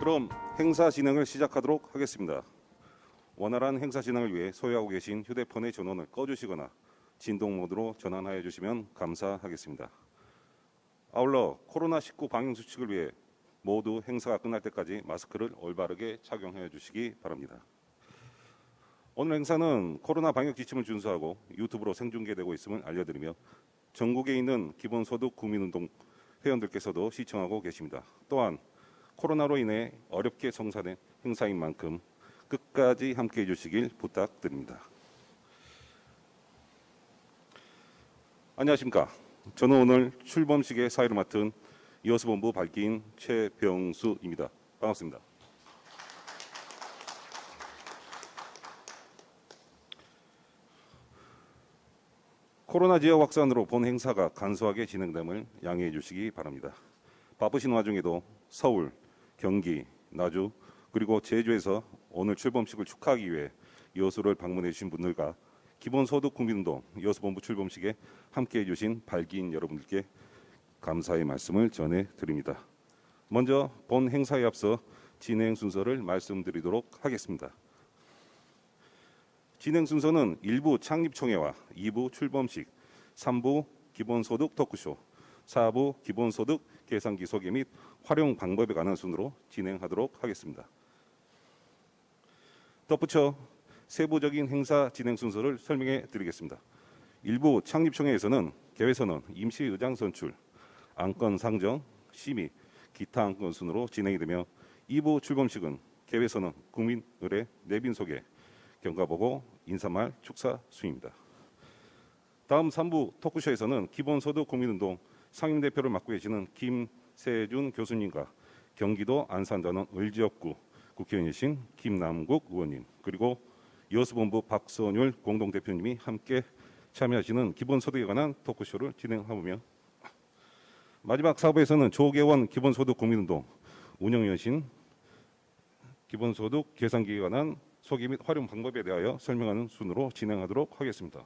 그럼 행사 진행을 시작하도록 하겠습니다. 원활한 행사 진행을 위해 소유하고 계신 휴대폰의 전원을 꺼주시거나 진동 모드로 전환하여 주시면 감사하겠습니다. 아울러 코로나19 방역 수칙을 위해 모두 행사가 끝날 때까지 마스크를 올바르게 착용해 주시기 바랍니다. 오늘 행사는 코로나 방역 지침을 준수하고 유튜브로 생중계되고 있음을 알려드리며 전국에 있는 기본소득 국민운동 회원들께서도 시청하고 계십니다. 또한 코로나로 인해 어렵게 성사된 행사인 만큼 끝까지 함께해 주시길 부탁드립니다. 안녕하십니까. 저는 오늘 출범식의 사회를 맡은 여수본부 발기인 최병수입니다. 반갑습니다. 코로나 지역 확산으로 본 행사가 간소하게 진행됨을 양해해 주시기 바랍니다. 바쁘신 와중에도 서울, 경기, 나주, 그리고 제주에서 오늘 출범식을 축하하기 위해 여수를 방문해 주신 분들과 기본소득 국민운동 여수본부 출범식에 함께해 주신 발기인 여러분들께 감사의 말씀을 전해드립니다. 먼저 본 행사에 앞서 진행 순서를 말씀드리도록 하겠습니다. 진행 순서는 1부 창립총회와 2부 출범식, 3부 기본소득 토크쇼, 4부 기본소득 계산기 소개 및 활용 방법에 관한 순으로 진행하도록 하겠습니다. 덧붙여 세부적인 행사 진행 순서를 설명해 드리겠습니다. 1부 창립총회에서는 개회선언, 임시의장 선출, 안건 상정, 심의, 기타 안건 순으로 진행이 되며 2부 출범식은 개회선언, 국민 의뢰, 내빈 소개, 경과보고, 인사말, 축사 수입니다. 다음 3부 토크쇼에서는 기본소득 국민운동 상임대표를 맡고 계시는 김세준 교수님과 경기도 안산단원 을지역구 국회의원이신 김남국 의원님, 그리고 여수본부 박선율 공동대표님이 함께 참여하시는 기본소득에 관한 토크쇼를 진행하며 마지막 4부에서는 조계원 기본소득 국민운동 운영위원신 기본소득 계산기에 관한 소개 및 활용 방법에 대하여 설명하는 순으로 진행하도록 하겠습니다.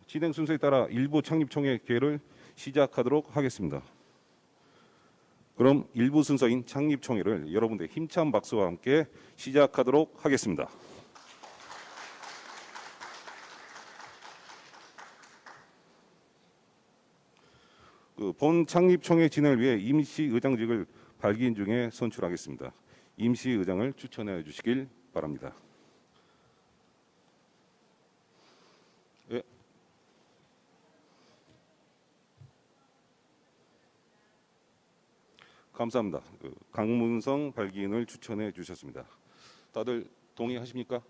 진행 순서에 따라 1부 창립총회 개회를 시작하도록 하겠습니다. 그럼 1부 순서인 창립총회를 여러분들의 힘찬 박수와 함께 시작하도록 하겠습니다. 본 창립총회 진행을 위해 임시의장직을 발기인 중에 선출하겠습니다. 임시의장을 추천해 주시길 바랍니다. 예. 감사합니다. 강문성 발기인을 추천해 주셨습니다. 다들 동의하십니까?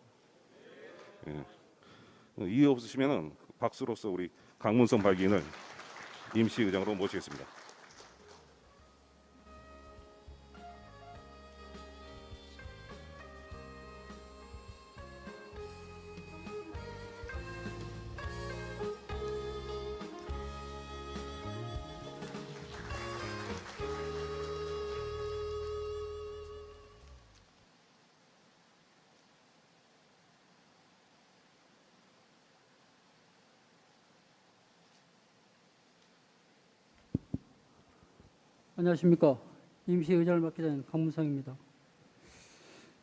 예. 이의 없으시면 박수로서 우리 강문성 발기인을 임시의장으로 모시겠습니다. 안녕하십니까. 임시의장을 맡게 된 강문성입니다.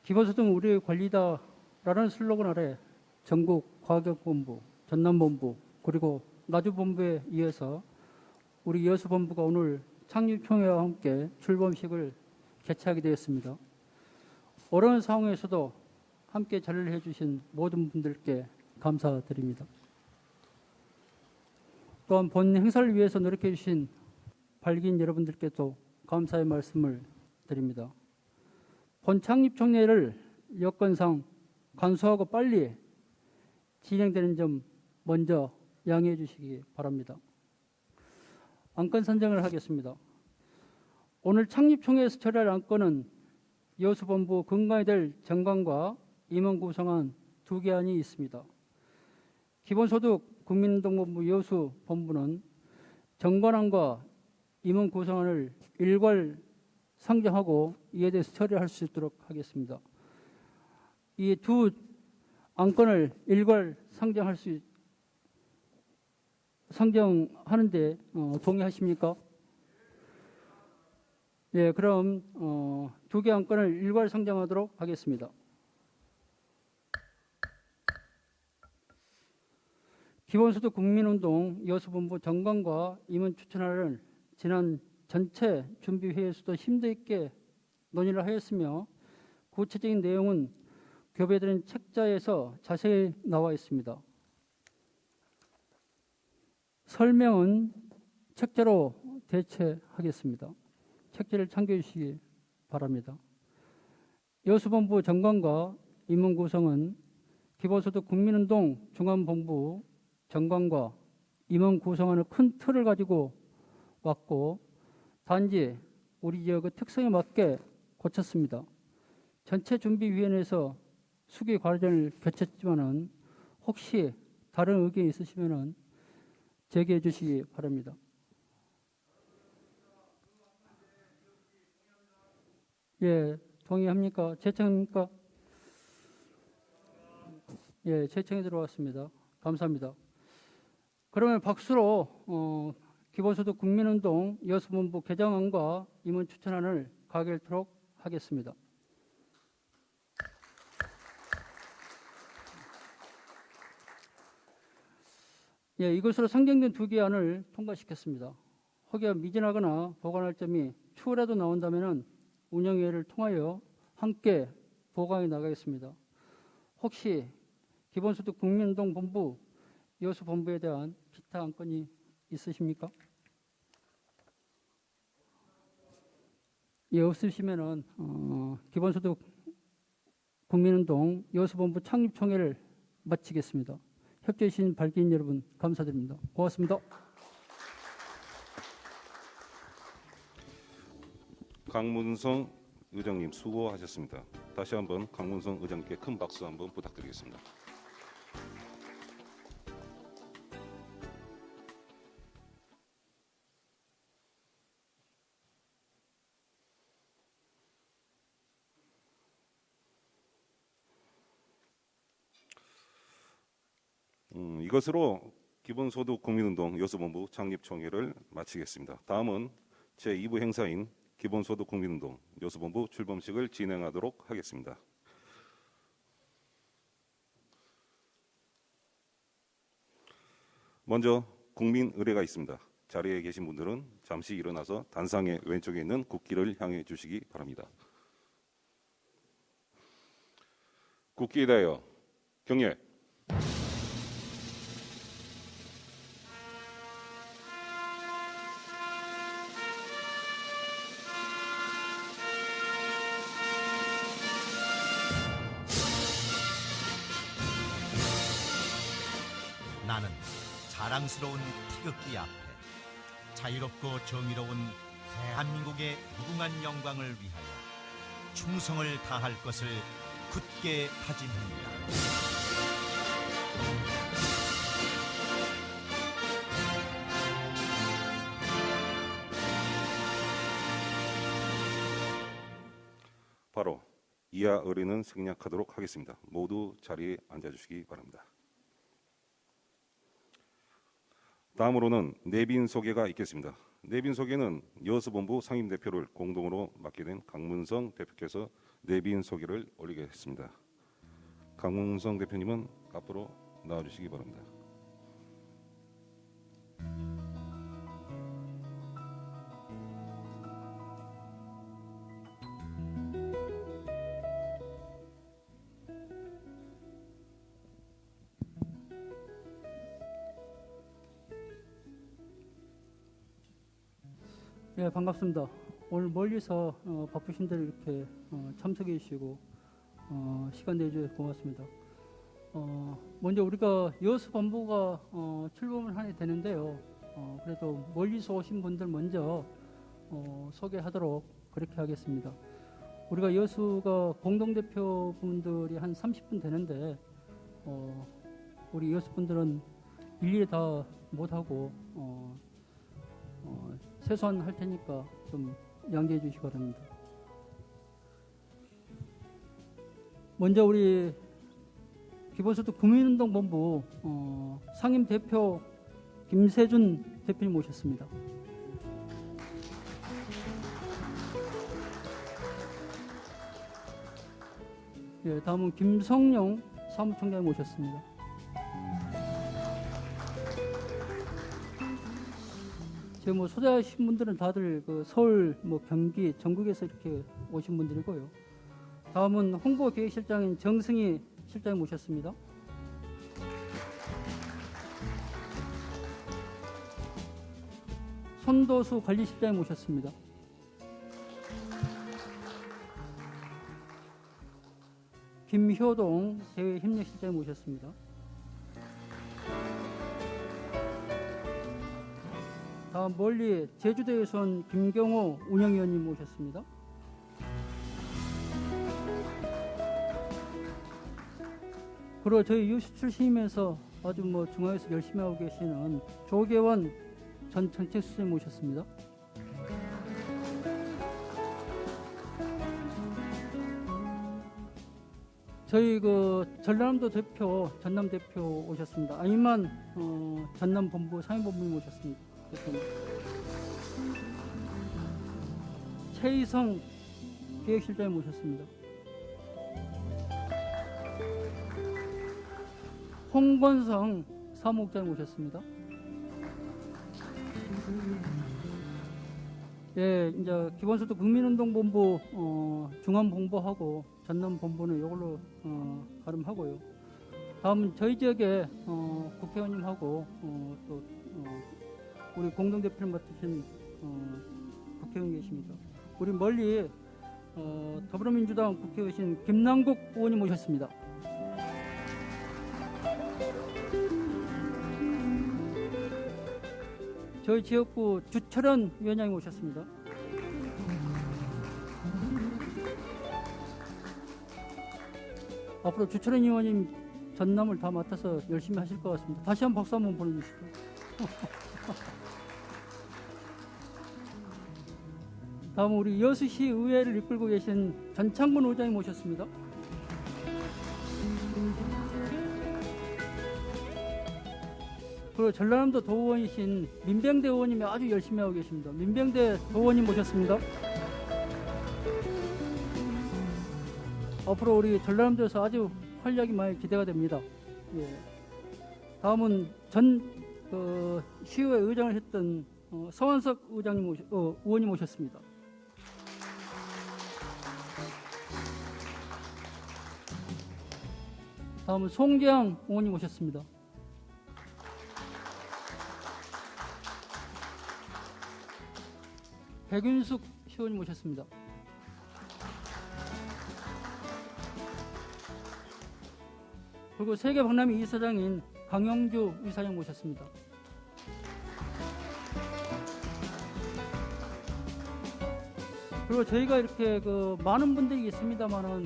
기본소득은 우리의 권리다라는 슬로건 아래 전국 과격본부, 전남본부, 그리고 나주본부에 이어서 우리 여수본부가 오늘 창립총회와 함께 출범식을 개최하게 되었습니다. 어려운 상황에서도 함께 자리를 해주신 모든 분들께 감사드립니다. 또한 본 행사를 위해서 노력해 주신 발기인 여러분들께도 감사의 말씀을 드립니다. 본 창립총회를 여건상 간소하고 빨리 진행되는 점 먼저 양해해 주시기 바랍니다. 안건 선정을 하겠습니다. 오늘 창립총회에서 처리할 안건은 여수본부 근간이 될 정관과 임원 구성안 2개 안이 있습니다. 기본소득 국민운동본부 여수본부는 정관안과 임원 구성안을 일괄 상정하고 이에 대해서 처리할 수 있도록 하겠습니다. 이 두 안건을 일괄 상정하는데 동의하십니까? 예, 그럼 두 개 안건을 일괄 상정하도록 하겠습니다. 기본소득 국민운동 여수본부 정관과 임원 추천안을 지난 전체 준비회의에서도 심도 있게 논의를 하였으며 구체적인 내용은 교배드린 책자에서 자세히 나와 있습니다. 설명은 책자로 대체하겠습니다. 책자를 참고해 주시기 바랍니다. 여수본부 정관과 임원 구성은 기본소득 국민운동 중앙본부 정관과 임원 구성하는 큰 틀을 가지고 왔고 단지 우리 지역의 특성에 맞게 고쳤습니다. 전체 준비위원회에서 수기 과정을 거쳤지만은 혹시 다른 의견이 있으시면은 제기해 주시기 바랍니다. 예, 동의합니까? 제청입니까? 예, 제청이 들어왔습니다. 감사합니다. 그러면 박수로 기본소득 국민운동 여수본부 개정안과 임원 추천안을 가결토록 하겠습니다. 예, 이것으로 상정된 두 개 안을 통과시켰습니다. 혹여 미진하거나 보완할 점이 추후라도 나온다면 운영위를 통하여 함께 보강해 나가겠습니다. 혹시 기본소득 국민운동 본부 여수본부에 대한 기타 안건이 있으십니까? 예, 없으시면은 기본소득 국민운동 여수본부 창립총회를 마치겠습니다. 협조해 주신 발기인 여러분 감사드립니다. 고맙습니다. 강문성 의장님 수고하셨습니다. 다시 한번 강문성 의장님께 큰 박수 한번 부탁드리겠습니다. 이것으로 기본소득 국민운동 여수본부 창립총회를 마치겠습니다. 다음은 제2부 행사인 기본소득 국민운동 여수본부 출범식을 진행하도록 하겠습니다. 먼저 국민 의례가 있습니다. 자리에 계신 분들은 잠시 일어나서 단상의 왼쪽에 있는 국기를 향해 주시기 바랍니다. 국기에 대하여 경례. 나는 자랑스러운 태극기 앞에 자유롭고 정의로운 대한민국의 무궁한 영광을 위하여 충성을 다할 것을 굳게 다짐합니다. 바로 이하 의례는 생략하도록 하겠습니다. 모두 자리에 앉아주시기 바랍니다. 다음으로는 내빈 소개가 있겠습니다. 내빈 소개는 여수본부 상임대표를 공동으로 맡게 된 강문성 대표께서 내빈 소개를 올리겠습니다. 강문성 대표님은 앞으로 나와주시기 바랍니다. 네, 반갑습니다. 오늘 멀리서 바쁘신데 이렇게 참석해 주시고 시간 내주셔서 고맙습니다. 먼저 우리가 여수본부가 출범을 하게 되는데요. 그래도 멀리서 오신 분들 먼저 소개하도록 그렇게 하겠습니다. 우리가 여수가 공동대표분들이 한 30분 되는데 우리 여수분들은 일일이 다 못하고 최소한 할 테니까 좀 양해해 주시기 바랍니다. 먼저 우리 기본소득 국민운동본부 상임대표 김세준 대표님 모셨습니다. 예, 다음은 김성용 사무총장 모셨습니다. 지금 뭐 소개하신 분들은 다들 그 서울, 뭐 경기, 전국에서 이렇게 오신 분들이고요. 다음은 홍보기획실장인 정승희 실장님 모셨습니다. 손도수 관리실장님 모셨습니다. 김효동 대외협력실장님 모셨습니다. 다음 멀리 제주도에서 온 김경호 운영위원님 모셨습니다. 그리고 저희 유수출신임에서 아주 뭐 중앙에서 열심히 하고 계시는 조계원 전 정책수석님 모셨습니다. 저희 그 전남도 대표, 전남 대표 오셨습니다. 아니만 전남 본부 상임본부님 모셨습니다. 대표님. 최희성 기획실장님 모셨습니다. 홍건성 사무국장님 모셨습니다. 예, 이제 기본소득 국민운동본부 중앙본부하고 전남본부는 이걸로 가름하고요. 다음은 저희 지역에 국회의원님하고 또 우리 공동대표를 맡으신 국회의원이 계십니다. 우리 멀리 더불어민주당 국회의원 김남국 의원님 모셨습니다. 저희 지역구 주철현 위원장이 오셨습니다. 앞으로 주철현 의원님 전남을 다 맡아서 열심히 하실 것 같습니다. 다시 한번 박수 한번 보내주시죠. 다음 우리 여수시 의회를 이끌고 계신 전창근 의장이 모셨습니다. 그리고 전라남도 도의원이신 민병대 의원님이 아주 열심히 하고 계십니다. 민병대 도의원님 모셨습니다. 앞으로 우리 전라남도에서 아주 활약이 많이 기대가 됩니다. 예. 다음은 전 시의회 의장을 했던 서원석 의장님 의원님 모셨습니다. 다음은 송재양 의원님 모셨습니다. 백윤숙 시의원님 모셨습니다. 그리고 세계 박람회 이사장인 강영주 이사장 모셨습니다. 그리고 저희가 이렇게 많은 분들이 있습니다만은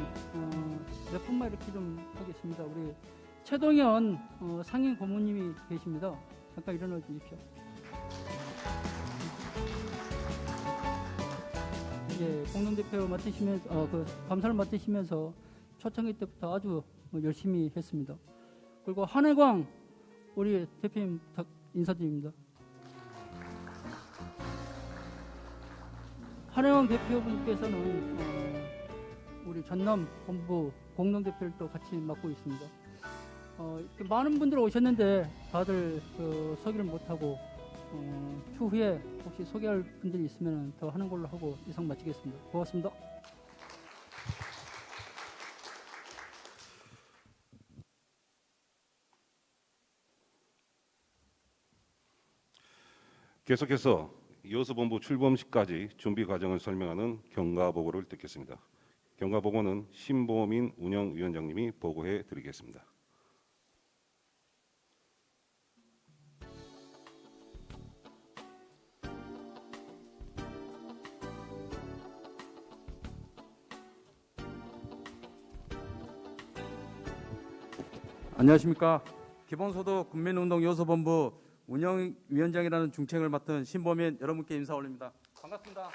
몇 분만 이렇게 좀 하겠습니다. 우리 최동현 상임 고문님이 계십니다. 잠깐 일어나 주십시오. 예, 공동대표 맡으시면서 감사를 맡으시면서 초창기 때부터 아주 열심히 했습니다. 그리고 한혜광 우리 대표님 인사드립니다. 한혜광 대표분께서는 우리 전남 본부 공동대표를 또 같이 맡고 있습니다. 이렇게 많은 분들 오셨는데 다들 소개를 못하고 추후에 혹시 소개할 분들이 있으면 더 하는 걸로 하고 이상 마치겠습니다. 고맙습니다. 계속해서 여수본부 출범 시까지 준비 과정을 설명하는 경과보고를 듣겠습니다. 경과보고는 신보민 운영위원장님이 보고해 드리겠습니다. 안녕하십니까. 기본소득 국민운동 여수본부 운영위원장이라는 중책을 맡은 신보민 여러분께 인사 올립니다. 반갑습니다.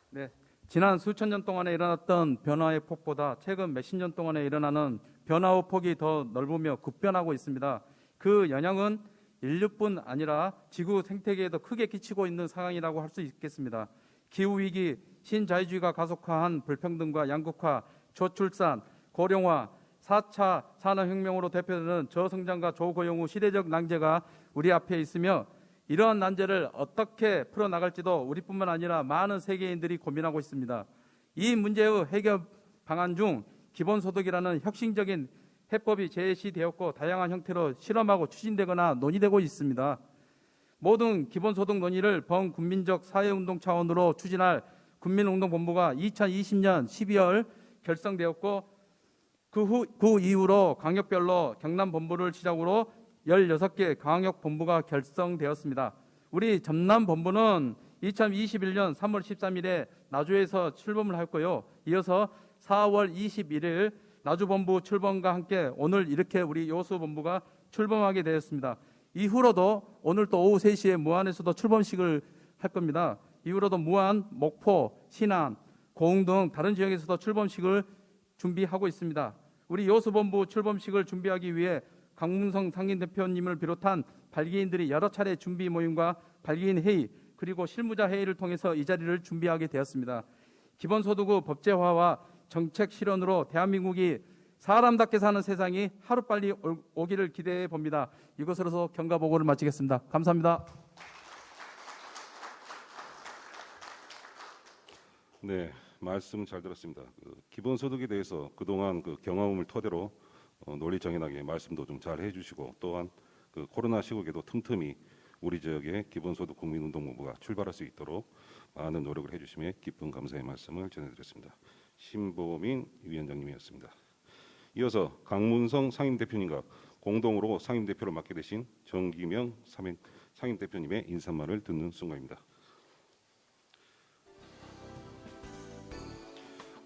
네, 지난 수천 년 동안에 일어났던 변화의 폭보다 최근 몇십 년 동안에 일어나는 변화의 폭이 더 넓으며 급변하고 있습니다. 그 영향은 인류뿐 아니라 지구 생태계에도 크게 끼치고 있는 상황이라고 할 수 있겠습니다. 기후위기, 신자유주의가 가속화한 불평등과 양극화, 저출산, 고령화, 4차 산업혁명으로 대표되는 저성장과 조고용 후 시대적 난제가 우리 앞에 있으며 이러한 난제를 어떻게 풀어나갈지도 우리뿐만 아니라 많은 세계인들이 고민하고 있습니다. 이 문제의 해결 방안 중 기본소득이라는 혁신적인 해법이 제시되었고 다양한 형태로 실험하고 추진되거나 논의되고 있습니다. 모든 기본소득 논의를 범국민적 사회운동 차원으로 추진할 국민운동본부가 2020년 12월 결성되었고 그 이후로 광역별로 경남본부를 시작으로 16개 광역본부가 결성되었습니다. 우리 전남본부는 2021년 3월 13일에 나주에서 출범을 했고요. 이어서 4월 21일 나주본부 출범과 함께 오늘 이렇게 우리 요수본부가 출범하게 되었습니다. 이후로도 오늘 또 오후 3시에 무안에서도 출범식을 할 겁니다. 이후로도 무안, 목포, 신안, 고흥 등 다른 지역에서도 출범식을 준비하고 있습니다. 우리 요수본부 출범식을 준비하기 위해 강문성 상임대표님을 비롯한 발기인들이 여러 차례 준비 모임과 발기인 회의 그리고 실무자 회의를 통해서 이 자리를 준비하게 되었습니다. 기본소득의 법제화와 정책 실현으로 대한민국이 사람답게 사는 세상이 하루빨리 오기를 기대해 봅니다. 이것으로서 경과보고를 마치겠습니다. 감사합니다. 네, 말씀 잘 들었습니다. 기본소득에 대해서 그동안 경험을 토대로 논리 정연하게 말씀도 좀 잘 해주시고 또한 코로나 시국에도 틈틈이 우리 지역의 기본소득 국민운동본부가 출발할 수 있도록 많은 노력을 해주심에 깊은 감사의 말씀을 전해드렸습니다. 신보민 위원장님이었습니다. 이어서 강문성 상임대표님과 공동으로 상임대표를 맡게 되신 정기명 상임대표님의 인사말을 듣는 순간입니다.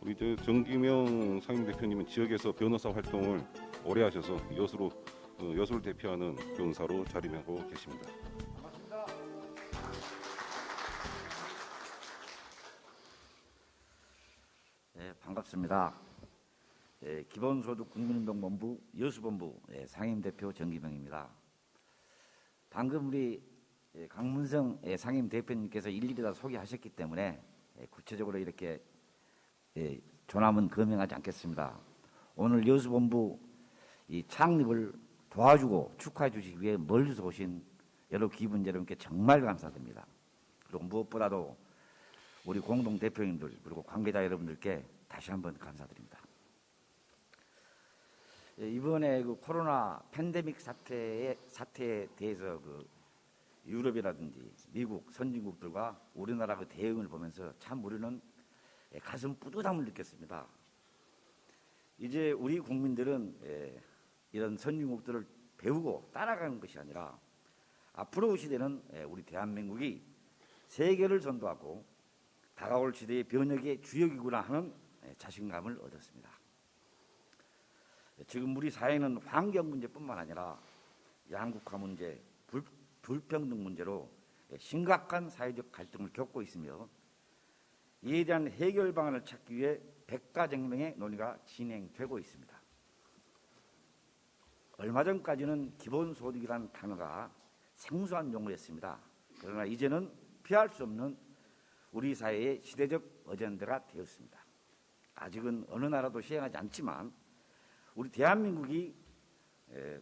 우리 정기명 상임대표님은 지역에서 변호사 활동을 오래 하셔서 여수를 대표하는 변호사로 자리매고 계십니다. 반갑습니다. 네, 반갑습니다. 기본소득 국민운동본부 여수본부 상임대표 정기명입니다. 방금 우리 강문성 상임대표님께서 일일이 다 소개하셨기 때문에 구체적으로 이렇게 조남은 거명하지 않겠습니다. 오늘 여수본부 이 창립을 도와주고 축하해 주시기 위해 멀리서 오신 여러 기분 여러분께 정말 감사드립니다. 그리고 무엇보다도 우리 공동대표님들 그리고 관계자 여러분들께 다시 한번 감사드립니다. 이번에 코로나 팬데믹 사태에 대해서 유럽이라든지 미국 선진국들과 우리나라 대응을 보면서 참 우리는 가슴 뿌듯함을 느꼈습니다. 이제 우리 국민들은 이런 선진국들을 배우고 따라가는 것이 아니라 앞으로 시대는 우리 대한민국이 세계를 선도하고 다가올 시대의 변혁의 주역이구나 하는 자신감을 얻었습니다. 지금 우리 사회는 환경 문제뿐만 아니라 양극화 문제, 불평등 문제로 심각한 사회적 갈등을 겪고 있으며 이에 대한 해결 방안을 찾기 위해 백가정명의 논의가 진행되고 있습니다. 얼마 전까지는 기본소득이라는 단어가 생소한 용어였습니다. 그러나 이제는 피할 수 없는 우리 사회의 시대적 어젠다가 되었습니다. 아직은 어느 나라도 시행하지 않지만 우리 대한민국이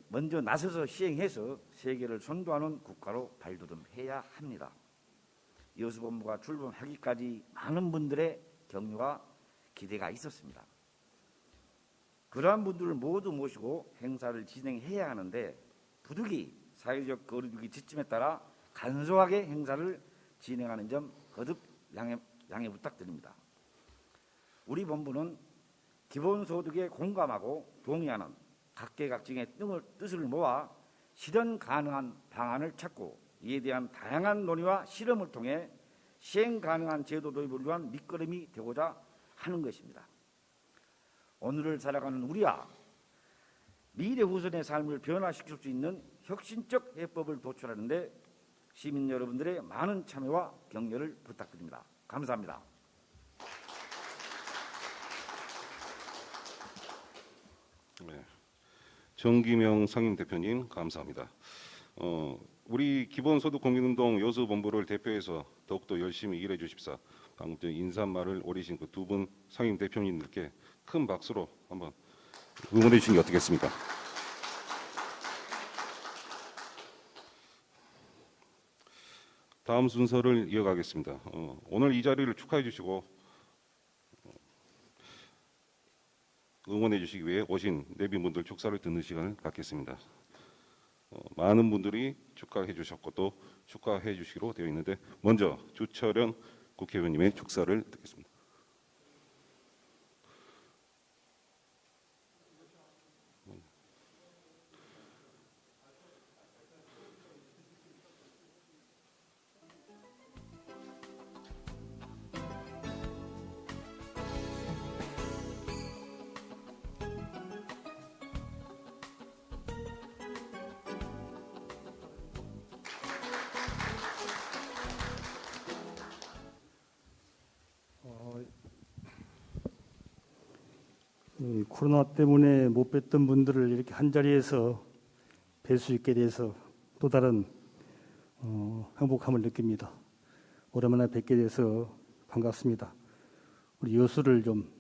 먼저 나서서 시행해서 세계를 선도하는 국가로 발돋움해야 합니다. 여수본부가 출범하기까지 많은 분들의 격려와 기대가 있었습니다. 그러한 분들을 모두 모시고 행사를 진행해야 하는데 부득이 사회적 거리두기 지침에 따라 간소하게 행사를 진행하는 점 거듭 양해 부탁드립니다. 우리 본부는 기본소득에 공감하고 동의하는 각계각층의 뜻을 모아 실현 가능한 방안을 찾고 이에 대한 다양한 논의와 실험을 통해 시행 가능한 제도 도입을 위한 밑거름이 되고자 하는 것입니다. 오늘을 살아가는 우리와 미래 후손의 삶을 변화시킬 수 있는 혁신적 해법을 도출하는 데 시민 여러분들의 많은 참여와 격려를 부탁드립니다. 감사합니다. 네, 정기명 상임대표님 감사합니다. 우리 기본소득 국민운동 여수본부를 대표해서 더욱더 열심히 일해 주십사. 방금 전 인사말을 올리신 그 두 분 상임 대표님들께 큰 박수로 한번 응원해 주시는 게 어떻겠습니까? 다음 순서를 이어가겠습니다. 오늘 이 자리를 축하해 주시고 응원해 주시기 위해 오신 내빈분들 축사를 듣는 시간을 갖겠습니다. 많은 분들이 축하해 주셨고 또 축하해 주시기로 되어 있는데 먼저 주철현 국회의원님의 축사를 듣겠습니다. 코로나 때문에 못 뵀던 분들을 이렇게 한 자리에서 뵐 수 있게 돼서 또 다른 행복함을 느낍니다. 오랜만에 뵙게 돼서 반갑습니다. 우리 여수를 좀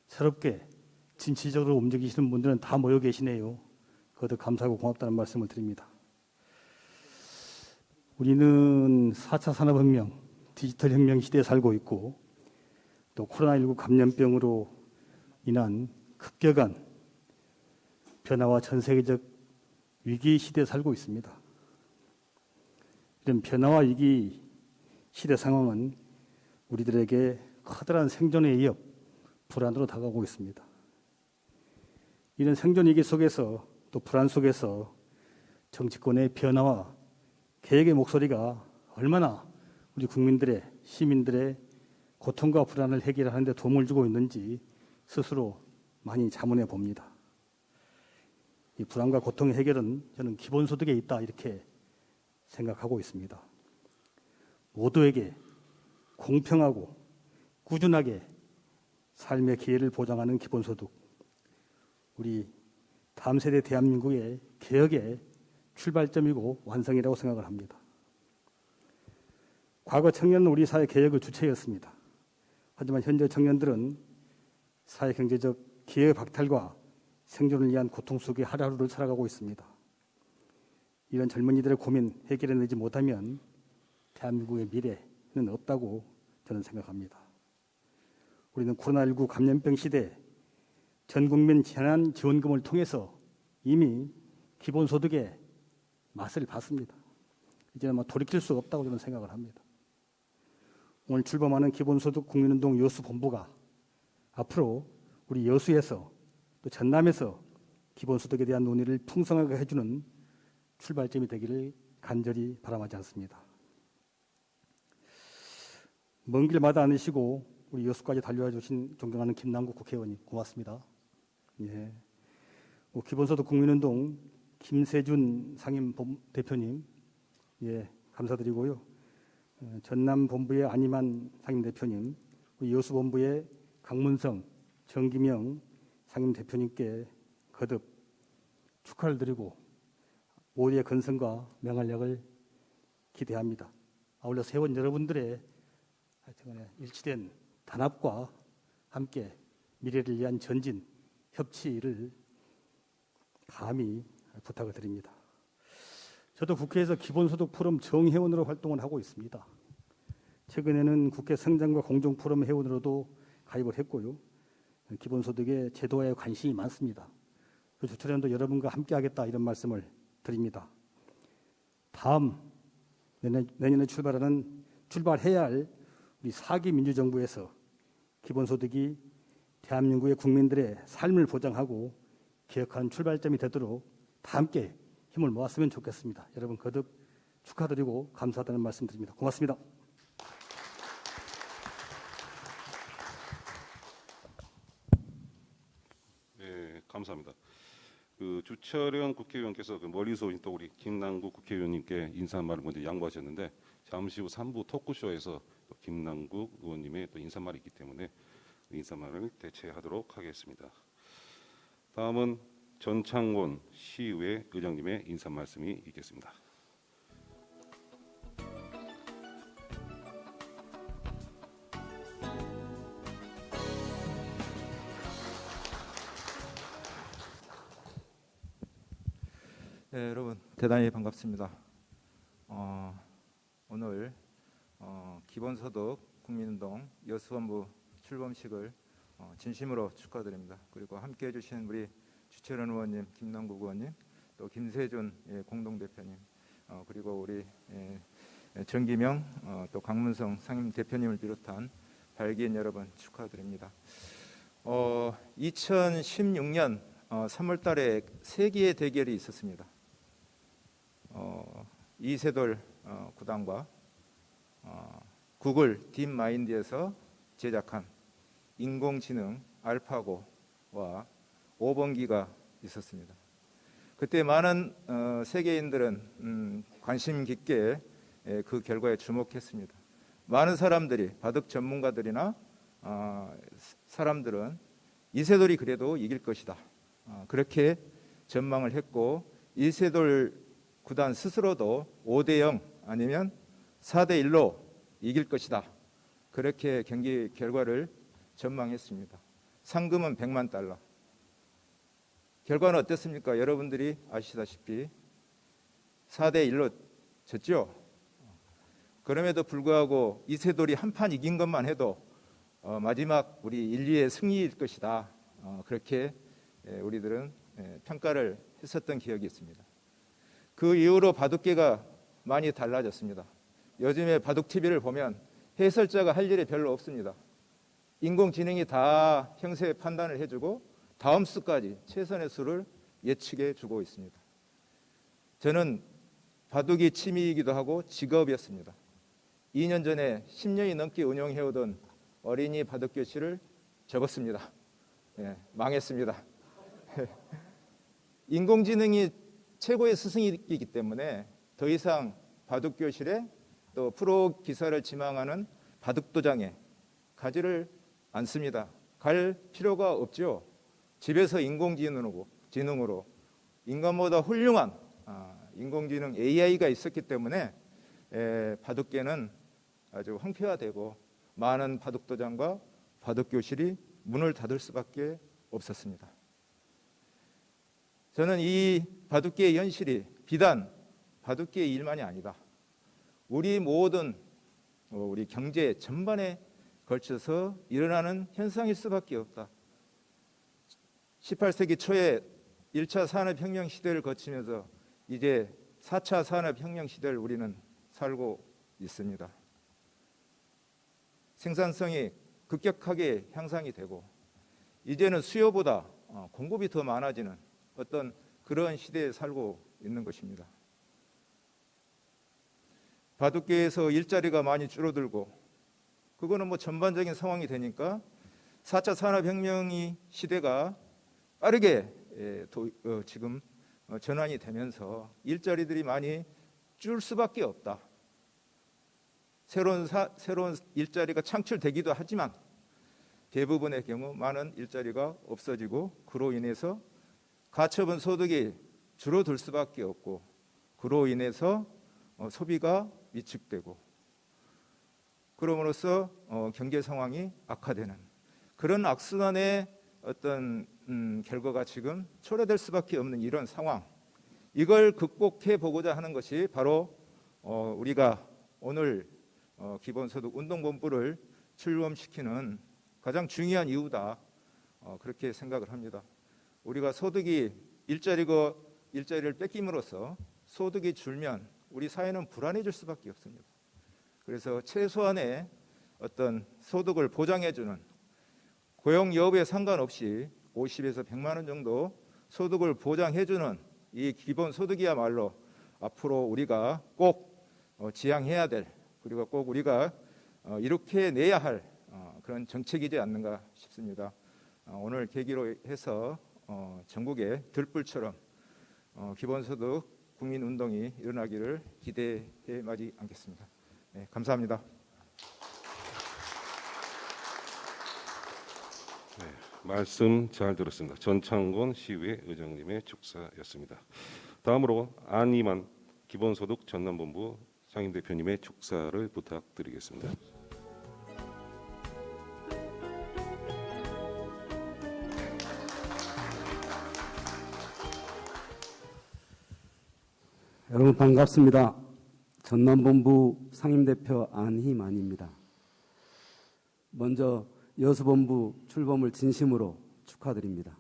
새롭게 진취적으로 움직이시는 분들은 다 모여 계시네요. 그것도 감사하고 고맙다는 말씀을 드립니다. 우리는 4차 산업혁명, 디지털 혁명 시대에 살고 있고 또 코로나19 감염병으로 인한 급격한 변화와 전 세계적 위기 시대에 살고 있습니다. 이런 변화와 위기 시대 상황은 우리들에게 커다란 생존의 위협, 불안으로 다가오고 있습니다. 이런 생존 위기 속에서 또 불안 속에서 정치권의 변화와 개혁의 목소리가 얼마나 우리 국민들의, 시민들의 고통과 불안을 해결하는 데 도움을 주고 있는지 스스로 많이 자문해 봅니다. 이 불안과 고통의 해결은 저는 기본소득에 있다 이렇게 생각하고 있습니다. 모두에게 공평하고 꾸준하게 삶의 기회를 보장하는 기본소득, 우리 다음 세대 대한민국의 개혁의 출발점이고 완성이라고 생각을 합니다. 과거 청년은 우리 사회 개혁의 주체였습니다. 하지만 현재 청년들은 사회 경제적 기회의 박탈과 생존을 위한 고통 속에 하루하루를 살아가고 있습니다. 이런 젊은이들의 고민 해결해내지 못하면 대한민국의 미래는 없다고 저는 생각합니다. 우리는 코로나19 감염병 시대 전국민 재난지원금을 통해서 이미 기본소득의 맛을 봤습니다. 이제는 돌이킬 수 없다고 저는 생각을 합니다. 오늘 출범하는 기본소득 국민운동 여수본부가 앞으로 우리 여수에서 또 전남에서 기본소득에 대한 논의를 풍성하게 해주는 출발점이 되기를 간절히 바람하지 않습니다. 먼 길 마다 않으시고 우리 여수까지 달려와 주신 존경하는 김남국 국회의원님 고맙습니다. 예. 기본소득 국민운동 김세준 상임 대표님 예, 감사드리고요. 전남 본부의 안희만 상임 대표님, 우리 여수 본부의 강문성, 정기명 상임 대표님께 거듭 축하를 드리고 모두의 건승과 명활약을 기대합니다. 아울러 세원 여러분들의 하여튼간에 일치된 단합과 함께 미래를 위한 전진, 협치를 감히 부탁을 드립니다. 저도 국회에서 기본소득 포럼 정회원으로 활동을 하고 있습니다. 최근에는 국회 성장과 공정 포럼 회원으로도 가입을 했고요. 기본소득의 제도화에 관심이 많습니다. 주철현도 여러분과 함께하겠다 이런 말씀을 드립니다. 다음 내년에 출발해야 할 우리 4기 민주정부에서 기본소득이 대한민국의 국민들의 삶을 보장하고 개혁하는 출발점이 되도록 다 함께 힘을 모았으면 좋겠습니다. 여러분 거듭 축하드리고 감사하다는 말씀 드립니다. 고맙습니다. 네, 감사합니다. 주철현 국회의원께서 멀리서 오신 또 우리 김남국 국회의원님께 인사 말을 먼저 양보하셨는데 잠시 후 3부 토크쇼에서 또 김남국 의원님의 또 인사말이 있기 때문에 인사말을 대체하도록 하겠습니다. 다음은 전창원 시의회 의장님의 인사 말씀이 있겠습니다. 네, 여러분 대단히 반갑습니다. 오늘 기본소득 국민운동 여수본부 출범식을 진심으로 축하드립니다. 그리고 함께해 주신 우리 주철원 의원님, 김남국 의원님, 또 김세준 공동대표님, 그리고 우리 정기명 또 강문성 상임대표님을 비롯한 발기인 여러분 축하드립니다. 2016년 3월 달에 세기의 대결이 있었습니다. 이세돌 구단과 구글 딥마인드에서 제작한 인공지능 알파고와 5번기가 있었습니다. 그때 많은 세계인들은 관심 깊게 그 결과에 주목했습니다. 많은 사람들이, 바둑 전문가들이나 사람들은 이세돌이 그래도 이길 것이다, 그렇게 전망을 했고, 이세돌 구단 스스로도 5대0 아니면 4대1로 이길 것이다, 그렇게 경기 결과를 전망했습니다. 상금은 100만 달러. 결과는 어땠습니까? 여러분들이 아시다시피 4대1로 졌죠. 그럼에도 불구하고 이세돌이 한 판 이긴 것만 해도 마지막 우리 인류의 승리일 것이다, 그렇게 우리들은 평가를 했었던 기억이 있습니다. 그 이후로 바둑계가 많이 달라졌습니다. 요즘에 바둑TV를 보면 해설자가 할 일이 별로 없습니다. 인공지능이 다 형세 판단을 해주고 다음 수까지 최선의 수를 예측해 주고 있습니다. 저는 바둑이 취미이기도 하고 직업이었습니다. 2년 전에 10년이 넘게 운영해오던 어린이 바둑교실을 접었습니다. 망했습니다. 인공지능이 최고의 스승이기 때문에 더 이상 바둑교실에 또 프로 기사를 지망하는 바둑도장에 가지를 않습니다. 갈 필요가 없죠. 집에서 인공지능으로 인간보다 훌륭한 인공지능 AI가 있었기 때문에 바둑계는 아주 황폐화되고 많은 바둑도장과 바둑교실이 문을 닫을 수밖에 없었습니다. 저는 이 바둑계의 현실이 비단 바둑계의 일만이 아니다, 우리 모든 우리 경제 전반에 걸쳐서 일어나는 현상일 수밖에 없다. 18세기 초에 1차 산업혁명 시대를 거치면서 이제 4차 산업혁명 시대를 우리는 살고 있습니다. 생산성이 급격하게 향상이 되고 이제는 수요보다 공급이 더 많아지는 어떤 그런 시대에 살고 있는 것입니다. 바둑계에서 일자리가 많이 줄어들고 그거는 뭐 전반적인 상황이 되니까 4차 산업혁명이 시대가 빠르게 지금 전환이 되면서 일자리들이 많이 줄 수밖에 없다. 새로운 일자리가 창출되기도 하지만 대부분의 경우 많은 일자리가 없어지고 그로 인해서 가처분 소득이 줄어들 수밖에 없고 그로 인해서 소비가 위축되고 그럼으로써 경제 상황이 악화되는 그런 악순환의 어떤 결과가 지금 초래될 수밖에 없는 이런 상황, 이걸 극복해 보고자 하는 것이 바로 우리가 오늘 기본소득 운동본부를 출범시키는 가장 중요한 이유다, 그렇게 생각을 합니다. 우리가 소득이 일자리를 뺏김으로써 소득이 줄면 우리 사회는 불안해질 수밖에 없습니다. 그래서 최소한의 어떤 소득을 보장해주는 고용 여부에 상관없이 50에서 100만 원 정도 소득을 보장해주는 이 기본소득이야말로 앞으로 우리가 꼭 지향해야 될, 그리고 꼭 우리가 이렇게 내야 할 그런 정책이지 않는가 싶습니다. 오늘 계기로 해서 전국에 들불처럼 기본소득 국민운동이 일어나기를 기대해 마지 않겠습니다. 네, 감사합니다. 네, 말씀 잘 들었습니다. 전창곤 시의회 의장님의 축사였습니다. 다음으로 안이만 기본소득 전남본부 상임대표님의 축사를 부탁드리겠습니다. 여러분 반갑습니다. 전남본부 상임대표 안희만입니다. 먼저 여수본부 출범을 진심으로 축하드립니다.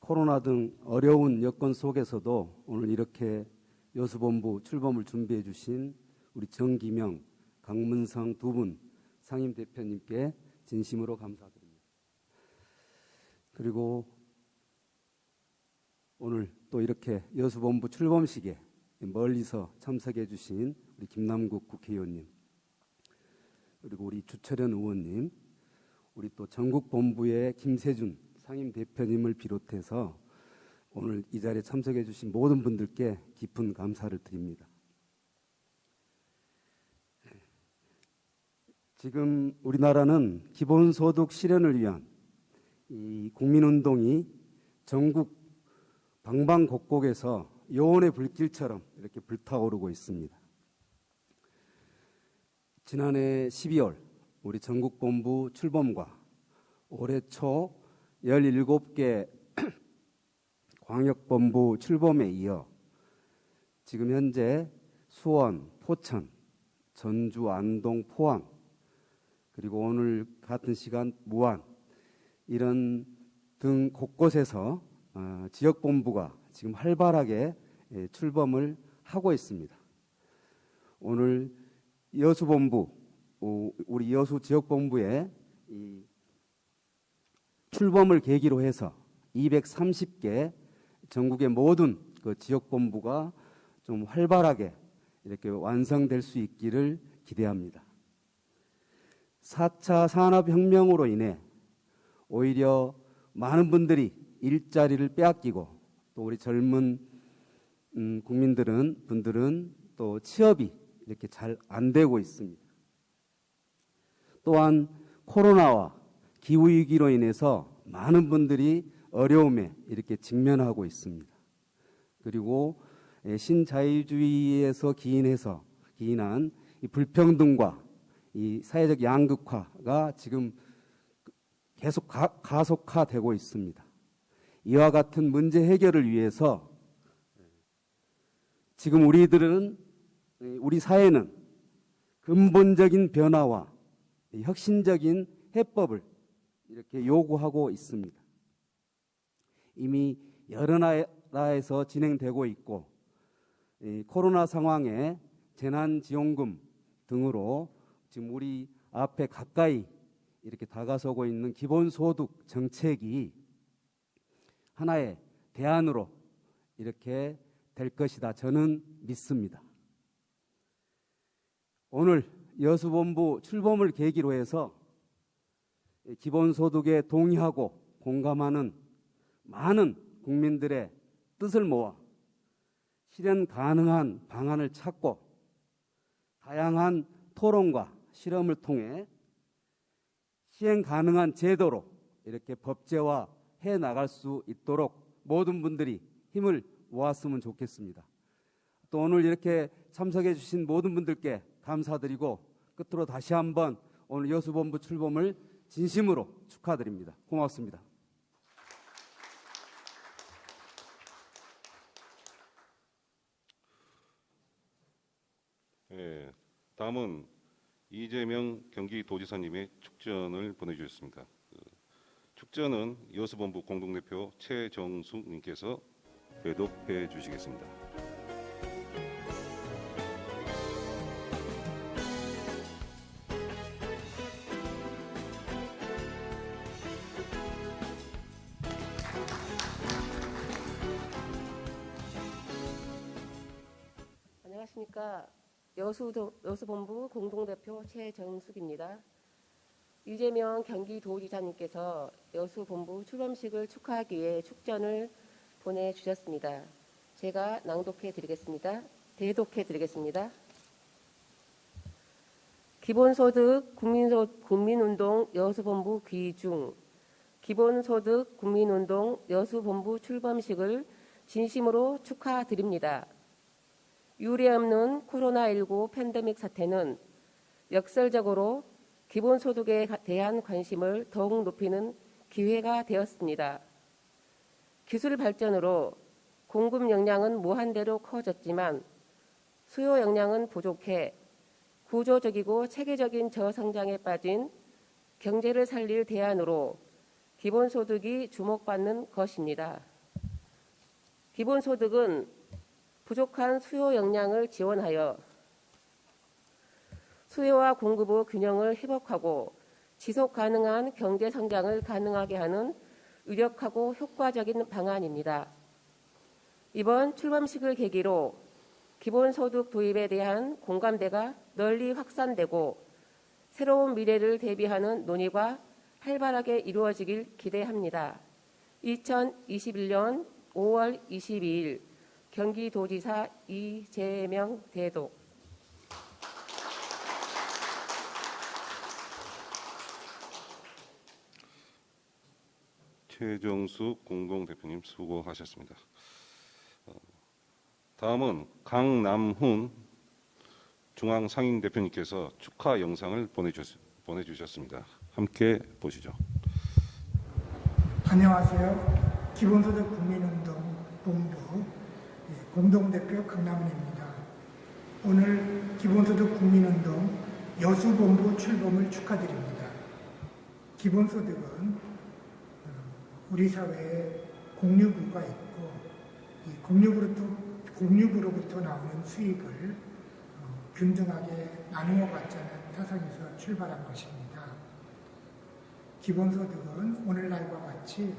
코로나 등 어려운 여건 속에서도 오늘 이렇게 여수본부 출범을 준비해 주신 우리 정기명, 강문성 두 분 상임대표님께 진심으로 감사드립니다. 그리고 오늘 또 이렇게 여수본부 출범식에 멀리서 참석해 주신 우리 김남국 국회의원님, 그리고 우리 주철현 의원님, 우리 또 전국본부의 김세준 상임대표님을 비롯해서 오늘 이 자리에 참석해 주신 모든 분들께 깊은 감사를 드립니다. 지금 우리나라는 기본소득 실현을 위한 이 국민운동이 전국 방방곡곡에서 요원의 불길처럼 이렇게 불타오르고 있습니다. 지난해 12월 우리 전국본부 출범과 올해 초 17개 광역본부 출범에 이어 지금 현재 수원, 포천, 전주, 안동, 포항, 그리고 오늘 같은 시간 무안 이런 등 곳곳에서 지역본부가 지금 활발하게 출범을 하고 있습니다. 오늘 여수본부, 우리 여수 지역본부의 이 출범을 계기로 해서 230개 전국의 모든 그 지역본부가 좀 활발하게 이렇게 완성될 수 있기를 기대합니다. 4차 산업혁명으로 인해 오히려 많은 분들이 일자리를 빼앗기고 또 우리 젊은 분들은 또 취업이 이렇게 잘 안 되고 있습니다. 또한 코로나와 기후위기로 인해서 많은 분들이 어려움에 이렇게 직면하고 있습니다. 그리고 신자유주의에서 기인한 이 불평등과 이 사회적 양극화가 지금 계속 가속화되고 있습니다. 이와 같은 문제 해결을 위해서 지금 우리 사회는 근본적인 변화와 혁신적인 해법을 이렇게 요구하고 있습니다. 이미 여러 나라에서 진행되고 있고 코로나 상황에 재난지원금 등으로 지금 우리 앞에 가까이 이렇게 다가서고 있는 기본소득 정책이 하나의 대안으로 이렇게 될 것이다. 저는 믿습니다. 오늘 여수본부 출범을 계기로 해서 기본소득에 동의하고 공감하는 많은 국민들의 뜻을 모아 실현 가능한 방안을 찾고 다양한 토론과 실험을 통해 시행 가능한 제도로 이렇게 법제화해 나갈 수 있도록 모든 분들이 힘을 모았으면 좋겠습니다. 또 오늘 이렇게 참석해 주신 모든 분들께 감사드리고 끝으로 다시 한번 오늘 여수본부 출범을 진심으로 축하드립니다. 고맙습니다. 다음은 이재명 경기도지사님의 축전을 보내주셨습니다. 축전은 여수본부 공동대표 최정숙님께서 배독해 주시겠습니다. 안녕하십니까. 여수본부 공동대표 최정숙입니다. 이재명 경기도지사님께서 여수본부 출범식을 축하하기 위해 축전을 보내주셨습니다. 제가 낭독해 드리겠습니다. 대독해 드리겠습니다. 기본소득 국민운동 여수본부 귀중, 기본소득 국민운동 여수본부 출범식을 진심으로 축하드립니다. 유례없는 코로나19 팬데믹 사태는 역설적으로 기본소득에 대한 관심을 더욱 높이는 기회가 되었습니다. 기술 발전으로 공급 역량은 무한대로 커졌지만 수요 역량은 부족해 구조적이고 체계적인 저성장에 빠진 경제를 살릴 대안으로 기본소득이 주목받는 것입니다. 기본소득은 부족한 수요 역량을 지원하여 수요와 공급의 균형을 회복하고 지속 가능한 경제 성장을 가능하게 하는 유력하고 효과적인 방안입니다. 이번 출범식을 계기로 기본소득 도입에 대한 공감대가 널리 확산되고 새로운 미래를 대비하는 논의가 활발하게 이루어지길 기대합니다. 2021년 5월 22일 경기도지사 이재명 대독. 최정숙 공동대표님 수고하셨습니다. 다음은 강남훈 중앙상임대표님께서 축하 영상을 보내주셨습니다. 함께 보시죠. 안녕하세요. 기본소득 국민운동 본부 공동대표 강남훈입니다. 오늘 기본소득 국민운동 여수본부 출범을 축하드립니다. 기본소득은 우리 사회에 공유부가 있고 이 공유부로부터 나오는 수익을 균등하게 나누어 갖자는 사상에서 출발한 것입니다. 기본소득은 오늘날과 같이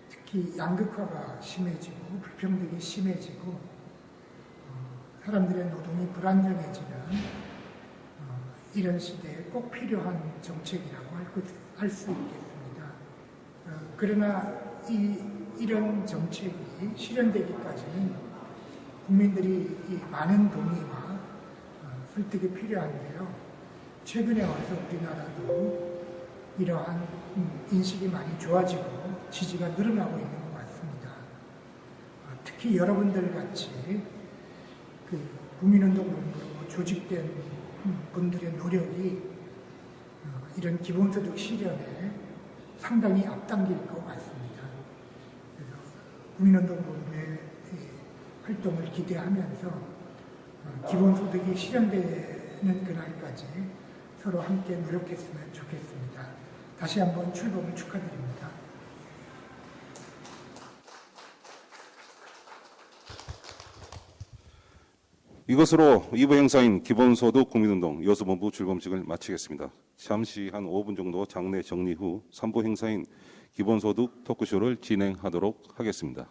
특히 양극화가 심해지고 불평등이 심해지고 사람들의 노동이 불안정해지는 이런 시대에 꼭 필요한 정책이라고 할 수 있겠습니다. 그러나 이런 정책이 실현되기까지는 국민들이 많은 동의와 설득이 필요한데요. 최근에 와서 우리나라도 이러한 인식이 많이 좋아지고 지지가 늘어나고 있는 것 같습니다. 특히 여러분들 같이 국민운동본부로 조직된 분들의 노력이 이런 기본소득 실현에 상당히 앞당길 것 같습니다. 그래서 국민운동본부의 활동을 기대하면서 기본소득이 실현되는 그날까지 서로 함께 노력했으면 좋겠습니다. 다시 한번 출범을 축하드립니다. 이것으로 2부 행사인 기본소득 국민운동 여수본부 출범식을 마치겠습니다. 잠시 한 5분 정도 장례 정리 후 3부 행사인 기본소득 토크쇼를 진행하도록 하겠습니다.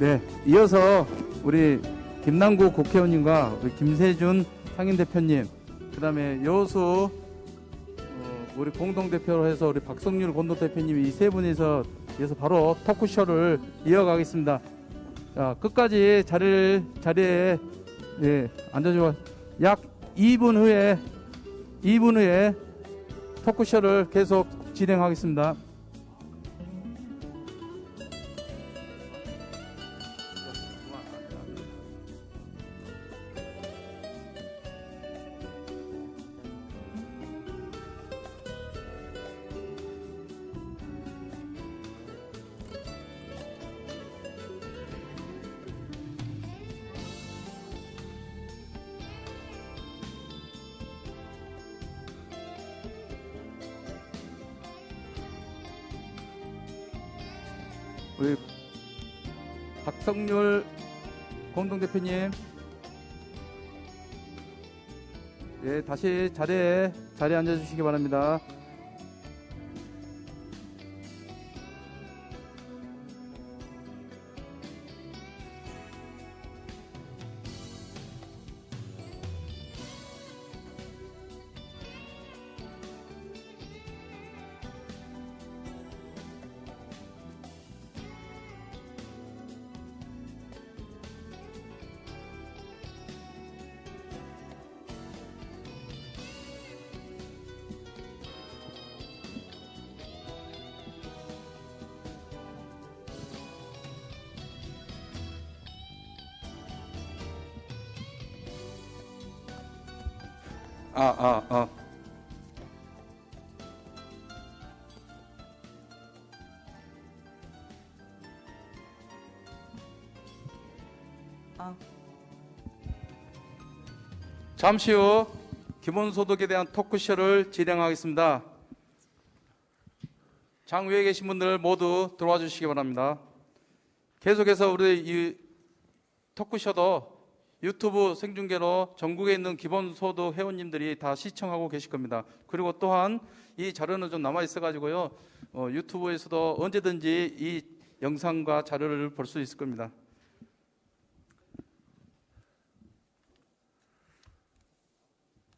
네, 이어서 우리 김남국 국회의원님과 우리 김세준 상임대표님, 그다음에 여수 우리 공동대표로 해서 우리 박성률 공동대표님이 이 세 분이서 이어서 바로 토크쇼를 이어가겠습니다. 자, 끝까지 자리에 앉아주고 약 2분 후에 토크쇼를 계속 진행하겠습니다. 우리 박성률 공동대표님, 다시 자리에 앉아주시기 바랍니다. 잠시 후 기본소득에 대한 토크쇼를 진행하겠습니다. 장 위에 계신 분들 모두 들어와 주시기 바랍니다. 계속해서 우리 이 토크쇼도 유튜브 생중계로 전국에 있는 기본소득 회원님들이 다 시청하고 계실 겁니다. 그리고 또한 이 자료는 좀 남아 있어 가지고요, 유튜브에서도 언제든지 이 영상과 자료를 볼 수 있을 겁니다.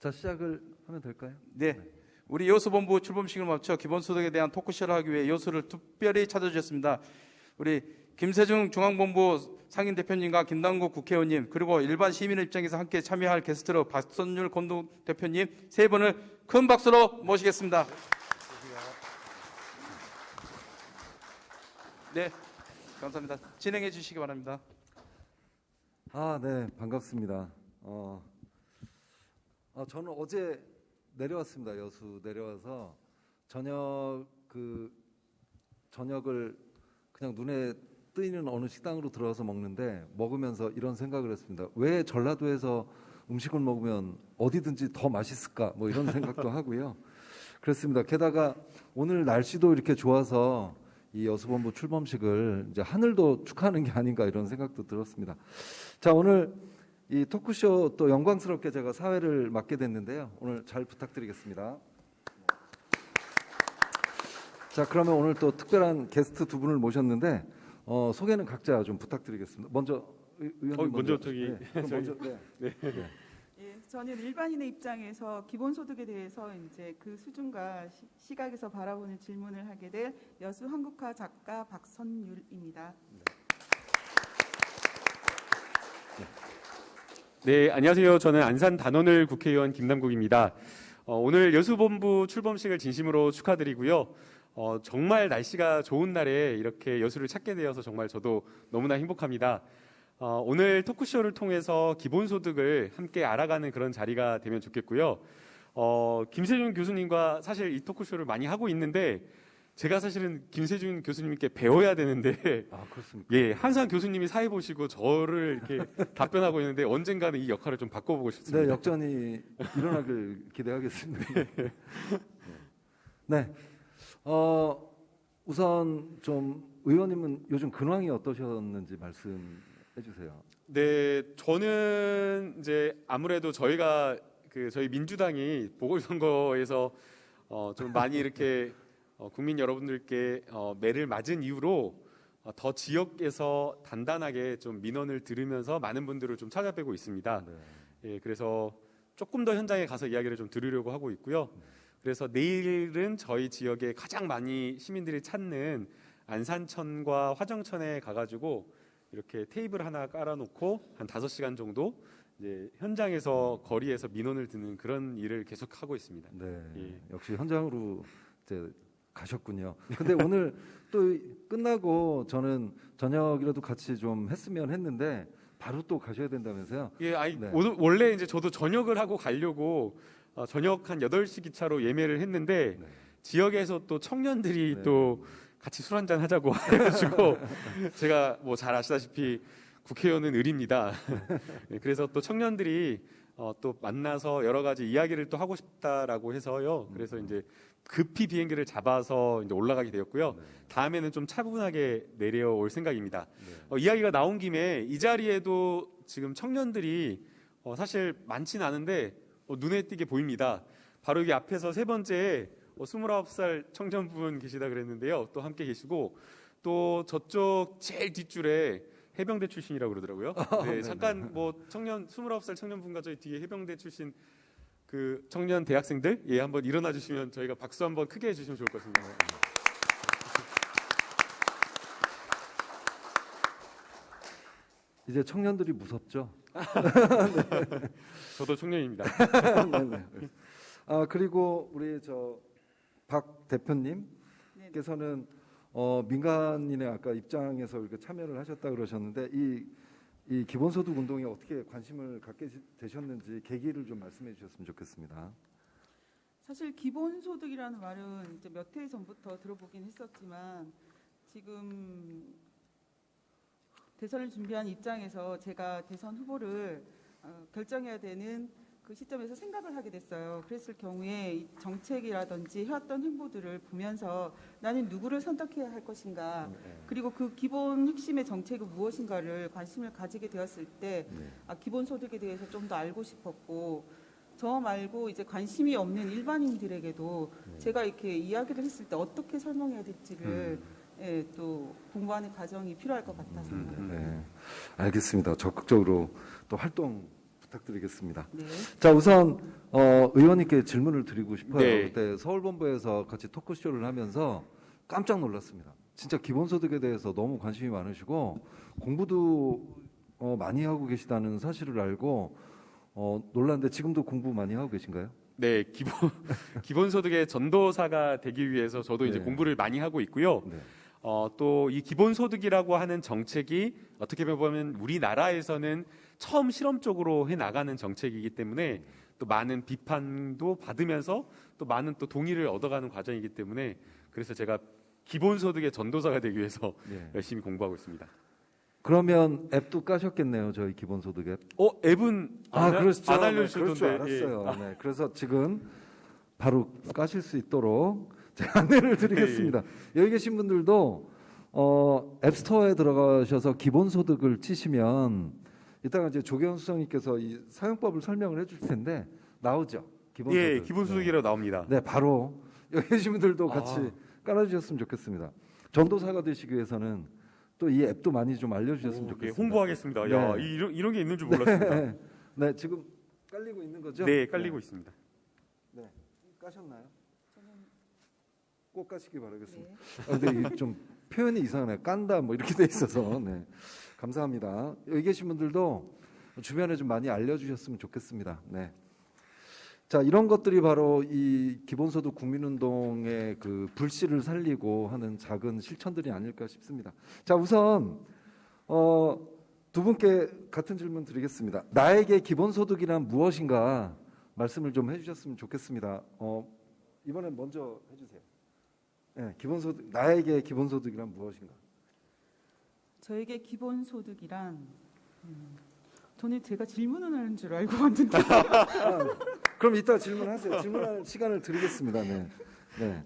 자, 시작을 하면 될까요? 네. 우리 여수본부 출범식을 마쳐 기본소득에 대한 토크쇼를 하기 위해 여수를 특별히 찾아주셨습니다. 우리 김세중 중앙본부 상임대표님과 김남국 국회의원님, 그리고 일반 시민의 입장에서 함께 참여할 게스트로 박선율 공동대표님 세 분을 큰 박수로 모시겠습니다. 네, 감사합니다. 진행해 주시기 바랍니다. 네, 반갑습니다. 저는 어제 내려왔습니다. 여수 내려와서 저녁을 그냥 눈에 뜨이는 어느 식당으로 들어가서 먹는데, 먹으면서 이런 생각을 했습니다. 왜 전라도에서 음식을 먹으면 어디든지 더 맛있을까? 뭐 이런 생각도 하고요. 그렇습니다. 게다가 오늘 날씨도 이렇게 좋아서 이 여수본부 출범식을 이제 하늘도 축하하는 게 아닌가 이런 생각도 들었습니다. 자, 오늘 이 토크쇼 또 영광스럽게 제가 사회를 맡게 됐는데요. 오늘 잘 부탁드리겠습니다. 자, 그러면 오늘 또 특별한 게스트 두 분을 모셨는데 소개는 각자 좀 부탁드리겠습니다. 먼저 의원님 먼저 저기 네. 예, 저는 일반인의 입장에서 기본소득에 대해서 이제 그 수준과 시각에서 바라보는 질문을 하게 될 여수 한국화 작가 박선율입니다. 네, 안녕하세요. 저는 안산 단원을 국회의원 김남국입니다. 오늘 여수본부 출범식을 진심으로 축하드리고요. 정말 날씨가 좋은 날에 이렇게 여수를 찾게 되어서 정말 저도 너무나 행복합니다. 오늘 토크쇼를 통해서 기본소득을 함께 알아가는 그런 자리가 되면 좋겠고요. 김세준 교수님과 사실 이 토크쇼를 많이 하고 있는데, 제가 사실은 김세준 교수님께 배워야 되는데, 그렇습니까? 예, 항상 교수님이 사회 보시고 저를 이렇게 답변하고 있는데 언젠가는 이 역할을 좀 바꿔보고 싶습니다. 네, 역전이 일어나길 기대하겠습니다. 네, 우선 좀 의원님은 요즘 근황이 어떠셨는지 말씀해 주세요. 네, 저는 이제 아무래도 저희가 저희 민주당이 보궐선거에서 좀 많이 이렇게 국민 여러분들께 매를 맞은 이후로 더 지역에서 단단하게 좀 민원을 들으면서 많은 분들을 좀 찾아뵈고 있습니다. 예, 그래서 조금 더 현장에 가서 이야기를 좀 들으려고 하고 있고요. 그래서 내일은 저희 지역에 가장 많이 시민들이 찾는 안산천과 화정천에 가가지고 이렇게 테이블 하나 깔아놓고 한 5시간 정도 이제 현장에서 거리에서 민원을 듣는 그런 일을 계속 하고 있습니다. 네, 예. 역시 현장으로 이제 가셨군요. 근데 오늘 또 끝나고 저는 저녁이라도 같이 좀 했으면 했는데 바로 또 가셔야 된다면서요? 예, 아니 네. 원래 이제 저도 저녁을 하고 가려고 저녁 한 8시 기차로 예매를 했는데 네. 지역에서 또 청년들이 네. 또 같이 술 한잔 하자고 해가지고 제가 뭐 잘 아시다시피 국회의원은 을입니다. 네, 그래서 또 청년들이 또 만나서 여러 가지 이야기를 또 하고 싶다라고 해서요. 그래서 이제 급히 비행기를 잡아서 이제 올라가게 되었고요. 다음에는 좀 차분하게 내려올 생각입니다. 이야기가 나온 김에 이 자리에도 지금 청년들이 사실 많지는 않은데 눈에 띄게 보입니다. 바로 여기 앞에서 세 번째 29살 청년분 계시다 그랬는데요. 또 함께 계시고 또 저쪽 제일 뒷줄에 해병대 출신이라고 그러더라고요. 네, 잠깐 뭐 청년 29살 청년분과 저희 뒤에 해병대 출신 그 청년 대학생들 한번 일어나 주시면 저희가 박수 한번 크게 해주시면 좋을 것 같습니다. 이제 청년들이 무섭죠? 네. 저도 청년입니다. 네네. 그리고 우리 박 대표님께서는 민간인의 아까 입장에서 이렇게 참여를 하셨다 그러셨는데 이 기본소득 운동에 어떻게 관심을 갖게 되셨는지 계기를 좀 말씀해 주셨으면 좋겠습니다. 사실 기본소득이라는 말은 이제 몇 해 전부터 들어보긴 했었지만 지금 대선을 준비한 입장에서 제가 대선 후보를 결정해야 되는 그 시점에서 생각을 하게 됐어요. 그랬을 경우에 이 정책이라든지 해왔던 행보들을 보면서 나는 누구를 선택해야 할 것인가, 그리고 그 기본 핵심의 정책이 무엇인가를 관심을 가지게 되었을 때 기본소득에 대해서 좀 더 알고 싶었고, 저 말고 이제 관심이 없는 일반인들에게도 제가 이렇게 이야기를 했을 때 어떻게 설명해야 될지를 또 공부하는 과정이 필요할 것 같아서. 네, 알겠습니다. 적극적으로 또 활동 부탁드리겠습니다. 네. 자, 우선 의원님께 질문을 드리고 싶어요. 네. 그때 서울본부에서 같이 토크쇼를 하면서 깜짝 놀랐습니다. 진짜 기본소득에 대해서 너무 관심이 많으시고 공부도 많이 하고 계시다는 사실을 알고 놀랐는데 지금도 공부 많이 하고 계신가요? 네, 기본소득의 전도사가 되기 위해서 저도 이제 공부를 많이 하고 있고요. 또 이 기본소득이라고 하는 정책이 어떻게 보면 우리나라에서는 처음 실험적으로 해 나가는 정책이기 때문에 또 많은 비판도 받으면서 또 많은 또 동의를 얻어가는 과정이기 때문에 그래서 제가 기본소득의 전도사가 되기 위해서 열심히 공부하고 있습니다. 그러면 앱도 까셨겠네요, 저희 기본소득 앱. 앱은 그렇죠. 안 알려주셨던데. 그럴 줄 알았어요. 네, 그래서 지금 바로 까실 수 있도록 제가 안내를 드리겠습니다. 여기 계신 분들도 앱스토어에 들어가셔서 기본소득을 치시면 이따가 이제 조계현 수석님께서 이 사용법을 설명을 해줄 텐데 나오죠. 기본소득. 예, 기본소득이라고 나옵니다. 네, 바로 여기 계신 분들도 같이 깔아주셨으면 좋겠습니다. 전도사가 되시기 위해서는 또 이 앱도 많이 좀 알려주셨으면 좋겠습니다. 홍보하겠습니다. 네. 야, 이런 게 있는 줄 몰랐습니다. 네, 지금 깔리고 있는 거죠? 네, 깔리고 있습니다. 네, 까셨나요? 꼭 까시기 바라겠습니다. 근데 이게 좀 표현이 이상하네요. 깐다 뭐 이렇게 돼 있어서. 네, 감사합니다. 여기 계신 분들도 주변에 좀 많이 알려주셨으면 좋겠습니다. 네. 자, 이런 것들이 바로 이 기본소득 국민운동의 그 불씨를 살리고 하는 작은 실천들이 아닐까 싶습니다. 자, 우선 두 분께 같은 질문 드리겠습니다. 나에게 기본소득이란 무엇인가 말씀을 좀 해주셨으면 좋겠습니다. 이번엔 먼저 해주세요. 네, 기본소득, 나에게 기본소득이란 무엇인가? 저에게 기본소득이란 저는 제가 질문을 하는 줄 알고 왔는데. 그럼 이따 질문하세요. 질문할 시간을 드리겠습니다. 네. 네.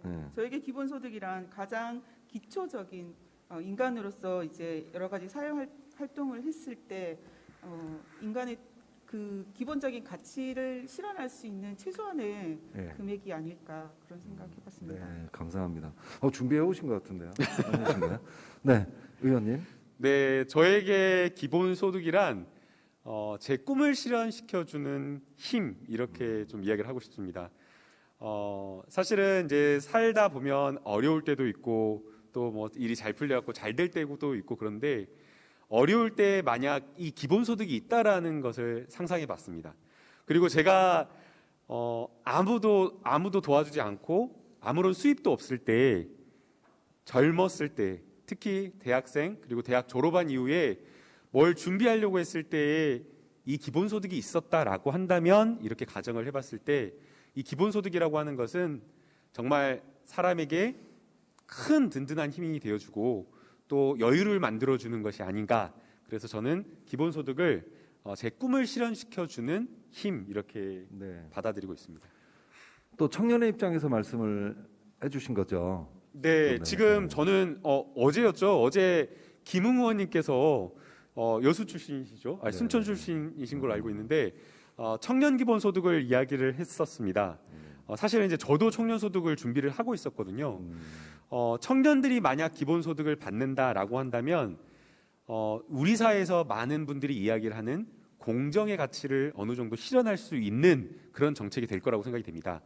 네. 저에게 기본소득이란 가장 기초적인 인간으로서 이제 여러 가지 사회 활동을 했을 때 인간의 그 기본적인 가치를 실현할 수 있는 최소한의 네. 금액이 아닐까 그런 생각해봤습니다. 네, 감사합니다. 준비해 오신 것 같은데요. 아니신가요? 네, 의원님. 네, 저에게 기본소득이란 제 꿈을 실현시켜주는 힘 이렇게 좀 이야기를 하고 싶습니다. 사실은 이제 살다 보면 어려울 때도 있고 또 뭐 일이 잘 풀려갖고 잘 될 때도 있고 그런데 어려울 때 만약 이 기본소득이 있다라는 것을 상상해봤습니다. 그리고 제가 아무도 도와주지 않고 아무런 수입도 없을 때 젊었을 때 특히 대학생 그리고 대학 졸업한 이후에 뭘 준비하려고 했을 때에 이 기본소득이 있었다라고 한다면 이렇게 가정을 해봤을 때 이 기본소득이라고 하는 것은 정말 사람에게 큰 든든한 힘이 되어주고 또 여유를 만들어주는 것이 아닌가. 그래서 저는 기본소득을 제 꿈을 실현시켜주는 힘 이렇게 받아들이고 있습니다. 또 청년의 입장에서 말씀을 해주신 거죠. 네, 지금 저는 어제였죠. 어제 김웅 의원님께서 여수 출신이시죠? 아니, 순천 출신이신 걸로 알고 있는데 청년 기본소득을 이야기를 했었습니다. 사실은 이제 저도 청년소득을 준비를 하고 있었거든요. 청년들이 만약 기본소득을 받는다라고 한다면 우리 사회에서 많은 분들이 이야기를 하는 공정의 가치를 어느 정도 실현할 수 있는 그런 정책이 될 거라고 생각이 됩니다.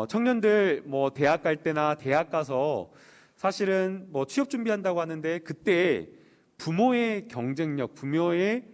청년들 뭐 대학 갈 때나 대학 가서 사실은 뭐 취업 준비한다고 하는데 그때 부모의 경쟁력, 부모의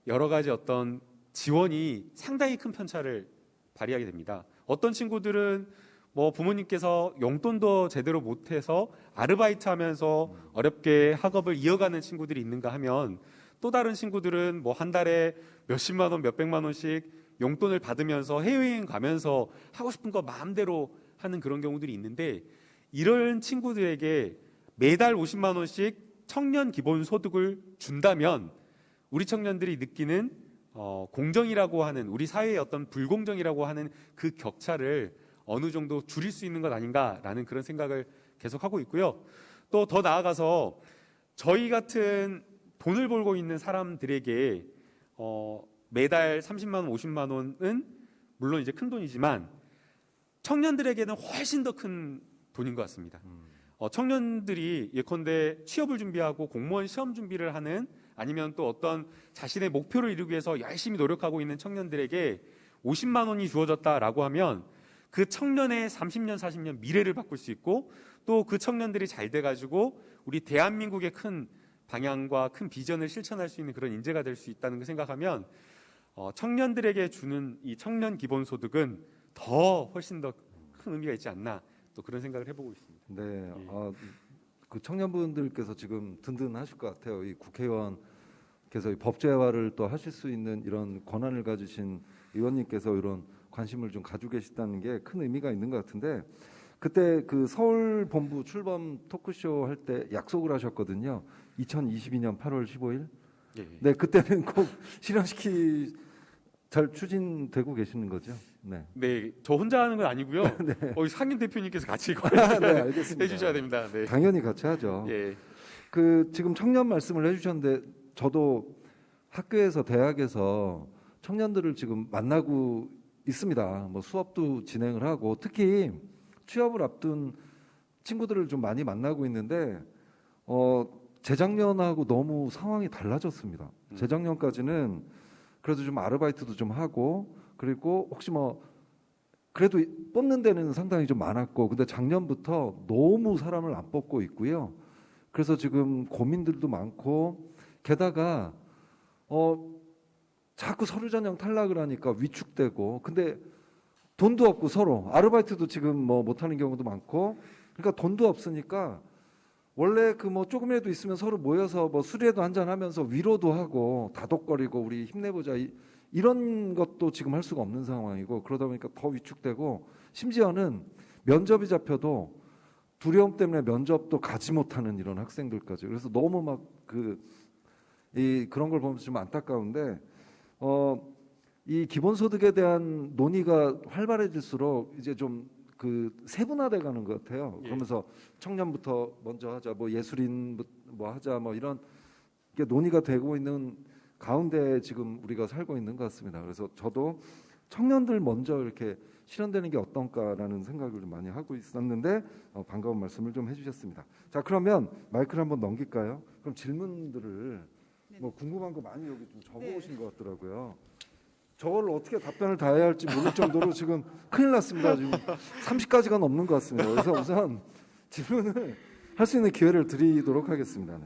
여러 가지 어떤 지원이 상당히 큰 편차를 발휘하게 됩니다. 어떤 친구들은 뭐 부모님께서 용돈도 제대로 못해서 아르바이트 하면서 어렵게 학업을 이어가는 친구들이 있는가 하면 또 다른 친구들은 뭐 한 달에 몇십만 원, 몇백만 원씩 용돈을 받으면서 해외여행 가면서 하고 싶은 거 마음대로 하는 그런 경우들이 있는데 이런 친구들에게 매달 50만 원씩 청년 기본소득을 준다면 우리 청년들이 느끼는 공정이라고 하는 우리 사회의 어떤 불공정이라고 하는 그 격차를 어느 정도 줄일 수 있는 것 아닌가라는 그런 생각을 계속하고 있고요. 또 더 나아가서 저희 같은 돈을 벌고 있는 사람들에게 매달 30만 원, 50만 원은 물론 이제 큰 돈이지만 청년들에게는 훨씬 더 큰 돈인 것 같습니다. 청년들이 예컨대 취업을 준비하고 공무원 시험 준비를 하는 아니면 또 어떤 자신의 목표를 이루기 위해서 열심히 노력하고 있는 청년들에게 50만 원이 주어졌다라고 하면 그 청년의 30년, 40년 미래를 바꿀 수 있고 또 그 청년들이 잘 돼가지고 우리 대한민국의 큰 방향과 큰 비전을 실천할 수 있는 그런 인재가 될 수 있다는 걸 생각하면 청년들에게 주는 이 청년 기본소득은 훨씬 더 큰 의미가 있지 않나 또 그런 생각을 해보고 있습니다. 네, 그 청년분들께서 지금 든든하실 것 같아요. 이 국회의원께서 이 법제화를 또 하실 수 있는 이런 권한을 가지신 의원님께서 이런 관심을 좀 가지고 계시다는 게 큰 의미가 있는 것 같은데 그때 그 서울 본부 출범 토크쇼 할 때 약속을 하셨거든요. 2022년 8월 15일. 네, 그때는 꼭 잘 추진되고 계시는 거죠. 네. 네, 저 혼자 하는 건 아니고요. 네. 상임 대표님께서 같이 네, 알겠습니다. 해주셔야 됩니다. 네. 당연히 같이 하죠. 예. 그 지금 청년 말씀을 해주셨는데 저도 학교에서 대학에서 청년들을 지금 만나고 있습니다. 뭐 수업도 진행을 하고 특히 취업을 앞둔 친구들을 좀 많이 만나고 있는데 재작년하고 너무 상황이 달라졌습니다. 재작년까지는 그래도 좀 아르바이트도 좀 하고 그리고 혹시 뭐 그래도 뽑는 데는 상당히 좀 많았고 근데 작년부터 너무 사람을 안 뽑고 있고요. 그래서 지금 고민들도 많고 게다가 자꾸 서류 전형 탈락을 하니까 위축되고 근데 돈도 없고 서로 아르바이트도 지금 뭐 못하는 경우도 많고 그러니까 돈도 없으니까 원래 그 뭐 조금이라도 있으면 서로 모여서 뭐 술이라도 한잔 하면서 위로도 하고 다독거리고 우리 힘내보자 이런 것도 지금 할 수가 없는 상황이고 그러다 보니까 더 위축되고 심지어는 면접이 잡혀도 두려움 때문에 면접도 가지 못하는 이런 학생들까지 그래서 너무 막 그런 걸 보면서 좀 안타까운데 이 기본소득에 대한 논의가 활발해질수록 이제 좀 세분화돼 가는 것 같아요. 그러면서 청년부터 먼저 하자, 뭐 예술인 뭐 하자, 뭐 이런 게 논의가 되고 있는 가운데 지금 우리가 살고 있는 것 같습니다. 그래서 저도 청년들 먼저 이렇게 실현되는 게 어떤가라는 생각을 좀 많이 하고 있었는데 반가운 말씀을 좀 해주셨습니다. 자, 그러면 마이크를 한번 넘길까요? 그럼 질문들을 뭐 궁금한 거 많이 여기 좀 적어오신 것 같더라고요. 저걸 어떻게 답변을 다 해야 할지 모를 정도로 지금 큰일 났습니다. 지금 30가지가 넘는 것 같습니다. 그래서 우선 질문을 할 수 있는 기회를 드리도록 하겠습니다. 네.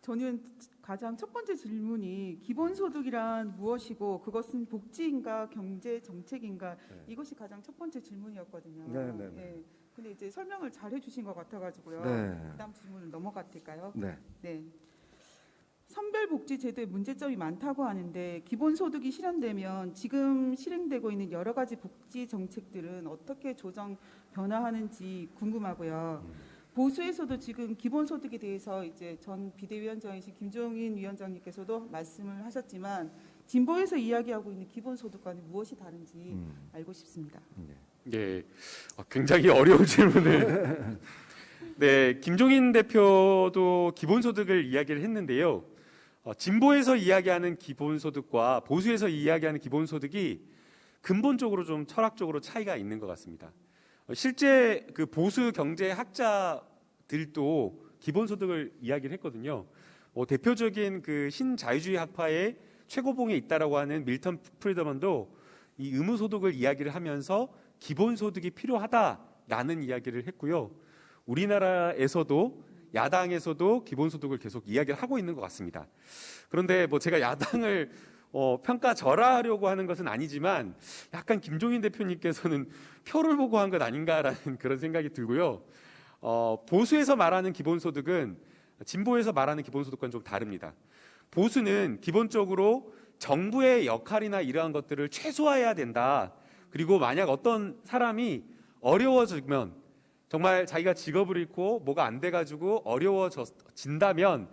저는 가장 첫 번째 질문이 기본소득이란 무엇이고 그것은 복지인가 경제 정책인가 이것이 가장 첫 번째 질문이었거든요. 네. 근데 이제 설명을 잘 해주신 것 같아가지고요. 그다음 질문을 넘어가도 될까요? 네. 선별복지제도의 문제점이 많다고 하는데 기본소득이 실현되면 지금 실행되고 있는 여러 가지 복지 정책들은 어떻게 조정 변화하는지 궁금하고요. 보수에서도 지금 기본소득에 대해서 이제 전 비대위원장이신 김종인 위원장님께서도 말씀을 하셨지만 진보에서 이야기하고 있는 기본소득과는 무엇이 다른지 알고 싶습니다. 네, 굉장히 어려운 질문을. 네, 김종인 대표도 기본소득을 이야기를 했는데요. 진보에서 이야기하는 기본소득과 보수에서 이야기하는 기본소득이 근본적으로 좀 철학적으로 차이가 있는 것 같습니다. 실제 그 보수 경제학자들도 기본소득을 이야기를 했거든요. 대표적인 그 신자유주의 학파의 최고봉에 있다라고 하는 밀턴 프리드먼도 이 의무소득을 이야기를 하면서 기본소득이 필요하다라는 이야기를 했고요. 우리나라에서도 야당에서도 기본소득을 계속 이야기를 하고 있는 것 같습니다. 그런데 제가 야당을 평가절하하려고 하는 것은 아니지만 약간 김종인 대표님께서는 표를 보고 한 것 아닌가라는 그런 생각이 들고요. 보수에서 말하는 기본소득은 진보에서 말하는 기본소득과는 좀 다릅니다. 보수는 기본적으로 정부의 역할이나 이러한 것들을 최소화해야 된다. 그리고 만약 어떤 사람이 어려워지면 정말 자기가 직업을 잃고 뭐가 안 돼가지고 어려워진다면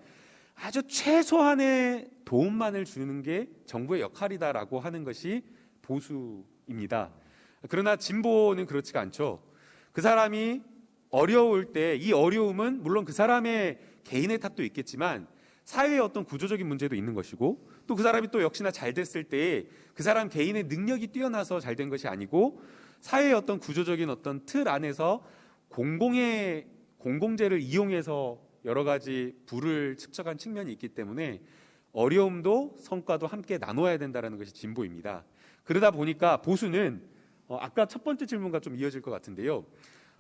아주 최소한의 도움만을 주는 게 정부의 역할이다라고 하는 것이 보수입니다. 그러나 진보는 그렇지가 않죠. 그 사람이 어려울 때 이 어려움은 물론 그 사람의 개인의 탓도 있겠지만 사회의 어떤 구조적인 문제도 있는 것이고 또 그 사람이 또 역시나 잘 됐을 때 그 사람 개인의 능력이 뛰어나서 잘 된 것이 아니고 사회의 어떤 구조적인 어떤 틀 안에서 공공재를 이용해서 여러 가지 부를 축적한 측면이 있기 때문에 어려움도 성과도 함께 나눠야 된다는 것이 진보입니다. 그러다 보니까 보수는 아까 첫 번째 질문과 좀 이어질 것 같은데요.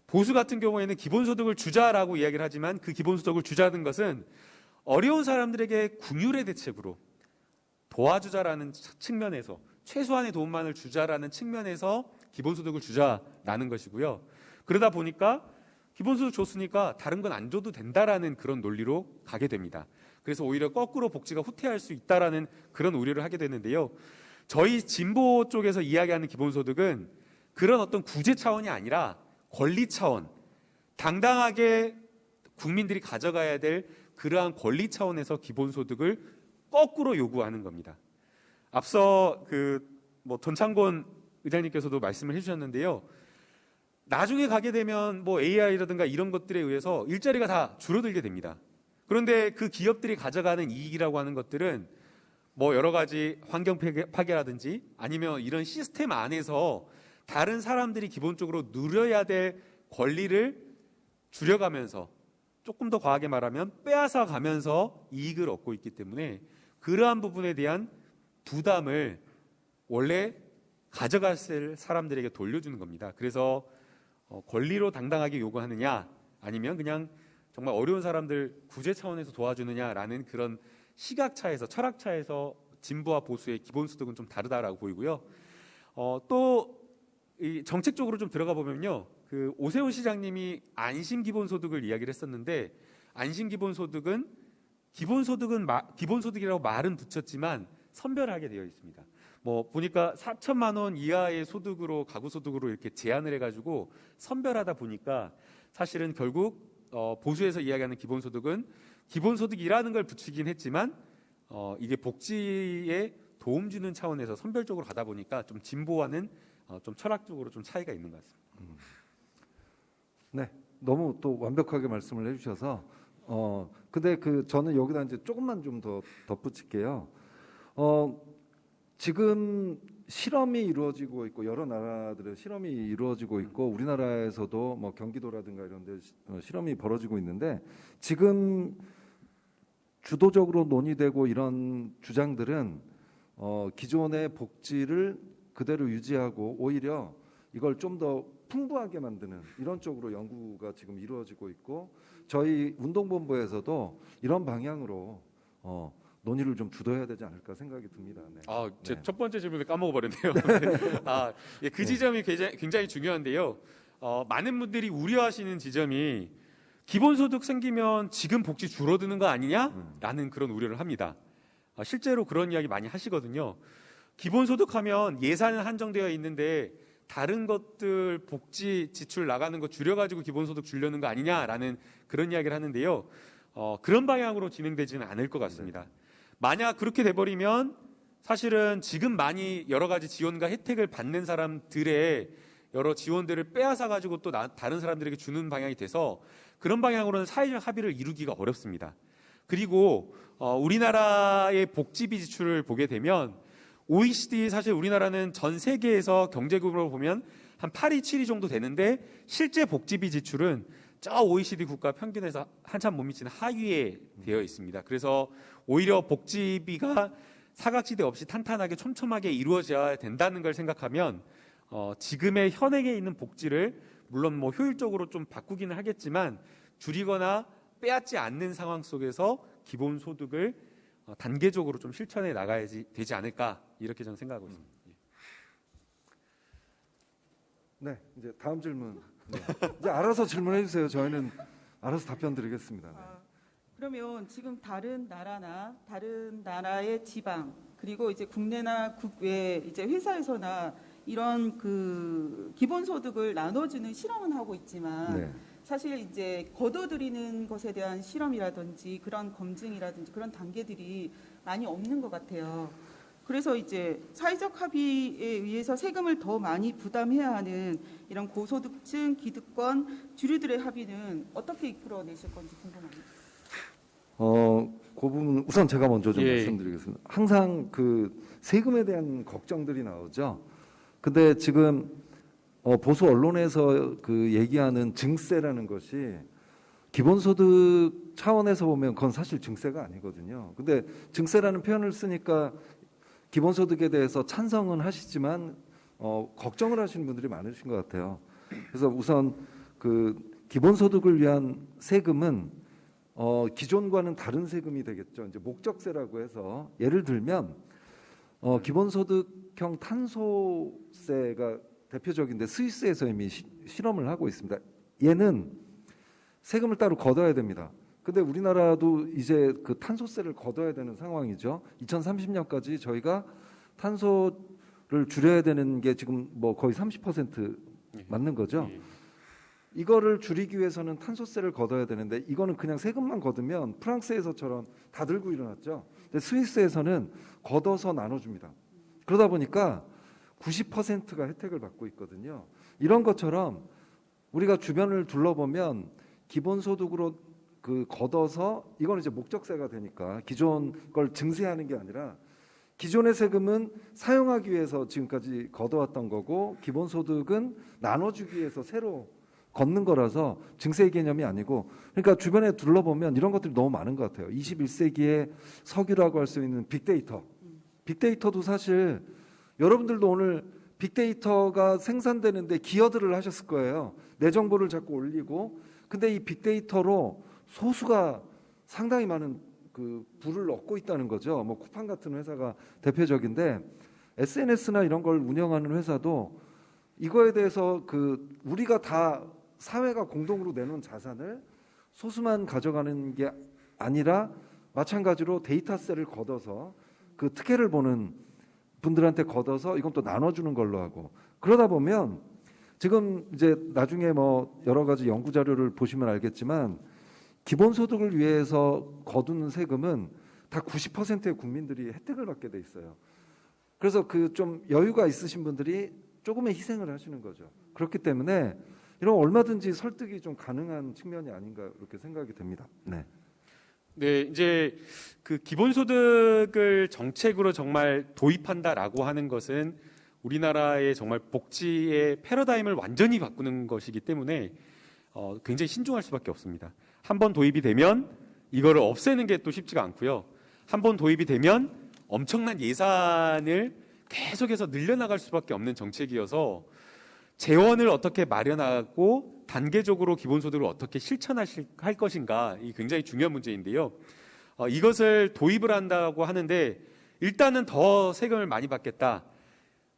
보수 같은 경우에는 기본소득을 주자라고 이야기를 하지만 그 기본소득을 주자는 것은 어려운 사람들에게 궁율의 대책으로 도와주자라는 측면에서 최소한의 도움만을 주자라는 측면에서 기본소득을 주자라는 것이고요. 그러다 보니까 기본소득 줬으니까 다른 건 안 줘도 된다라는 그런 논리로 가게 됩니다. 그래서 오히려 거꾸로 복지가 후퇴할 수 있다라는 그런 우려를 하게 되는데요. 저희 진보 쪽에서 이야기하는 기본소득은 그런 어떤 구제 차원이 아니라 권리 차원, 당당하게 국민들이 가져가야 될 그러한 권리 차원에서 기본소득을 거꾸로 요구하는 겁니다. 앞서 전창곤 의장님께서도 말씀을 해주셨는데요. 나중에 가게 되면 AI라든가 이런 것들에 의해서 일자리가 다 줄어들게 됩니다. 그런데 그 기업들이 가져가는 이익이라고 하는 것들은 여러 가지 환경 파괴라든지 아니면 이런 시스템 안에서 다른 사람들이 기본적으로 누려야 될 권리를 줄여가면서 조금 더 과하게 말하면 빼앗아 가면서 이익을 얻고 있기 때문에 그러한 부분에 대한 부담을 원래 가져갔을 사람들에게 돌려주는 겁니다. 그래서 권리로 당당하게 요구하느냐 아니면 그냥 정말 어려운 사람들 구제 차원에서 도와주느냐라는 그런 시각차에서 철학차에서 진보와 보수의 기본소득은 좀 다르다라고 보이고요. 또 이 정책적으로 좀 들어가 보면요. 오세훈 시장님이 안심기본소득을 이야기를 했었는데 안심기본소득은 기본소득이라고 말은 붙였지만 선별하게 되어 있습니다. 보니까 4천만 원 이하의 소득으로 가구소득으로 이렇게 제한을 해가지고 선별하다 보니까 사실은 결국 보수에서 이야기하는 기본소득은 기본소득이라는 걸 붙이긴 했지만 이게 복지에 도움 주는 차원에서 선별적으로 가다 보니까 좀 진보와는 좀 철학적으로 좀 차이가 있는 것 같습니다. 네, 너무 또 완벽하게 말씀을 해주셔서 근데 저는 여기다 이제 조금만 좀 더 덧붙일게요. 지금 실험이 이루어지고 있고 여러 나라들의 실험이 이루어지고 있고 우리나라에서도 뭐 경기도라든가 이런 데 실험이 벌어지고 있는데 지금 주도적으로 논의되고 이런 주장들은 기존의 복지를 그대로 유지하고 오히려 이걸 좀 더 풍부하게 만드는 이런 쪽으로 연구가 지금 이루어지고 있고 저희 운동본부에서도 이런 방향으로 논의를 좀 주도해야 되지 않을까 생각이 듭니다. 네. 제 첫 번째 질문을 까먹어 버렸네요. 예, 그 지점이 굉장히 중요한데요. 많은 분들이 우려하시는 지점이 기본소득 생기면 지금 복지 줄어드는 거 아니냐라는 그런 우려를 합니다. 실제로 그런 이야기 많이 하시거든요. 기본소득하면 예산은 한정되어 있는데 다른 것들 복지 지출 나가는 거 줄여가지고 기본소득 주려는 거 아니냐라는 그런 이야기를 하는데요. 그런 방향으로 진행되지는 않을 것 같습니다. 만약 그렇게 돼버리면 사실은 지금 많이 여러 가지 지원과 혜택을 받는 사람들의 여러 지원들을 빼앗아 가지고 또 다른 사람들에게 주는 방향이 돼서 그런 방향으로는 사회적 합의를 이루기가 어렵습니다. 그리고 우리나라의 복지비 지출을 보게 되면 OECD 사실 우리나라는 전 세계에서 경제구조로 보면 한 8위, 7위 정도 되는데 실제 복지비 지출은 저 OECD 국가 평균에서 한참 못 미치는 하위에 되어 있습니다. 그래서 오히려 복지비가 사각지대 없이 탄탄하게 촘촘하게 이루어져야 된다는 걸 생각하면 지금의 현행에 있는 복지를 물론 뭐 효율적으로 좀 바꾸기는 하겠지만 줄이거나 빼앗지 않는 상황 속에서 기본소득을 단계적으로 좀 실천해 나가야지 되지 않을까 이렇게 저는 생각하고 있습니다. 네, 이제 다음 질문. 네. 이제 알아서 질문해 주세요. 저희는 알아서 답변 드리겠습니다. 네. 그러면 지금 다른 나라나 다른 나라의 지방 그리고 이제 국내나 국외 이제 회사에서나 이런 기본소득을 나눠주는 실험은 하고 있지만 네. 사실 이제 걷어들이는 것에 대한 실험이라든지 그런 검증이라든지 그런 단계들이 많이 없는 것 같아요. 그래서 이제 사회적 합의에 의해서 세금을 더 많이 부담해야 하는 이런 고소득층, 기득권, 주류들의 합의는 어떻게 이끌어내실 건지 궁금합니다. 그 부분 우선 제가 먼저 좀 예. 말씀드리겠습니다. 항상 세금에 대한 걱정들이 나오죠. 근데 지금 보수 언론에서 얘기하는 증세라는 것이 기본소득 차원에서 보면 그건 사실 증세가 아니거든요. 근데 증세라는 표현을 쓰니까 기본소득에 대해서 찬성은 하시지만 걱정을 하시는 분들이 많으신 것 같아요. 그래서 우선 기본소득을 위한 세금은 기존과는 다른 세금이 되겠죠. 이제 목적세라고 해서 예를 들면 기본소득형 탄소세가 대표적인데 스위스에서 이미 실험을 하고 있습니다. 얘는 세금을 따로 걷어야 됩니다. 근데 우리나라도 이제 탄소세를 걷어야 되는 상황이죠. 2030년까지 저희가 탄소를 줄여야 되는 게 지금 뭐 거의 30% 맞는 거죠. 이거를 줄이기 위해서는 탄소세를 걷어야 되는데 이거는 그냥 세금만 걷으면 프랑스에서처럼 다 들고 일어났죠. 근데 스위스에서는 걷어서 나눠줍니다. 그러다 보니까 90%가 혜택을 받고 있거든요. 이런 것처럼 우리가 주변을 둘러보면 기본소득으로 걷어서 이거는 이제 목적세가 되니까 기존 걸 증세하는 게 아니라 기존의 세금은 사용하기 위해서 지금까지 걷어왔던 거고 기본소득은 나눠주기 위해서 새로 걷는 거라서 증세 개념이 아니고 그러니까 주변에 둘러보면 이런 것들이 너무 많은 것 같아요. 21세기의 석유라고 할 수 있는 빅데이터. 빅데이터도 사실 여러분들도 오늘 빅데이터가 생산되는데 기여들을 하셨을 거예요. 내 정보를 자꾸 올리고 근데 이 빅데이터로 소수가 상당히 많은 부를 얻고 있다는 거죠. 뭐 쿠팡 같은 회사가 대표적인데 SNS나 이런 걸 운영하는 회사도 이거에 대해서 우리가 다 사회가 공동으로 내놓은 자산을 소수만 가져가는 게 아니라 마찬가지로 데이터세를 걷어서 특혜를 보는 분들한테 걷어서 이건 또 나눠주는 걸로 하고 그러다 보면 지금 이제 나중에 뭐 여러 가지 연구 자료를 보시면 알겠지만 기본소득을 위해서 거두는 세금은 다 90%의 국민들이 혜택을 받게 돼 있어요. 그래서 좀 여유가 있으신 분들이 조금의 희생을 하시는 거죠. 그렇기 때문에 이런 얼마든지 설득이 좀 가능한 측면이 아닌가 이렇게 생각이 됩니다. 네. 네, 이제 그 기본소득을 정책으로 정말 도입한다라고 하는 것은 우리나라의 정말 복지의 패러다임을 완전히 바꾸는 것이기 때문에 굉장히 신중할 수밖에 없습니다. 한번 도입이 되면 이거를 없애는 게 또 쉽지가 않고요. 한번 도입이 되면 엄청난 예산을 계속해서 늘려나갈 수밖에 없는 정책이어서 재원을 어떻게 마련하고 단계적으로 기본소득을 어떻게 실천할 것인가, 이 굉장히 중요한 문제인데요. 이것을 도입을 한다고 하는데 일단은 더 세금을 많이 받겠다,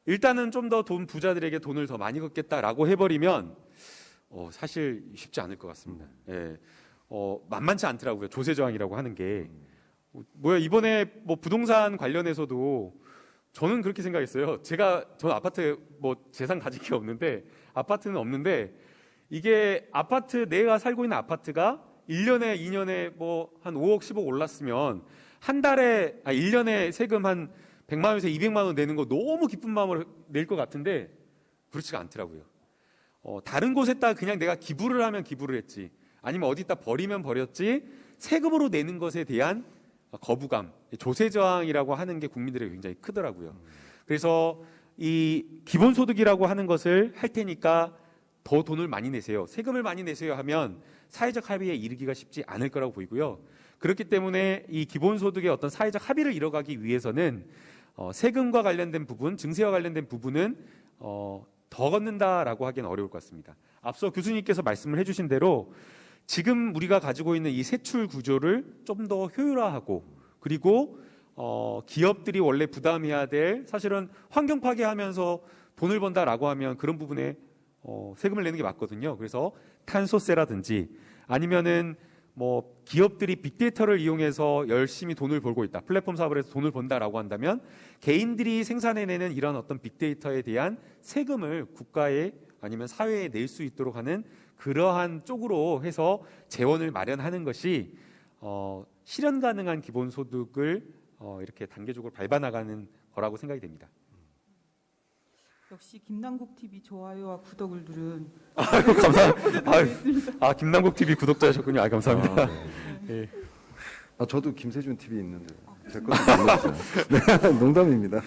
일단은 좀 더 돈 부자들에게 돈을 더 많이 걷겠다라고 해버리면 사실 쉽지 않을 것 같습니다. 예. 만만치 않더라고요. 조세저항이라고 하는 게. 뭐야, 이번에 뭐 부동산 관련해서도 저는 그렇게 생각했어요. 저는 아파트 뭐 재산 가진 게 없는데, 아파트는 없는데, 이게 아파트, 내가 살고 있는 아파트가 1년에, 2년에 뭐 한 5억, 10억 올랐으면 한 달에, 1년에 세금 한 100만 원에서 200만 원 내는 거 너무 기쁜 마음으로 낼 것 같은데 그렇지가 않더라고요. 다른 곳에다 그냥 내가 기부를 하면 기부를 했지, 아니면 어디다 버리면 버렸지, 세금으로 내는 것에 대한 거부감, 조세저항이라고 하는 게 국민들에게 굉장히 크더라고요. 그래서 이 기본소득이라고 하는 것을 할 테니까 더 돈을 많이 내세요, 세금을 많이 내세요 하면 사회적 합의에 이르기가 쉽지 않을 거라고 보이고요. 그렇기 때문에 이 기본소득의 어떤 사회적 합의를 이뤄가기 위해서는 세금과 관련된 부분, 증세와 관련된 부분은 더 걷는다라고 하기는 어려울 것 같습니다. 앞서 교수님께서 말씀을 해주신 대로 지금 우리가 가지고 있는 이 세출 구조를 좀 더 효율화하고, 그리고 기업들이 원래 부담해야 될, 사실은 환경 파괴하면서 돈을 번다라고 하면 그런 부분에 세금을 내는 게 맞거든요. 그래서 탄소세라든지 아니면은 뭐 기업들이 빅데이터를 이용해서 열심히 돈을 벌고 있다, 플랫폼 사업을 해서 돈을 번다라고 한다면 개인들이 생산해내는 이런 어떤 빅데이터에 대한 세금을 국가에 아니면 사회에 낼 수 있도록 하는 그러한 쪽으로 해서 재원을 마련하는 것이 실현 가능한 기본소득을 이렇게 단계적으로 밟아나가는 거라고 생각이 됩니다. 역시 김남국 TV 좋아요와 구독을 누른. 감사합니다. 김남국 TV 구독자셨군요. 감사합니다. 네. 저도 김세준 TV 있는데 제 것도 눌러주세요. 네, 농담입니다.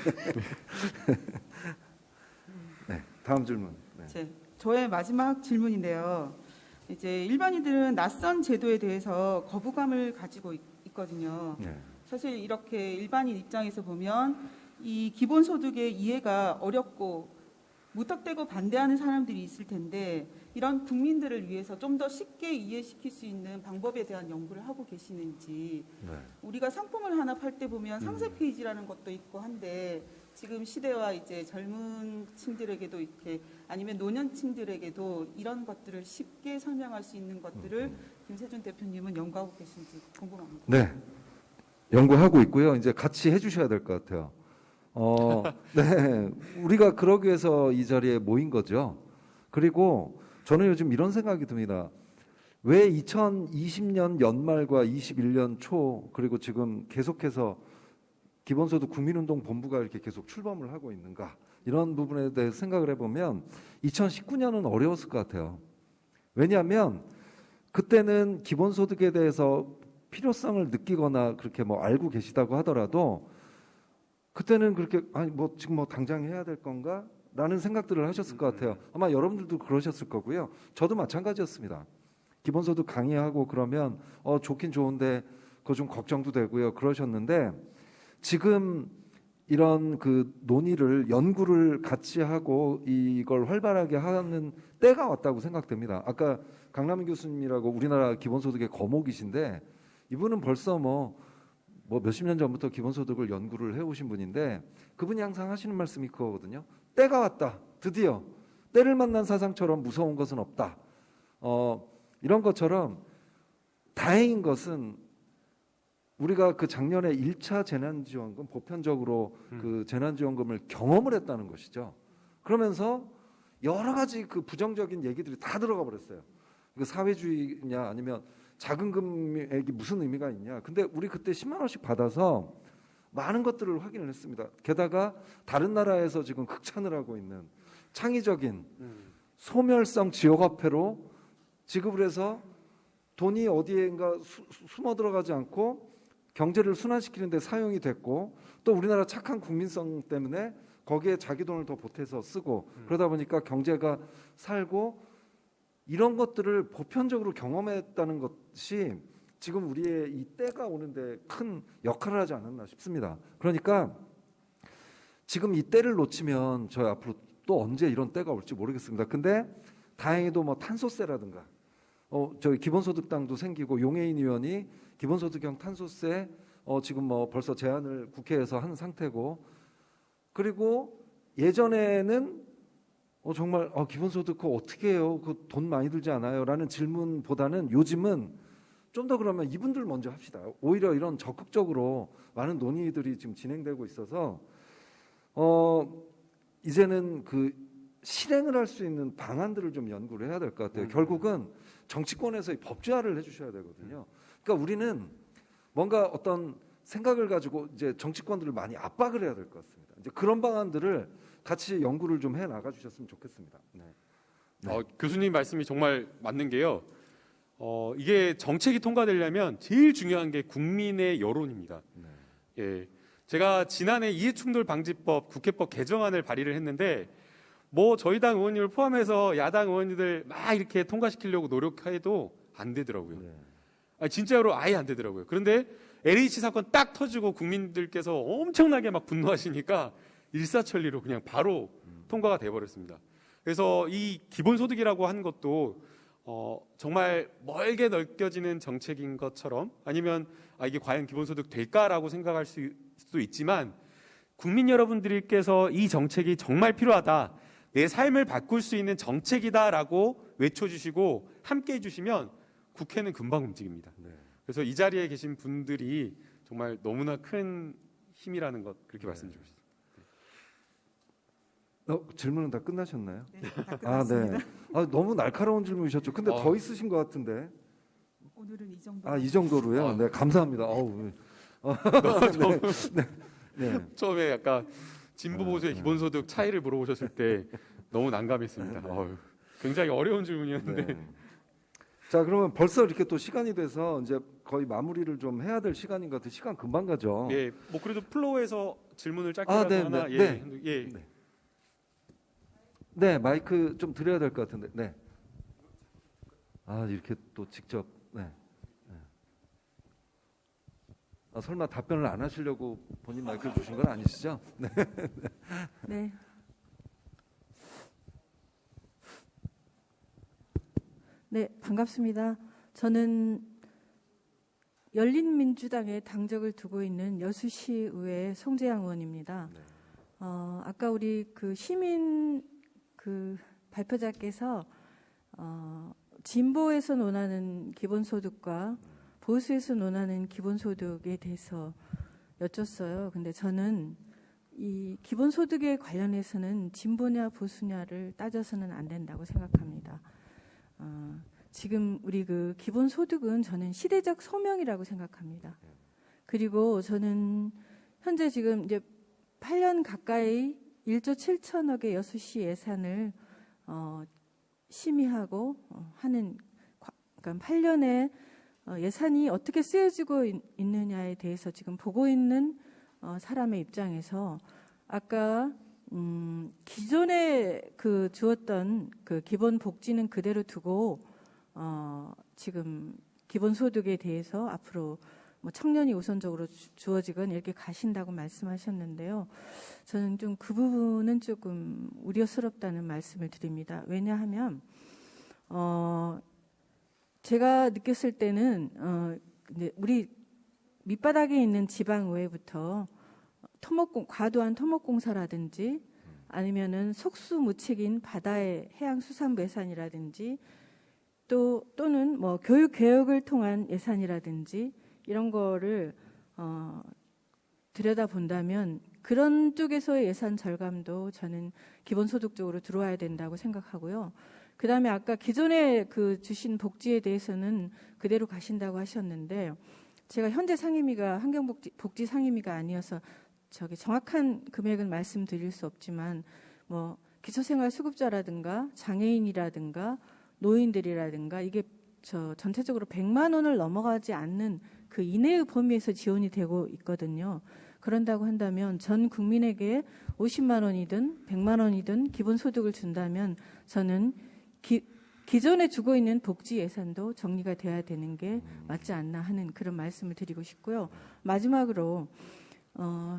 네, 다음 질문. 네. 저의 마지막 질문인데요. 이제 일반인들은 낯선 제도에 대해서 거부감을 가지고 있거든요. 네. 사실 이렇게 일반인 입장에서 보면 이 기본소득의 이해가 어렵고 무턱대고 반대하는 사람들이 있을 텐데, 이런 국민들을 위해서 좀 더 쉽게 이해시킬 수 있는 방법에 대한 연구를 하고 계시는지. 네. 우리가 상품을 하나 팔 때 보면 상세 페이지라는 것도 있고 한데, 지금 시대와 이제 젊은 층들에게도 이렇게, 아니면 노년층들에게도 이런 것들을 쉽게 설명할 수 있는 것들을 김세준 대표님은 연구하고 계신지 궁금합니다. 네, 연구하고 있고요. 이제 같이 해주셔야 될 것 같아요. 네, 우리가 그러기 위해서 이 자리에 모인 거죠. 그리고 저는 요즘 이런 생각이 듭니다. 왜 2020년 연말과 21년 초, 그리고 지금 계속해서 기본소득 국민운동 본부가 이렇게 계속 출범을 하고 있는가, 이런 부분에 대해서 생각을 해보면 2019년은 어려웠을 것 같아요. 왜냐하면 그때는 기본소득에 대해서 필요성을 느끼거나 그렇게 뭐 알고 계시다고 하더라도 그때는 그렇게 지금 당장 해야 될 건가? 라는 생각들을 하셨을 것 같아요. 아마 여러분들도 그러셨을 거고요. 저도 마찬가지였습니다. 기본소득 강의하고 그러면 좋긴 좋은데 그거 좀 걱정도 되고요. 그러셨는데 지금 이런 그 논의를, 연구를 같이 하고 이걸 활발하게 하는 때가 왔다고 생각됩니다. 아까 강남희 교수님이라고 우리나라 기본소득의 거목이신데, 이분은 벌써 뭐 몇십 년 전부터 기본소득을 연구를 해오신 분인데, 그분이 항상 하시는 말씀이 그거거든요. 때가 왔다. 드디어 때를 만난 사상처럼 무서운 것은 없다. 이런 것처럼 다행인 것은 우리가 그 작년에 1차 재난지원금, 보편적으로 그 재난지원금을 경험을 했다는 것이죠. 그러면서 여러 가지 그 부정적인 얘기들이 다 들어가 버렸어요. 그 사회주의냐, 아니면 작은 금액이 무슨 의미가 있냐. 근데 우리 그때 10만 원씩 받아서 많은 것들을 확인을 했습니다. 게다가 다른 나라에서 지금 극찬을 하고 있는 창의적인 소멸성 지역화폐로 지급을 해서 돈이 어디엔가 숨어 들어가지 않고 경제를 순환시키는 데 사용이 됐고 또 우리나라 착한 국민성 때문에 거기에 자기 돈을 더 보태서 쓰고 그러다 보니까 경제가 살고 이런 것들을 보편적으로 경험했다는 것이 지금 우리의 이 때가 오는데 큰 역할을 하지 않았나 싶습니다. 그러니까 지금 이 때를 놓치면 저희 앞으로 또 언제 이런 때가 올지 모르겠습니다. 근데 다행히도 뭐 탄소세라든가 저희 기본소득당도 생기고 용해인 의원이 기본소득형 탄소세 지금 뭐 벌써 제안을 국회에서 한 상태고 그리고 예전에는 정말 기본소득 그거 어떻게 해요? 그 돈 많이 들지 않아요? 라는 질문보다는 요즘은 좀 더 그러면 이분들 먼저 합시다. 오히려 이런 적극적으로 많은 논의들이 지금 진행되고 있어서 이제는 그 실행을 할 수 있는 방안들을 좀 연구를 해야 될 것 같아요. 결국은 정치권에서 법제화를 해주셔야 되거든요. 그러니까 우리는 뭔가 어떤 생각을 가지고 이제 정치권들을 많이 압박을 해야 될 것 같습니다. 이제 그런 방안들을 같이 연구를 좀 해 나가 주셨으면 좋겠습니다. 네. 네. 교수님 말씀이 정말 맞는 게요. 이게 정책이 통과되려면 제일 중요한 게 국민의 여론입니다. 네. 예, 제가 지난해 이해충돌방지법 국회법 개정안을 발의를 했는데 뭐 저희 당 의원님을 포함해서 야당 의원님들 막 이렇게 통과시키려고 노력해도 안 되더라고요. 네. 진짜로 아예 안 되더라고요. 그런데 LH 사건 딱 터지고 국민들께서 엄청나게 막 분노하시니까 일사천리로 그냥 바로 통과가 돼버렸습니다. 그래서 이 기본소득이라고 한 것도 정말 멀게 넓혀지는 정책인 것처럼 아니면 이게 과연 기본소득 될까라고 생각할 수도 있지만 국민 여러분들께서 이 정책이 정말 필요하다. 내 삶을 바꿀 수 있는 정책이다라고 외쳐주시고 함께 해주시면 국회는 금방 움직입니다. 네. 그래서 이 자리에 계신 분들이 정말 너무나 큰 힘이라는 것 그렇게 말씀드리고 싶습니다. 질문은 다 끝나셨나요? 네, 다 끝났습니다. 네. 너무 날카로운 질문이셨죠. 근데 더 있으신 것 같은데. 오늘은 이 정도. 이 정도로요? 네, 감사합니다. 네. 처음에 약간 진보 보수의 기본소득 차이를 물어보셨을 때 너무 난감했습니다. 굉장히 어려운 질문이었는데. 네. 자, 그러면 벌써 이렇게 또 시간이 돼서 이제 거의 마무리를 좀 해야 될 시간인 것 같아요. 시간 금방 가죠. 예, 뭐 그래도 플로우에서 질문을 짧게라도 하나. 네, 마이크 좀 드려야 될 것 같은데. 네. 이렇게 또 직접. 네. 설마 답변을 안 하시려고 본인 마이크를 주신 건 아니시죠? 네. 네. 네, 반갑습니다. 저는 열린민주당에 당적을 두고 있는 여수시의회 송재양 의원입니다. 네. 아까 우리 그 시민 그 발표자께서 진보에서 논하는 기본소득과 보수에서 논하는 기본소득에 대해서 여쭸어요. 근데 저는 이 기본소득에 관련해서는 진보냐 보수냐를 따져서는 안 된다고 생각합니다. 지금 우리 그 기본소득은 저는 시대적 소명이라고 생각합니다. 그리고 저는 현재 지금 이제 8년 가까이 1조 7천억의 여수시 예산을 심의하고 하는 그러니까 8년에 예산이 어떻게 쓰여지고 있느냐에 대해서 지금 보고 있는 사람의 입장에서 아까 기존에 그 주었던 그 기본 복지는 그대로 두고 지금 기본 소득에 대해서 앞으로 뭐 청년이 우선적으로 주어지건 이렇게 가신다고 말씀하셨는데요. 저는 좀 그 부분은 조금 우려스럽다는 말씀을 드립니다. 왜냐하면 제가 느꼈을 때는 이제 우리 밑바닥에 있는 지방의회부터 과도한 토목공사라든지 아니면은 속수무책인 바다의 해양수산부 예산이라든지 또는 뭐 교육 개혁을 통한 예산이라든지 이런 거를 들여다본다면 그런 쪽에서의 예산 절감도 저는 기본소득 쪽으로 들어와야 된다고 생각하고요. 그다음에 아까 기존에 그 주신 복지에 대해서는 그대로 가신다고 하셨는데 제가 현재 상임위가 환경복지 상임위가 아니어서 정확한 금액은 말씀드릴 수 없지만 뭐 기초생활수급자라든가 장애인이라든가 노인들이라든가 이게 전체적으로 100만 원을 넘어가지 않는 그 이내의 범위에서 지원이 되고 있거든요. 그런다고 한다면 전 국민에게 50만 원이든 100만 원이든 기본소득을 준다면 저는 기존에 주고 있는 복지 예산도 정리가 돼야 되는 게 맞지 않나 하는 그런 말씀을 드리고 싶고요. 마지막으로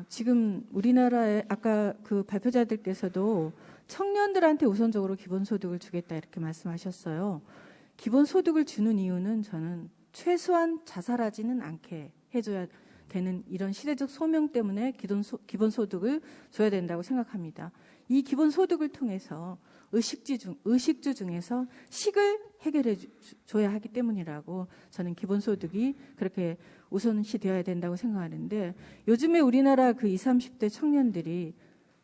지금 우리나라의 아까 그 발표자들께서도 청년들한테 우선적으로 기본소득을 주겠다 이렇게 말씀하셨어요. 기본소득을 주는 이유는 저는 최소한 자살하지는 않게 해줘야 되는 이런 시대적 소명 때문에 기본소득을 줘야 된다고 생각합니다. 이 기본소득을 통해서 의식주 중에서 식을 해결해 줘야 하기 때문이라고 저는 기본소득이 그렇게 우선시 되어야 된다고 생각하는데 요즘에 우리나라 그 20, 30대 청년들이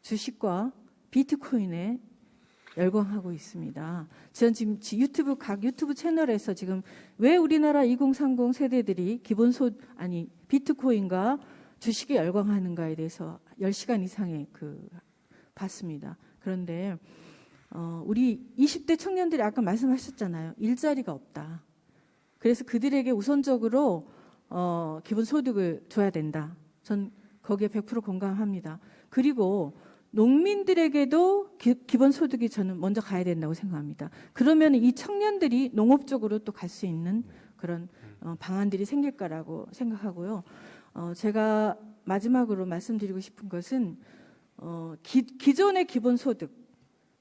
주식과 비트코인에 열광하고 있습니다. 저는 지금 각 유튜브 채널에서 지금 왜 우리나라 2030 세대들이 비트코인과 주식에 열광하는가에 대해서 10시간 이상의 봤습니다. 그런데 우리 20대 청년들이 아까 말씀하셨잖아요. 일자리가 없다. 그래서 그들에게 우선적으로 기본소득을 줘야 된다. 전 거기에 100% 공감합니다. 그리고 농민들에게도 기본소득이 저는 먼저 가야 된다고 생각합니다. 그러면 이 청년들이 농업 쪽으로 또 갈 수 있는 그런 방안들이 생길 거라고 생각하고요. 제가 마지막으로 말씀드리고 싶은 것은 기존의 기본소득,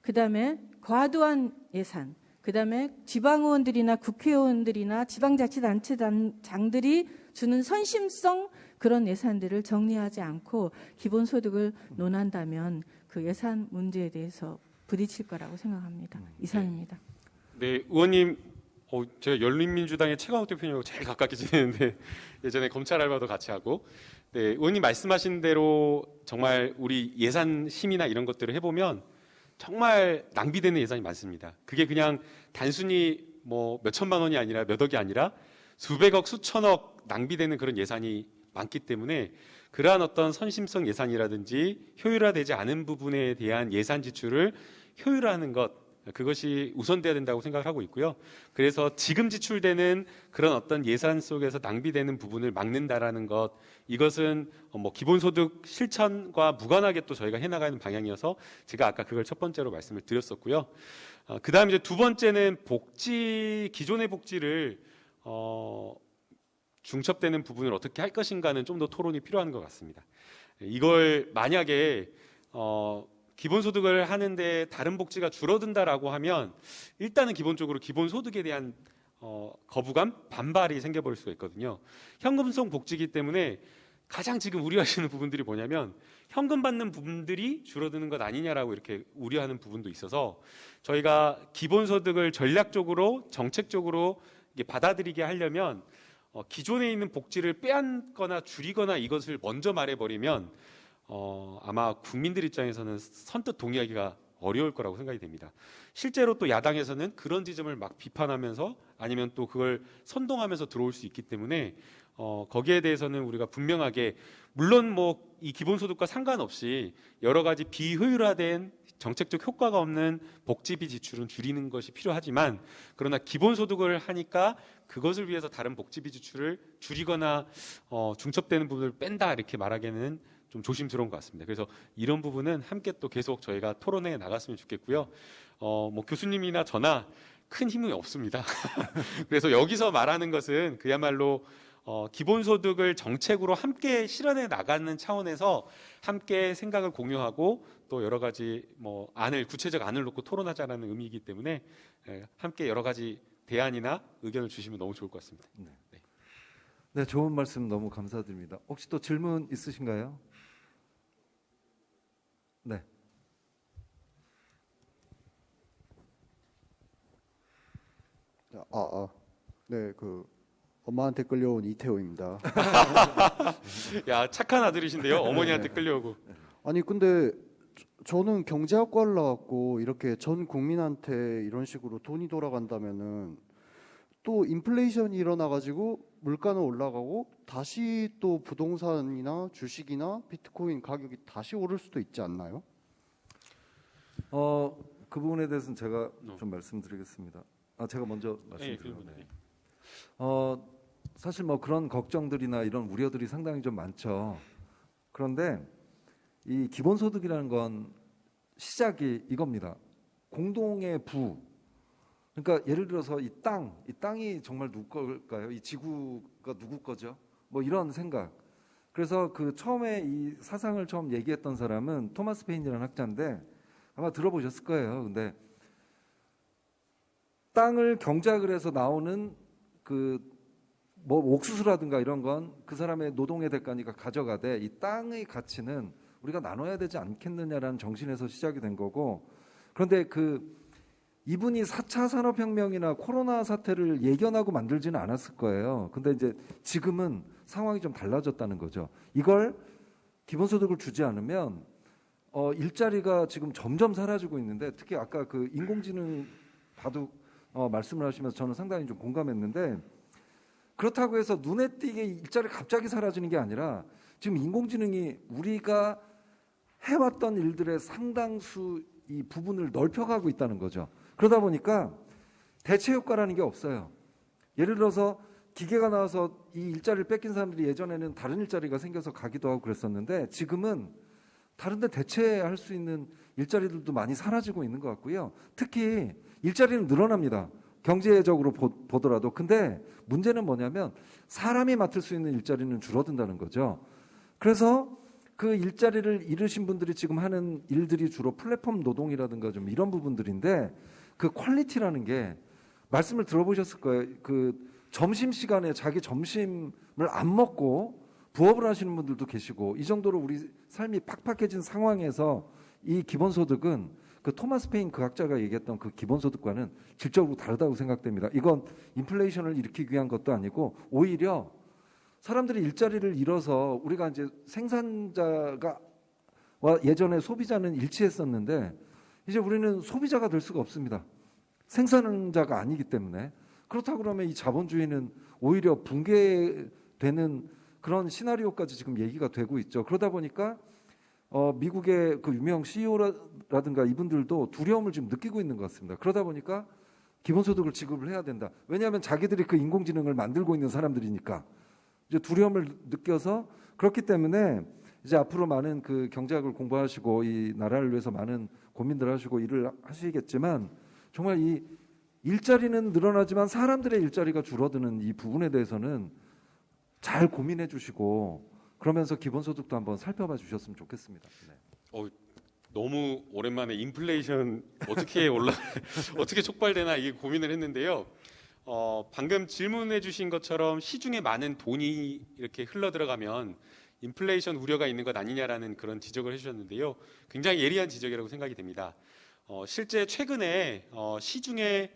그다음에 과도한 예산, 그다음에 지방의원들이나 국회의원들이나 지방자치단체장들이 주는 선심성 그런 예산들을 정리하지 않고 기본소득을 논한다면 그 예산 문제에 대해서 부딪힐 거라고 생각합니다. 이상입니다. 네, 의원님, 제가 열린민주당의 최강욱 대표님하고 제일 가깝게 지내는데 예전에 검찰 알바도 같이 하고, 네, 의원님 말씀하신 대로 정말 우리 예산 심의나 이런 것들을 해보면 정말 낭비되는 예산이 많습니다. 그게 그냥 단순히 뭐 몇천만 원이 아니라 몇 억이 아니라 수백억, 수천억 낭비되는 그런 예산이 많기 때문에 그러한 어떤 선심성 예산이라든지 효율화되지 않은 부분에 대한 예산 지출을 효율화하는 것, 그것이 우선돼야 된다고 생각을 하고 있고요. 그래서 지금 지출되는 그런 어떤 예산 속에서 낭비되는 부분을 막는다라는 것, 이것은 기본소득 실천과 무관하게 또 저희가 해나가는 방향이어서 제가 아까 그걸 첫 번째로 말씀을 드렸었고요. 그 다음 이제 두 번째는 기존의 복지를 중첩되는 부분을 어떻게 할 것인가는 좀 더 토론이 필요한 것 같습니다. 이걸 만약에 기본소득을 하는데 다른 복지가 줄어든다라고 하면 일단은 기본적으로 기본소득에 대한 거부감, 반발이 생겨버릴 수가 있거든요. 현금성 복지이기 때문에 가장 지금 우려하시는 부분들이 뭐냐면 현금 받는 부분들이 줄어드는 것 아니냐라고 이렇게 우려하는 부분도 있어서 저희가 기본소득을 전략적으로 정책적으로 받아들이게 하려면 기존에 있는 복지를 빼앗거나 줄이거나 이것을 먼저 말해버리면 아마 국민들 입장에서는 선뜻 동의하기가 어려울 거라고 생각이 됩니다. 실제로 또 야당에서는 그런 지점을 막 비판하면서 아니면 또 그걸 선동하면서 들어올 수 있기 때문에 거기에 대해서는 우리가 분명하게 물론 이 기본소득과 상관없이 여러 가지 비효율화된 정책적 효과가 없는 복지비 지출은 줄이는 것이 필요하지만 그러나 기본소득을 하니까 그것을 위해서 다른 복지비 지출을 줄이거나 중첩되는 부분을 뺀다 이렇게 말하기에는 좀 조심스러운 것 같습니다. 그래서 이런 부분은 함께 또 계속 저희가 토론해 나갔으면 좋겠고요. 교수님이나 저나 큰 힘은 없습니다. 그래서 여기서 말하는 것은 그야말로 기본소득을 정책으로 함께 실현해 나가는 차원에서 함께 생각을 공유하고 또 여러 가지 구체적 안을 놓고 토론하자라는 의미이기 때문에 함께 여러 가지 대안이나 의견을 주시면 너무 좋을 것 같습니다. 네, 좋은 말씀 너무 감사드립니다. 혹시 또 질문 있으신가요? 네. 네, 엄마한테 끌려온 이태호입니다. 야, 착한 아들이신데요. 어머니한테 끌려오고. 아니 근데 저는 경제학과를 나왔고 이렇게 전 국민한테 이런 식으로 돈이 돌아간다면은 또 인플레이션이 일어나가지고 물가는 올라가고 다시 또 부동산이나 주식이나 비트코인 가격이 다시 오를 수도 있지 않나요? 그 부분에 대해서는 제가 좀 말씀드리겠습니다. 제가 먼저 말씀드리면 사실 뭐 그런 걱정들이나 이런 우려들이 상당히 좀 많죠. 그런데 이 기본소득이라는 건 시작이 이겁니다. 공동의 부. 그러니까 예를 들어서 이 땅이 정말 누구 걸까요? 이 지구가 누구 거죠? 뭐 이런 생각. 그래서 그 처음에 이 사상을 처음 얘기했던 사람은 토마스 페인이라는 학자인데 아마 들어보셨을 거예요. 근데 땅을 경작을 해서 나오는 그 뭐 옥수수라든가 이런 건 그 사람의 노동의 대가니까 가져가되 이 땅의 가치는 우리가 나눠야 되지 않겠느냐라는 정신에서 시작이 된 거고, 그런데 이분이 4차 산업혁명이나 코로나 사태를 예견하고 만들지는 않았을 거예요. 근데 이제 지금은 상황이 좀 달라졌다는 거죠. 이걸 기본소득을 주지 않으면 일자리가 지금 점점 사라지고 있는데, 특히 아까 그 인공지능 바둑 말씀을 하시면서 저는 상당히 좀 공감했는데, 그렇다고 해서 눈에 띄게 일자리가 갑자기 사라지는 게 아니라 지금 인공지능이 우리가 해왔던 일들의 상당수 이 부분을 넓혀가고 있다는 거죠. 그러다 보니까 대체 효과라는 게 없어요. 예를 들어서 기계가 나와서 이 일자리를 뺏긴 사람들이 예전에는 다른 일자리가 생겨서 가기도 하고 그랬었는데, 지금은 다른 데 대체할 수 있는 일자리들도 많이 사라지고 있는 것 같고요. 특히 일자리는 늘어납니다. 경제적으로 보더라도. 근데 문제는 뭐냐면 사람이 맡을 수 있는 일자리는 줄어든다는 거죠. 그래서 그 일자리를 잃으신 분들이 지금 하는 일들이 주로 플랫폼 노동이라든가 좀 이런 부분들인데, 그 퀄리티라는 게 말씀을 들어보셨을 거예요. 그 점심시간에 자기 점심을 안 먹고 부업을 하시는 분들도 계시고, 이 정도로 우리 삶이 팍팍해진 상황에서 이 기본소득은 그 토마스 페인 그 학자가 얘기했던 그 기본소득과는 질적으로 다르다고 생각됩니다. 이건 인플레이션을 일으키기 위한 것도 아니고 오히려 사람들이 일자리를 잃어서 우리가 이제 생산자가 예전에 소비자는 일치했었는데 이제 우리는 소비자가 될 수가 없습니다. 생산자가 아니기 때문에. 그렇다고 그러면 이 자본주의는 오히려 붕괴되는 그런 시나리오까지 지금 얘기가 되고 있죠. 그러다 보니까 미국의 그 유명 CEO라든가 이분들도 두려움을 지금 느끼고 있는 것 같습니다. 그러다 보니까 기본소득을 지급을 해야 된다. 왜냐하면 자기들이 그 인공지능을 만들고 있는 사람들이니까 이제 두려움을 느껴서, 그렇기 때문에 이제 앞으로 많은 그 경제학을 공부하시고 이 나라를 위해서 많은 고민들 하시고 일을 하시겠지만, 정말 이 일자리는 늘어나지만 사람들의 일자리가 줄어드는 이 부분에 대해서는 잘 고민해 주시고, 그러면서 기본소득도 한번 살펴봐 주셨으면 좋겠습니다. 네. 너무 오랜만에 인플레이션 어떻게 어떻게 촉발되나 이게 고민을 했는데요. 방금 질문해 주신 것처럼 시중에 많은 돈이 이렇게 흘러 들어가면 인플레이션 우려가 있는 것 아니냐라는 그런 지적을 해주셨는데요. 굉장히 예리한 지적이라고 생각이 됩니다. 실제 최근에 시중에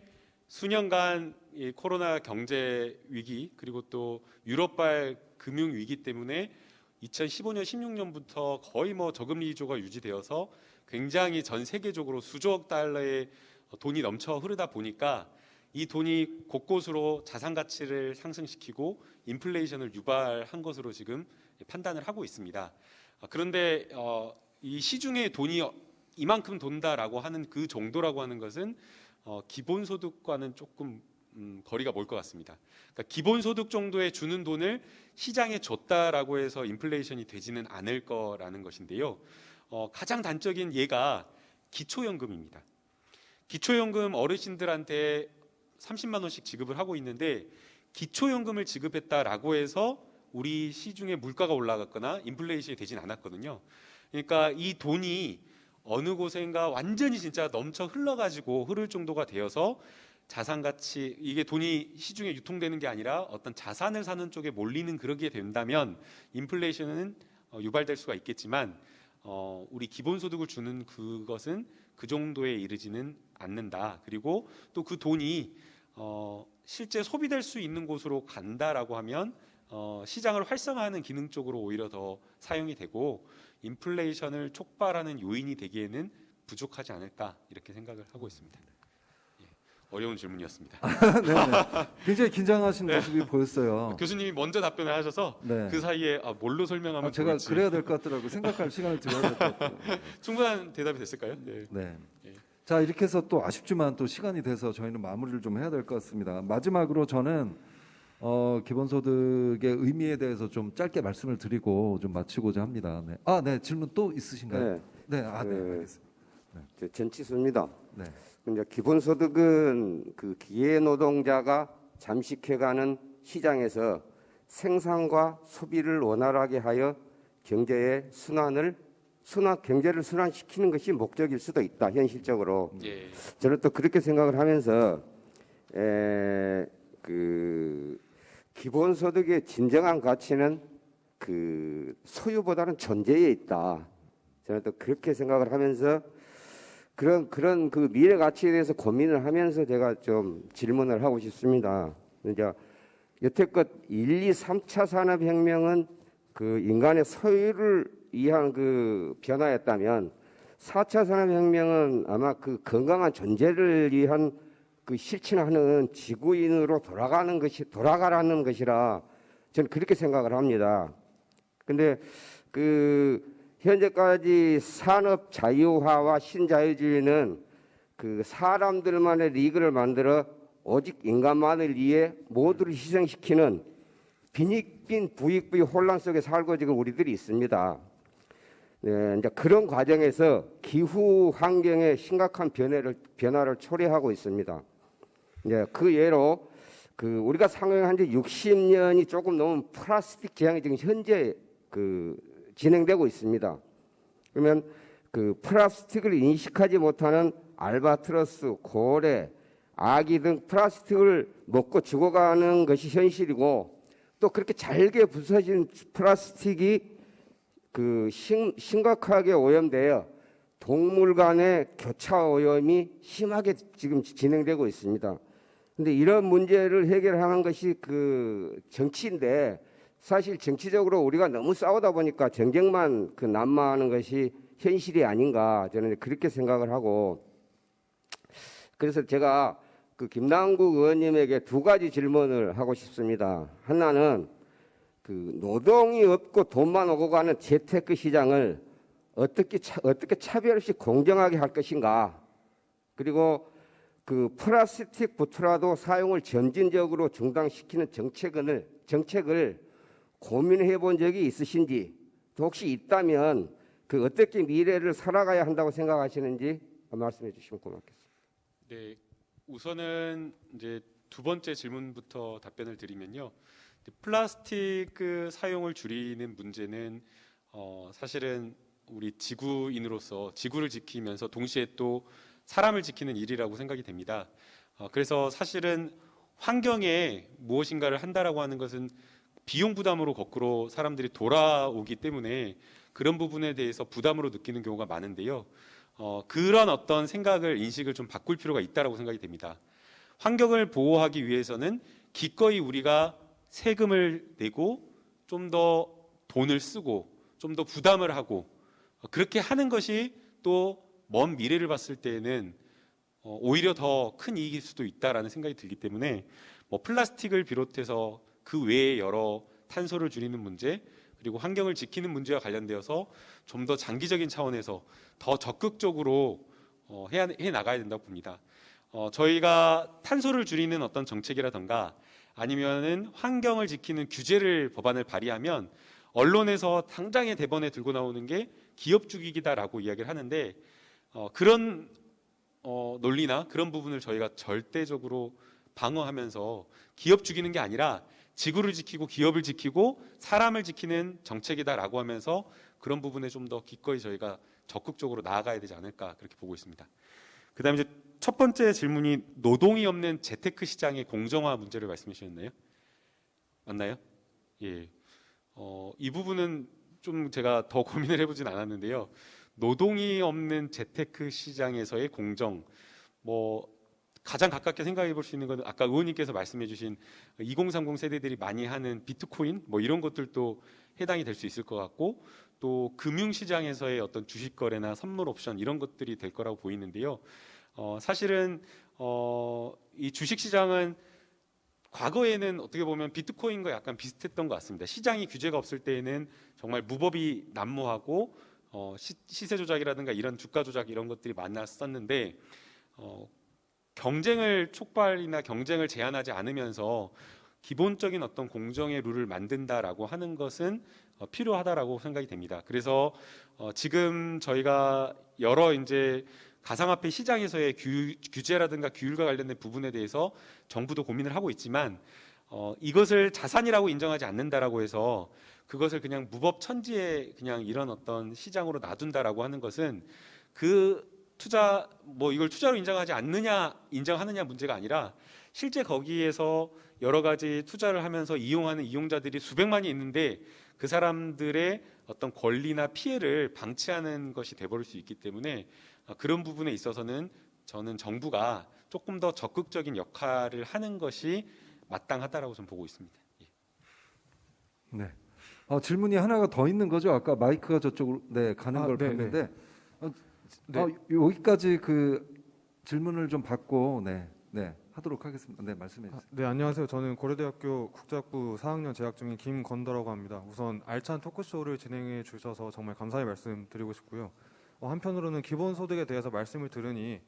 수년간 이 코로나 경제 위기, 그리고 또 유럽발 금융 위기 때문에 2015년, 16년부터 거의 뭐 저금리 기조가 유지되어서 굉장히 전 세계적으로 수조억 달러의 돈이 넘쳐 흐르다 보니까 이 돈이 곳곳으로 자산 가치를 상승시키고 인플레이션을 유발한 것으로 지금 판단을 하고 있습니다. 그런데 이 시중에 돈이 이만큼 돈다라고 하는 그 정도라고 하는 것은 기본소득과는 조금 거리가 멀 것 같습니다. 그러니까 기본소득 정도에 주는 돈을 시장에 줬다라고 해서 인플레이션이 되지는 않을 거라는 것인데요. 가장 단적인 예가 기초연금입니다. 기초연금 어르신들한테 30만 원씩 지급을 하고 있는데, 기초연금을 지급했다라고 해서 우리 시중에 물가가 올라갔거나 인플레이션이 되진 않았거든요. 그러니까 이 돈이 어느 곳인가 완전히 진짜 넘쳐 흘러가지고 흐를 정도가 되어서 자산 가치, 이게 돈이 시중에 유통되는 게 아니라 어떤 자산을 사는 쪽에 몰리는 그러게 된다면 인플레이션은 유발될 수가 있겠지만, 우리 기본소득을 주는 그것은 그 정도에 이르지는 않는다. 그리고 또 그 돈이 실제 소비될 수 있는 곳으로 간다라고 하면 시장을 활성화하는 기능 쪽으로 오히려 더 사용이 되고 인플레이션을 촉발하는 요인이 되기에는 부족하지 않을까, 이렇게 생각을 하고 있습니다. 어려운 질문이었습니다. 네네. 굉장히 긴장하신 모습이 보였어요. 교수님이 먼저 답변을 하셔서 네. 그 사이에 뭘로 설명하면 제가 좋을지. 그래야 될 것 같더라고요. 생각할 시간을 드려야 될 것 같아요. 충분한 대답이 됐을까요? 네. 네. 자, 이렇게 해서 또 아쉽지만 또 시간이 돼서 저희는 마무리를 좀 해야 될 것 같습니다. 마지막으로 저는 기본소득의 의미에 대해서 좀 짧게 말씀을 드리고 좀 마치고자 합니다. 네. 네, 질문 또 있으신가요? 네, 알겠습니다. 네. 전치수입니다. 네. 이제 기본소득은 그 기계노동자가 잠식해가는 시장에서 생산과 소비를 원활하게 하여 경제의 경제를 순환시키는 것이 목적일 수도 있다, 현실적으로. 예. 저는 또 그렇게 생각을 하면서 기본소득의 진정한 가치는 그 소유보다는 존재에 있다. 저는 또 그렇게 생각을 하면서 그런 그 미래 가치에 대해서 고민을 하면서 제가 좀 질문을 하고 싶습니다. 이제 여태껏 1, 2, 3차 산업혁명은 그 인간의 소유를 위한 그 변화였다면 4차 산업혁명은 아마 그 건강한 존재를 위한 그 실천하는 지구인으로 돌아가라는 것이라 저는 그렇게 생각을 합니다. 근데 그 현재까지 산업 자유화와 신자유주의는 그 사람들만의 리그를 만들어 오직 인간만을 위해 모두를 희생시키는 빈익빈 부익부의 혼란 속에 살고 지금 우리들이 있습니다. 네, 이제 그런 과정에서 기후 환경의 심각한 변화를 초래하고 있습니다. 네, 그 예로 그 우리가 상용한 지 60년이 조금 넘은 플라스틱 재앙이 지금 현재 진행되고 있습니다. 그러면 그 플라스틱을 인식하지 못하는 알바트로스, 고래, 아기 등 플라스틱을 먹고 죽어가는 것이 현실이고, 또 그렇게 잘게 부서진 플라스틱이 심각하게 오염되어 동물 간의 교차 오염이 심하게 지금 진행되고 있습니다. 근데 이런 문제를 해결하는 것이 정치인데, 사실 정치적으로 우리가 너무 싸우다 보니까 정쟁만 난무하는 것이 현실이 아닌가, 저는 그렇게 생각을 하고, 그래서 제가 김남국 의원님에게 두 가지 질문을 하고 싶습니다. 하나는 노동이 없고 돈만 오고 가는 재테크 시장을 어떻게 차별 없이 공정하게 할 것인가, 그리고 플라스틱 부트라도 사용을 점진적으로 중단시키는 정책을 고민해 본 적이 있으신지, 또 혹시 있다면 어떻게 미래를 살아가야 한다고 생각하시는지 말씀해 주시면 고맙겠습니다. 네, 우선은 이제 두 번째 질문부터 답변을 드리면요. 플라스틱 사용을 줄이는 문제는 사실은 우리 지구인으로서 지구를 지키면서 동시에 또 사람을 지키는 일이라고 생각이 됩니다. 그래서 사실은 환경에 무엇인가를 한다라고 하는 것은 비용 부담으로 거꾸로 사람들이 돌아오기 때문에 그런 부분에 대해서 부담으로 느끼는 경우가 많은데요. 그런 어떤 인식을 좀 바꿀 필요가 있다라고 생각이 됩니다. 환경을 보호하기 위해서는 기꺼이 우리가 세금을 내고 좀 더 돈을 쓰고 좀 더 부담을 하고 그렇게 하는 것이 또 먼 미래를 봤을 때에는 오히려 더 큰 이익일 수도 있다라는 생각이 들기 때문에 플라스틱을 비롯해서 그 외에 여러 탄소를 줄이는 문제, 그리고 환경을 지키는 문제와 관련되어서 좀 더 장기적인 차원에서 더 적극적으로 해 나가야 된다고 봅니다. 저희가 탄소를 줄이는 어떤 정책이라든가 아니면은 환경을 지키는 법안을 발의하면 언론에서 당장의 대본에 들고 나오는 게 기업 죽이기다라고 이야기를 하는데, 그런 논리나 그런 부분을 저희가 절대적으로 방어하면서 기업 죽이는 게 아니라 지구를 지키고 기업을 지키고 사람을 지키는 정책이다라고 하면서 그런 부분에 좀 더 기꺼이 저희가 적극적으로 나아가야 되지 않을까, 그렇게 보고 있습니다. 그다음에 이제 첫 번째 질문이 노동이 없는 재테크 시장의 공정화 문제를 말씀해 주셨나요? 맞나요? 예. 이 부분은 좀 제가 더 고민을 해보진 않았는데요. 노동이 없는 재테크 시장에서의 공정, 가장 가깝게 생각해 볼 수 있는 건 아까 의원님께서 말씀해 주신 2030 세대들이 많이 하는 비트코인 이런 것들도 해당이 될 수 있을 것 같고, 또 금융시장에서의 어떤 주식 거래나 선물 옵션 이런 것들이 될 거라고 보이는데요. 사실은 이 주식시장은 과거에는 어떻게 보면 비트코인과 약간 비슷했던 것 같습니다. 시장이 규제가 없을 때에는 정말 무법이 난무하고 시세 조작이라든가 이런 주가 조작 이런 것들이 많았었는데, 경쟁을 촉발이나 경쟁을 제한하지 않으면서 기본적인 어떤 공정의 룰을 만든다라고 하는 것은 필요하다라고 생각이 됩니다. 그래서 지금 저희가 여러 이제 가상화폐 시장에서의 규제라든가 규율과 관련된 부분에 대해서 정부도 고민을 하고 있지만 이것을 자산이라고 인정하지 않는다라고 해서 그것을 그냥 무법천지에 그냥 이런 어떤 시장으로 놔둔다라고 하는 것은 그 투자 이걸 투자로 인정하느냐 문제가 아니라 실제 거기에서 여러 가지 투자를 하면서 이용하는 이용자들이 수백만이 있는데 그 사람들의 어떤 권리나 피해를 방치하는 것이 돼버릴 수 있기 때문에 그런 부분에 있어서는 저는 정부가 조금 더 적극적인 역할을 하는 것이 마땅하다라고 저는 보고 있습니다. 예. 네. 질문이 하나가 더 있는 거죠. 아까 마이크가 저쪽으로 가는 걸 봤는데 여기까지 그 질문을 좀 받고 하도록 하겠습니다. 네, 말씀해 주세요. 네, 안녕하세요. 저는 고려대학교 국제학부 4학년 재학 중인 김건더라고 합니다. 우선 알찬 토크쇼를 진행해 주셔서 정말 감사의 말씀 드리고 싶고요. 한편으로는 기본소득에 대해서 말씀을 들으니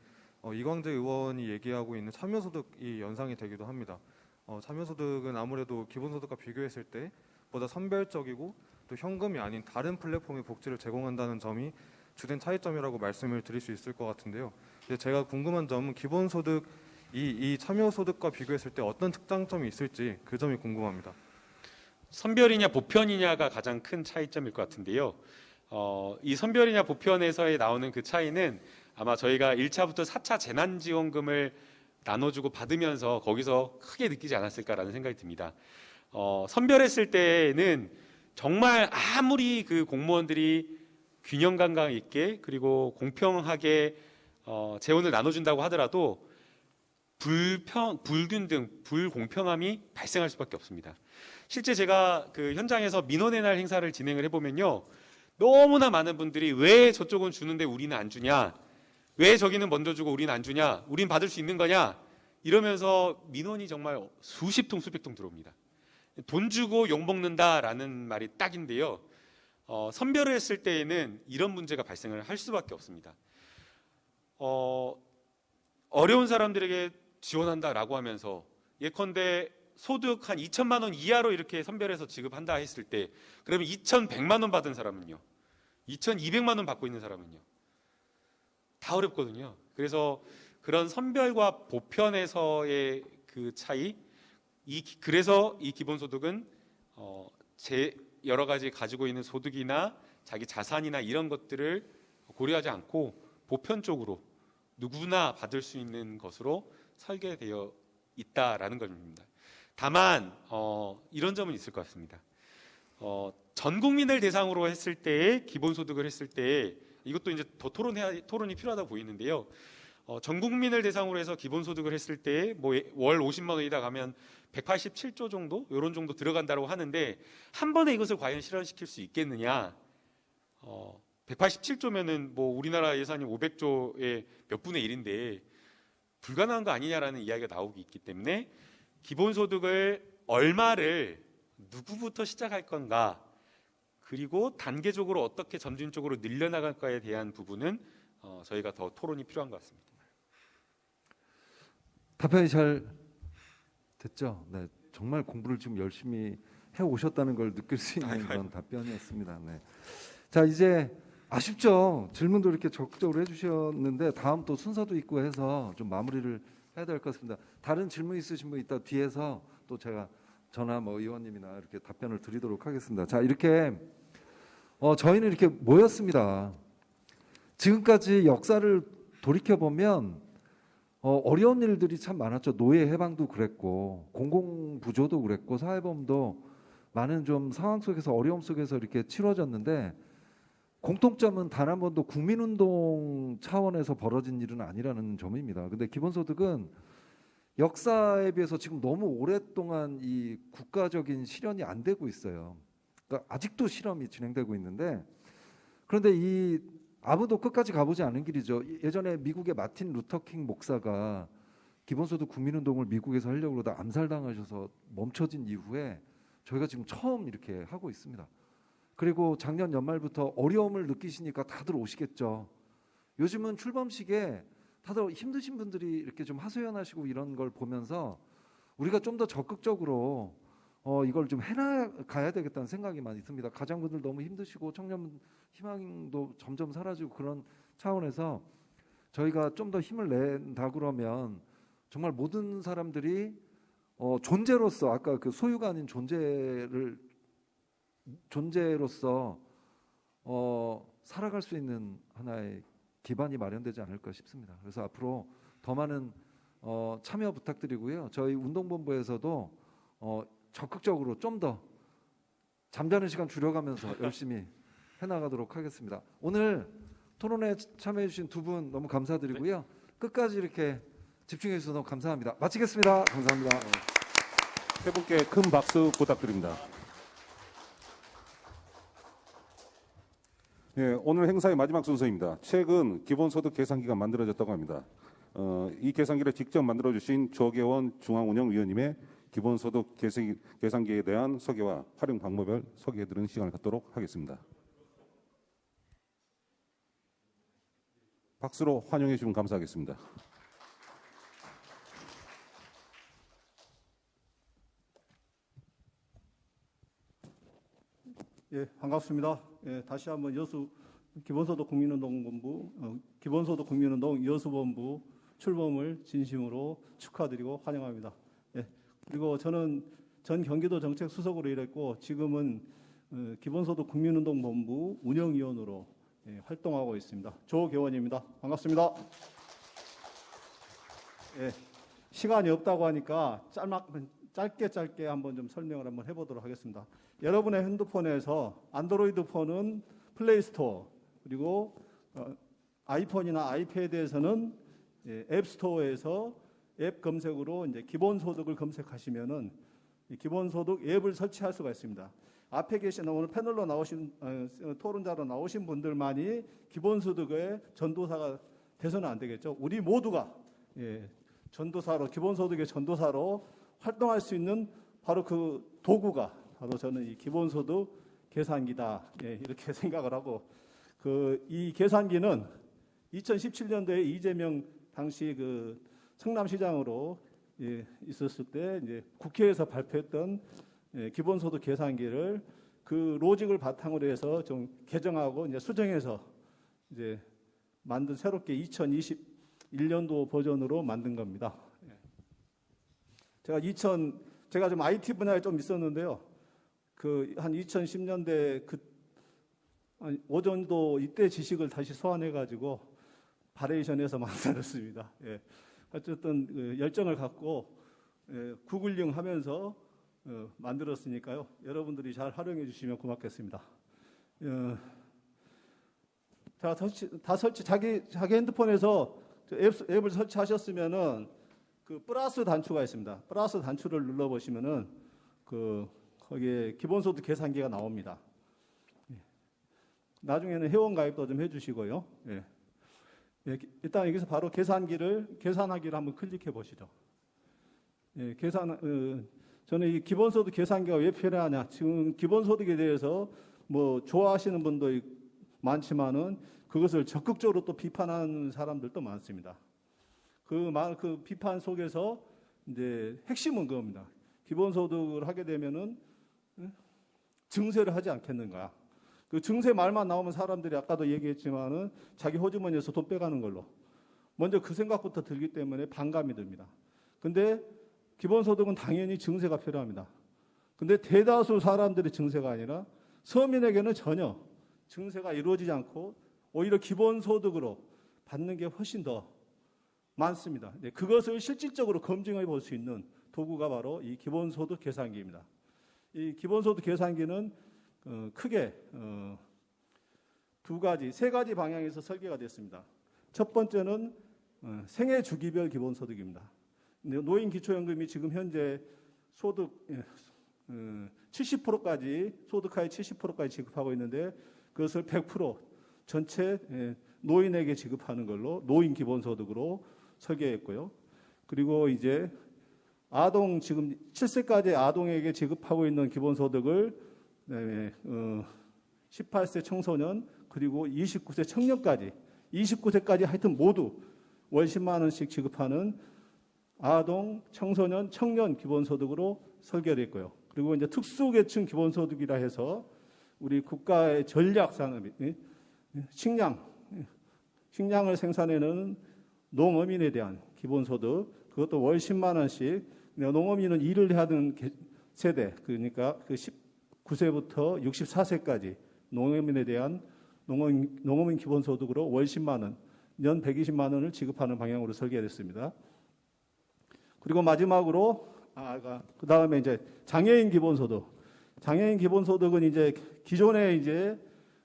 이광재 의원이 얘기하고 있는 참여소득이 연상이 되기도 합니다. 참여소득은 아무래도 기본소득과 비교했을 때 보다 선별적이고 또 현금이 아닌 다른 플랫폼의 복지를 제공한다는 점이 주된 차이점이라고 말씀을 드릴 수 있을 것 같은데요. 제가 궁금한 점은 기본소득 이 참여소득과 비교했을 때 어떤 특장점이 있을지 그 점이 궁금합니다. 선별이냐 보편이냐가 가장 큰 차이점일 것 같은데요. 이 선별이냐 보편에서의 나오는 그 차이는 아마 저희가 1차부터 4차 재난지원금을 나눠주고 받으면서 거기서 크게 느끼지 않았을까라는 생각이 듭니다. 선별했을 때는 정말 아무리 그 공무원들이 균형 감각 있게 그리고 공평하게 재원을 나눠준다고 하더라도 불균등, 불공평함이 발생할 수밖에 없습니다. 실제 제가 그 현장에서 민원의 날 행사를 진행을 해보면요, 너무나 많은 분들이 왜 저쪽은 주는데 우리는 안 주냐, 왜 저기는 먼저 주고 우리는 안 주냐, 우린 받을 수 있는 거냐, 이러면서 민원이 정말 수십 통 수백 통 들어옵니다. 돈 주고 욕 먹는다라는 말이 딱인데요. 선별을 했을 때에는 이런 문제가 발생을 할 수밖에 없습니다. 어려운 사람들에게 지원한다라고 하면서 예컨대 소득 한 2천만 원 이하로 이렇게 선별해서 지급한다 했을 때 그러면 2,100만 원 받은 사람은요, 2,200만 원 받고 있는 사람은요, 다 어렵거든요. 그래서 그런 선별과 보편에서의 그 차이, 그래서 이 기본소득은 여러 가지 가지고 있는 소득이나 자기 자산이나 이런 것들을 고려하지 않고 보편적으로 누구나 받을 수 있는 것으로 설계되어 있다라는 겁니다. 다만 이런 점은 있을 것 같습니다. 전 국민을 대상으로 했을 때 기본소득을 했을 때 이것도 이제 더 토론이 필요하다 보이는데요. 전 국민을 대상으로 해서 기본소득을 했을 때 뭐 월 50만 원이다 가면 187조 정도 이런 정도 들어간다고 하는데 한 번에 이것을 과연 실현시킬 수 있겠느냐? 187조면은 뭐 우리나라 예산이 500조의 몇 분의 1인데 불가능한 거 아니냐라는 이야기가 나오기 있기 때문에 기본소득을 얼마를 누구부터 시작할 건가, 그리고 단계적으로 어떻게 점진적으로 늘려나갈까에 대한 부분은 저희가 더 토론이 필요한 것 같습니다. 답변이 잘 됐죠? 네, 정말 공부를 지금 열심히 해 오셨다는 걸 느낄 수 있는 그런 답변이었습니다. 네. 자, 이제 아쉽죠. 질문도 이렇게 적극적으로 해주셨는데 다음 또 순서도 있고 해서 좀 마무리를 해야 될 것 같습니다. 다른 질문 있으신 분 이따 뒤에서 또 제가 전화 의원님이나 이렇게 답변을 드리도록 하겠습니다. 자, 이렇게 저희는 이렇게 모였습니다. 지금까지 역사를 돌이켜 보면 어려운 일들이 참 많았죠. 노예 해방도 그랬고 공공부조도 그랬고 사회보험도 많은 좀 상황 속에서 어려움 속에서 이렇게 치러졌는데 공통점은 단 한 번도 국민운동 차원에서 벌어진 일은 아니라는 점입니다. 근데 기본소득은 역사에 비해서 지금 너무 오랫동안 이 국가적인 실현이 안 되고 있어요. 그러니까 아직도 실험이 진행되고 있는데, 그런데 이 아무도 끝까지 가보지 않은 길이죠. 예전에 미국의 마틴 루터킹 목사가 기본소득 국민운동을 미국에서 하려고 그러다 암살당하셔서 멈춰진 이후에 저희가 지금 처음 이렇게 하고 있습니다. 그리고 작년 연말부터 어려움을 느끼시니까 다들 오시겠죠. 요즘은 출범식에 다들 힘드신 분들이 이렇게 좀 하소연하시고 이런 걸 보면서 우리가 좀 더 적극적으로 이걸 좀 해나가야 되겠다는 생각이 많이 듭니다. 가장분들 너무 힘드시고 청년 희망도 점점 사라지고 그런 차원에서 저희가 좀 더 힘을 낸다 그러면 정말 모든 사람들이 존재로서 아까 그 소유가 아닌 존재로서 살아갈 수 있는 하나의 기반이 마련되지 않을까 싶습니다. 그래서 앞으로 더 많은 참여 부탁드리고요. 저희 운동본부에서도 적극적으로 좀 더 잠자는 시간 줄여가면서 열심히 해나가도록 하겠습니다. 오늘 토론에 참여해주신 두 분 너무 감사드리고요. 끝까지 이렇게 집중해 주셔서 너무 감사합니다. 마치겠습니다. 감사합니다. 세 분께 큰 박수 부탁드립니다. 예, 오늘 행사의 마지막 순서입니다. 최근 기본소득 계산기가 만들어졌다고 합니다. 이 계산기를 직접 만들어주신 조계원 중앙운영위원님의 기본소득 계산기에 대한 소개와 활용 방법을 소개해드리는 시간을 갖도록 하겠습니다. 박수로 환영해 주시면 감사하겠습니다. 예, 반갑습니다. 예, 다시 한번 기본소득 국민운동본부, 기본소득 국민운동 여수본부 출범을 진심으로 축하드리고 환영합니다. 예, 그리고 저는 전 경기도 정책 수석으로 일했고 지금은 기본소득 국민운동본부 운영위원으로 활동하고 있습니다. 조계원입니다. 반갑습니다. 예, 시간이 없다고 하니까 짧게 한번 좀 설명을 한번 해보도록 하겠습니다. 여러분의 핸드폰에서 안드로이드 폰은 플레이스토어 그리고 아이폰이나 아이패드에서는 앱스토어에서 앱 검색으로 이제 기본소득을 검색하시면은 기본소득 앱을 설치할 수가 있습니다. 앞에 계신 오늘 패널로 나오신 토론자로 나오신 분들만이 기본소득의 전도사가 돼서는 안 되겠죠. 우리 모두가 전도사로 기본소득의 전도사로 활동할 수 있는 바로 그 도구가 바로 저는 이 기본소득 계산기다 이렇게 생각을 하고 이 계산기는 2017년도에 이재명 당시 그 성남시장으로 있었을 때 이제 국회에서 발표했던 기본소득 계산기를 그 로직을 바탕으로 해서 좀 개정하고 이제 수정해서 이제 만든 새롭게 2021년도 버전으로 만든 겁니다. 제가 좀 IT 분야에 좀 있었는데요. 한 2010년대 오전도 이때 지식을 다시 소환해가지고 바레이션해서 만들었습니다. 예. 어쨌든 열정을 갖고 구글링 하면서 만들었으니까요. 여러분들이 잘 활용해 주시면 고맙겠습니다. 자기 핸드폰에서 앱을 설치하셨으면은 그 플러스 단추가 있습니다. 플러스 단추를 눌러보시면은 거기에 기본소득 계산기가 나옵니다. 나중에는 회원가입도 좀 해주시고요. 예. 일단 여기서 바로 계산하기를 한번 클릭해 보시죠. 예, 저는 이 기본소득 계산기가 왜 필요하냐. 지금 기본소득에 대해서 뭐 좋아하시는 분도 많지만은 그것을 적극적으로 또 비판하는 사람들도 많습니다. 그 비판 속에서 이제 핵심은 그겁니다. 기본소득을 하게 되면은 증세를 하지 않겠는가. 그 증세 말만 나오면 사람들이 아까도 얘기했지만은 자기 호주머니에서 돈 빼가는 걸로 먼저 그 생각부터 들기 때문에 반감이 듭니다. 근데 기본소득은 당연히 증세가 필요합니다. 근데 대다수 사람들의 증세가 아니라 서민에게는 전혀 증세가 이루어지지 않고 오히려 기본소득으로 받는 게 훨씬 더 많습니다. 그것을 실질적으로 검증해 볼 수 있는 도구가 바로 이 기본소득 계산기입니다. 이 기본소득 계산기는 크게 세 가지 방향에서 설계가 됐습니다. 첫 번째는 생애 주기별 기본소득입니다. 노인 기초연금이 지금 현재 소득 70%까지 소득하에 70%까지 지급하고 있는데 그것을 100% 전체 노인에게 지급하는 걸로 노인 기본소득으로 설계했고요. 그리고 이제 지금 7세까지 아동에게 지급하고 있는 기본소득을 18세 청소년 그리고 29세 청년까지 29세까지 하여튼 모두 월 10만 원씩 지급하는 아동, 청소년, 청년 기본소득으로 설계를 했고요. 그리고 이제 특수계층 기본소득이라 해서 우리 국가의 전략 산업이 식량을 생산해내는 농어민에 대한 기본소득, 그것도 월 10만 원씩. 농어민은 일을 해야 하는 세대, 그러니까 그 19세부터 64세까지 농어민에 대한 농어민 기본소득으로 월 10만 원, 년 120만 원을 지급하는 방향으로 설계됐습니다. 그리고 마지막으로 그 다음에 이제 장애인 기본소득. 장애인 기본소득은 이제 기존에 이제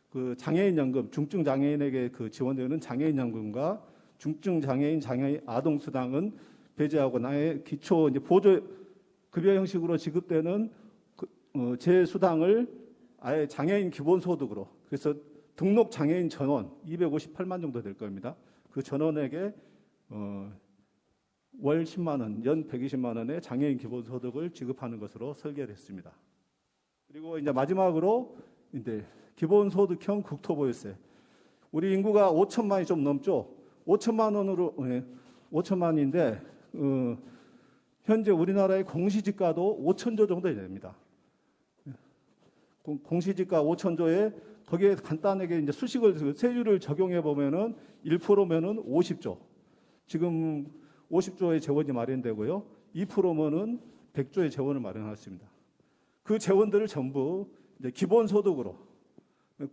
그 장애인 연금, 중증 장애인에게 그 지원되는 장애인 연금과 중증 장애인 아동 수당은 배제하고 나의 기초 이제 보조 급여 형식으로 지급되는 제 수당을 아예 장애인 기본소득으로, 그래서 등록 장애인 전원 258만 정도 될 겁니다. 그 전원에게 월 10만 원, 연 120만 원의 장애인 기본소득을 지급하는 것으로 설계를 했습니다. 그리고 이제 마지막으로 이제 기본소득형 국토보유세. 우리 인구가 5천만이 좀 넘죠. 5천만 원으로 5천만인데 현재 우리나라의 공시지가도 5천조 정도 됩니다. 공시지가 5천조에 거기에 간단하게 이제 수식을 세율을 적용해 보면은 1%면은 50조. 지금 50조의 재원이 마련되고요. 2%면은 100조의 재원을 마련할 수 있습니다. 그 재원들을 전부 이제 기본소득으로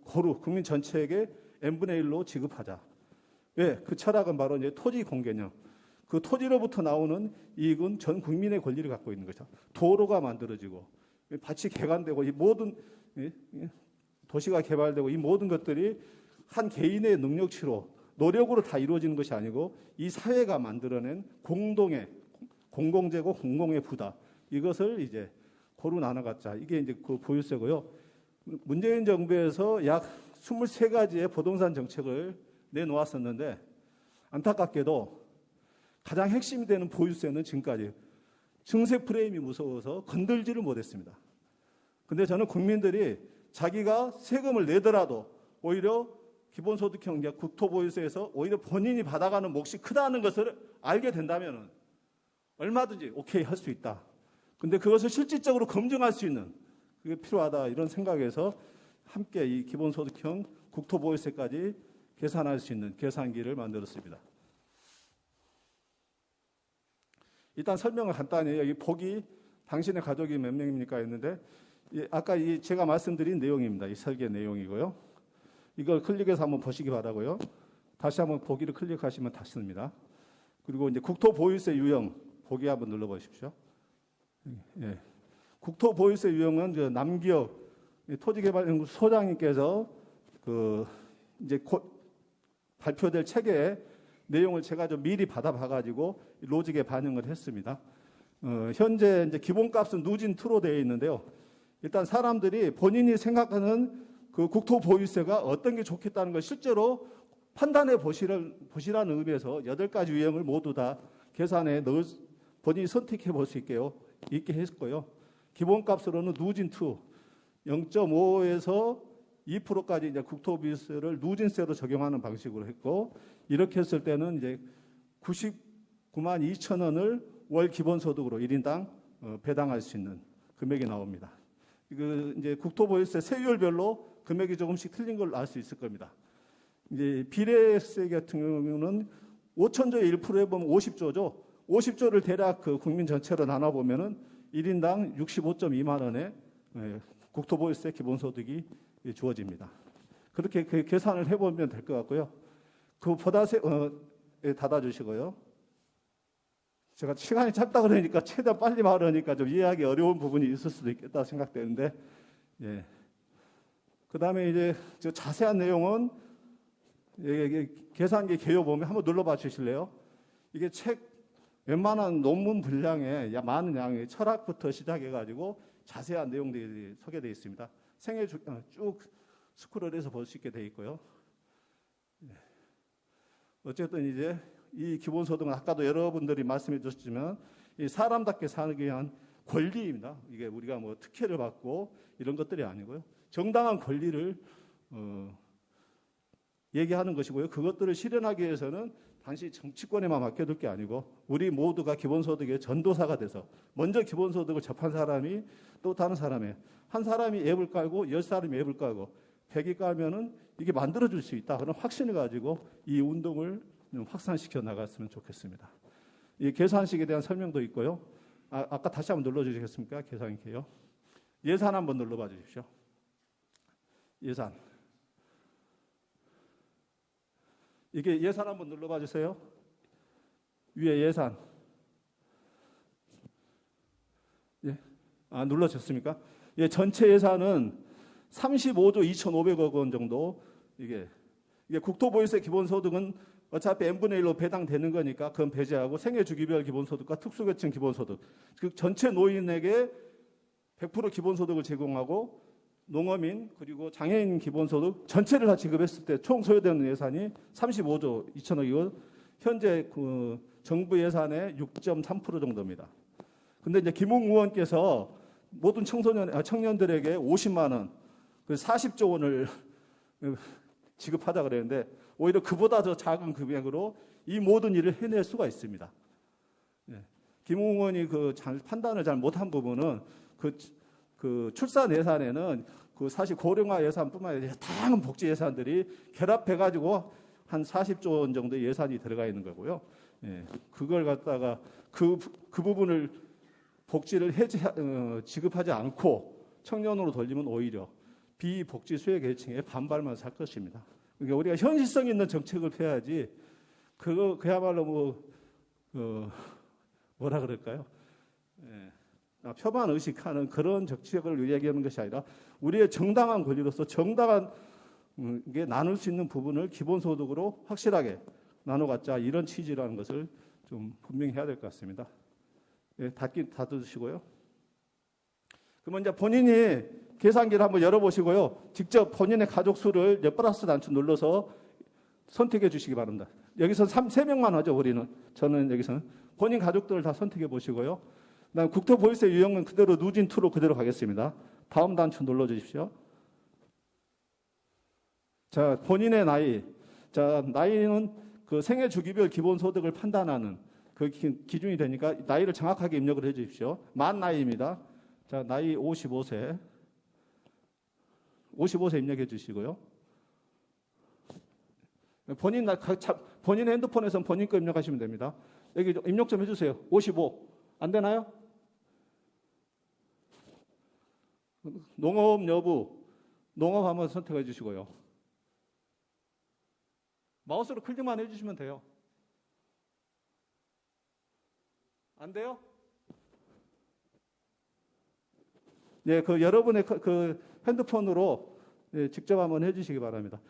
고루 국민 전체에게 n분의 1로 지급하자. 왜? 그 철학은 바로 이제 토지 공개념. 그 토지로부터 나오는 이익은 전 국민의 권리를 갖고 있는 거죠. 도로가 만들어지고 밭이 개간되고 이 모든 도시가 개발되고 이 모든 것들이 한 개인의 능력치로 노력으로 다 이루어지는 것이 아니고 이 사회가 만들어낸 공동의 공공재고 공공의 부다. 이것을 이제 고루 나눠 갖자. 이게 이제 그 보유세고요. 문재인 정부에서 약 23가지의 부동산 정책을 내놓았었는데 안타깝게도 가장 핵심이 되는 보유세는 지금까지 증세 프레임이 무서워서 건들지를 못했습니다. 근데 저는 국민들이 자기가 세금을 내더라도 오히려 기본소득형 국토보유세에서 오히려 본인이 받아가는 몫이 크다는 것을 알게 된다면 얼마든지 오케이 할 수 있다. 근데 그것을 실질적으로 검증할 수 있는 그게 필요하다. 이런 생각에서 함께 이 기본소득형 국토보유세까지 계산할 수 있는 계산기를 만들었습니다. 일단 설명을 간단히 해요. 이 복이 당신의 가족이 몇 명입니까 했는데 아까 제가 말씀드린 내용입니다. 이 설계 내용이고요. 이걸 클릭해서 한번 보시기 바라고요. 다시 한번 보기를 클릭하시면 닫습니다. 그리고 이제 국토보유세 유형 보기 한번 눌러보십시오. 예. 국토보유세 유형은 그 남기업 토지개발연구소 소장님께서 그 이제 곧 발표될 책의 내용을 제가 좀 미리 받아봐가지고 로직에 반영을 했습니다. 현재 이제 기본값은 누진2로 되어 있는데요. 일단 사람들이 본인이 생각하는 그 국토보유세가 어떤 게 좋겠다는 걸 실제로 판단해 보시라는 의미에서 8가지 유형을 모두 다 계산해 본인이 선택해 볼 수 있게 했고요. 기본값으로는 누진2 0.5에서 2%까지 이제 국토보유세를 누진세로 적용하는 방식으로 했고, 이렇게 했을 때는 이제 99만 2천 원을 월 기본소득으로 1인당 배당할 수 있는 금액이 나옵니다. 이거 이제 국토보유세 세율별로 금액이 조금씩 틀린 걸 알 수 있을 겁니다. 이제 비례세 같은 경우는 5천조에 1% 해보면 50조죠. 50조를 대략 그 국민 전체로 나눠보면은 1인당 65.2만 원의 국토보유세 기본소득이 주어집니다. 그렇게 계산을 해보면 될 것 같고요. 그 보다세 닫아주시고요. 제가 시간이 짧다 그러니까 최대한 빨리 말하니까 좀 이해하기 어려운 부분이 있을 수도 있겠다 생각되는데, 예. 그 다음에 이제 저 자세한 내용은 계산기 개요 보면 한번 눌러봐 주실래요? 이게 책 웬만한 논문 분량에 많은 양의 철학부터 시작해가지고 자세한 내용들이 소개되어 있습니다. 생애 쭉 스크롤해서 볼 수 있게 되어 있고요. 어쨌든 이제 이 기본소득은 아까도 여러분들이 말씀해 주셨지만 이 사람답게 사기 위한 권리입니다. 이게 우리가 뭐 특혜를 받고 이런 것들이 아니고요. 정당한 권리를 얘기하는 것이고요. 그것들을 실현하기 위해서는 단지 정치권에만 맡겨둘 게 아니고 우리 모두가 기본소득의 전도사가 돼서 먼저 기본소득을 접한 사람이 또 다른 사람이 한 사람이 앱을 깔고 10사람이 앱을 깔고 100이 깔면은 이게 만들어줄 수 있다. 그런 확신을 가지고 이 운동을 좀 확산시켜 나갔으면 좋겠습니다. 이 계산식에 대한 설명도 있고요. 아까 다시 한번 눌러주시겠습니까? 계산기요. 예산 한번 눌러봐 주십시오. 예산. 이게 예산 한번 눌러봐 주세요. 위에 예산. 예. 눌러졌습니까? 예, 전체 예산은 35조 2,500억 원 정도 이게 국토보유세 기본소득은 어차피 n분의 1로 배당되는 거니까 그건 배제하고 생애주기별 기본소득과 특수계층 기본소득 그 전체 노인에게 100% 기본소득을 제공하고 농어민 그리고 장애인 기본소득 전체를 다 지급했을 때 총 소요되는 예산이 35조 2천억이고 현재 그 정부 예산의 6.3% 정도입니다. 근데 이제 김웅 의원께서 모든 청년들에게 50만 원, 그 40조 원을 지급하자 그랬는데 오히려 그보다 더 작은 금액으로 이 모든 일을 해낼 수가 있습니다. 예. 김웅 의원이 그 판단을 잘 못한 부분은 그 출산 예산에는 그 사실 고령화 예산뿐만 아니라 다양한 복지 예산들이 결합해가지고 한 40조 원 정도의 예산이 들어가 있는 거고요. 예. 그걸 갖다가 그 부분을 복지를 지급하지 않고 청년으로 돌리면 오히려 비복지 수혜 계층의 반발만 살 것입니다. 그러니까 우리가 현실성 있는 정책을 펴야지 그야말로 뭐라 그럴까요? 예. 표만 의식하는 그런 정책을 이야기하는 것이 아니라 우리의 정당한 권리로서 정당한 게 나눌 수 있는 부분을 기본소득으로 확실하게 나눠갖자 이런 취지라는 것을 좀 분명히 해야 될 것 같습니다. 예, 닫으시고요. 그러면 이제 본인이 계산기를 한번 열어보시고요. 직접 본인의 가족 수를 플러스 단추 눌러서 선택해 주시기 바랍니다. 여기서 3명만 하죠, 우리는. 저는 여기서는. 본인 가족들을 다 선택해 보시고요. 그다음 국토보유세 유형은 그대로 누진2로 그대로 가겠습니다. 다음 단추 눌러주십시오. 자, 본인의 나이. 자, 나이는 그 생애 주기별 기본소득을 판단하는 그 기준이 되니까 나이를 정확하게 입력을 해 주십시오. 만 나이입니다. 자, 나이 55세. 55세 입력해 주시고요. 본인의 핸드폰에서는 본인 거 입력하시면 됩니다. 여기 입력 좀 해주세요. 55. 안 되나요? 농업 여부. 농업 한번 선택해 주시고요. 마우스로 클릭만 해주시면 돼요. 안 돼요? 예, 그 여러분의 그 핸드폰으로 예, 직접 한번 해주시기 바랍니다.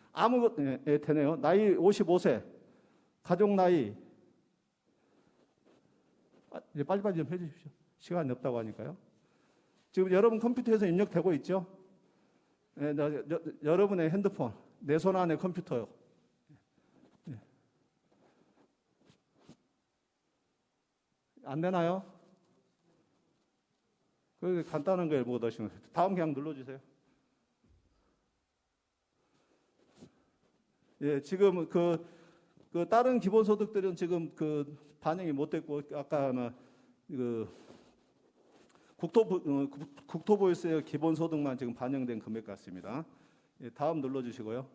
예, 되네요. 나이 55세, 가족 나이. 이제 빨리빨리 좀 해주십시오. 시간이 없다고 하니까요. 지금 여러분 컴퓨터에서 입력되고 있죠? 예, 여러분의 핸드폰, 내 손 안에 컴퓨터요. 예. 안 되나요? 그 간단한 거에 못 하시면 다음 그냥 눌러주세요. 예, 지금 그 다른 기본소득들은 지금 그 반영이 못 됐고 아까 그 국토보유세 기본소득만 지금 반영된 금액 같습니다. 예, 다음 눌러주시고요.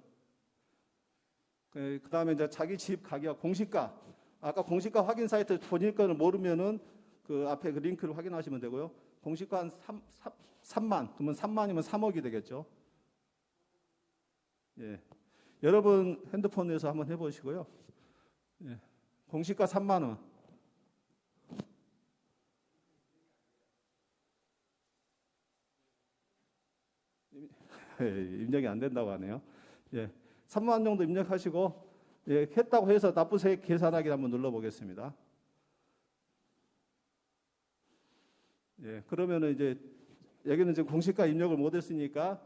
그 다음에 이제 자기 집 가격 공시가 아까 공시가 확인 사이트 본인 거를 모르면은 그 앞에 그 링크를 확인하시면 되고요. 공시가 한 3만, 그러면 3만이면 3억이 되겠죠. 예. 여러분 핸드폰에서 한번 해보시고요. 예. 공시가 3만 원. 예, 입력이 안 된다고 하네요. 예. 3만 원 정도 입력하시고 예, 했다고 해서 납부세 계산하기 한번 눌러보겠습니다. 예, 그러면은 이제 여기는 지금 공시가 입력을 못했으니까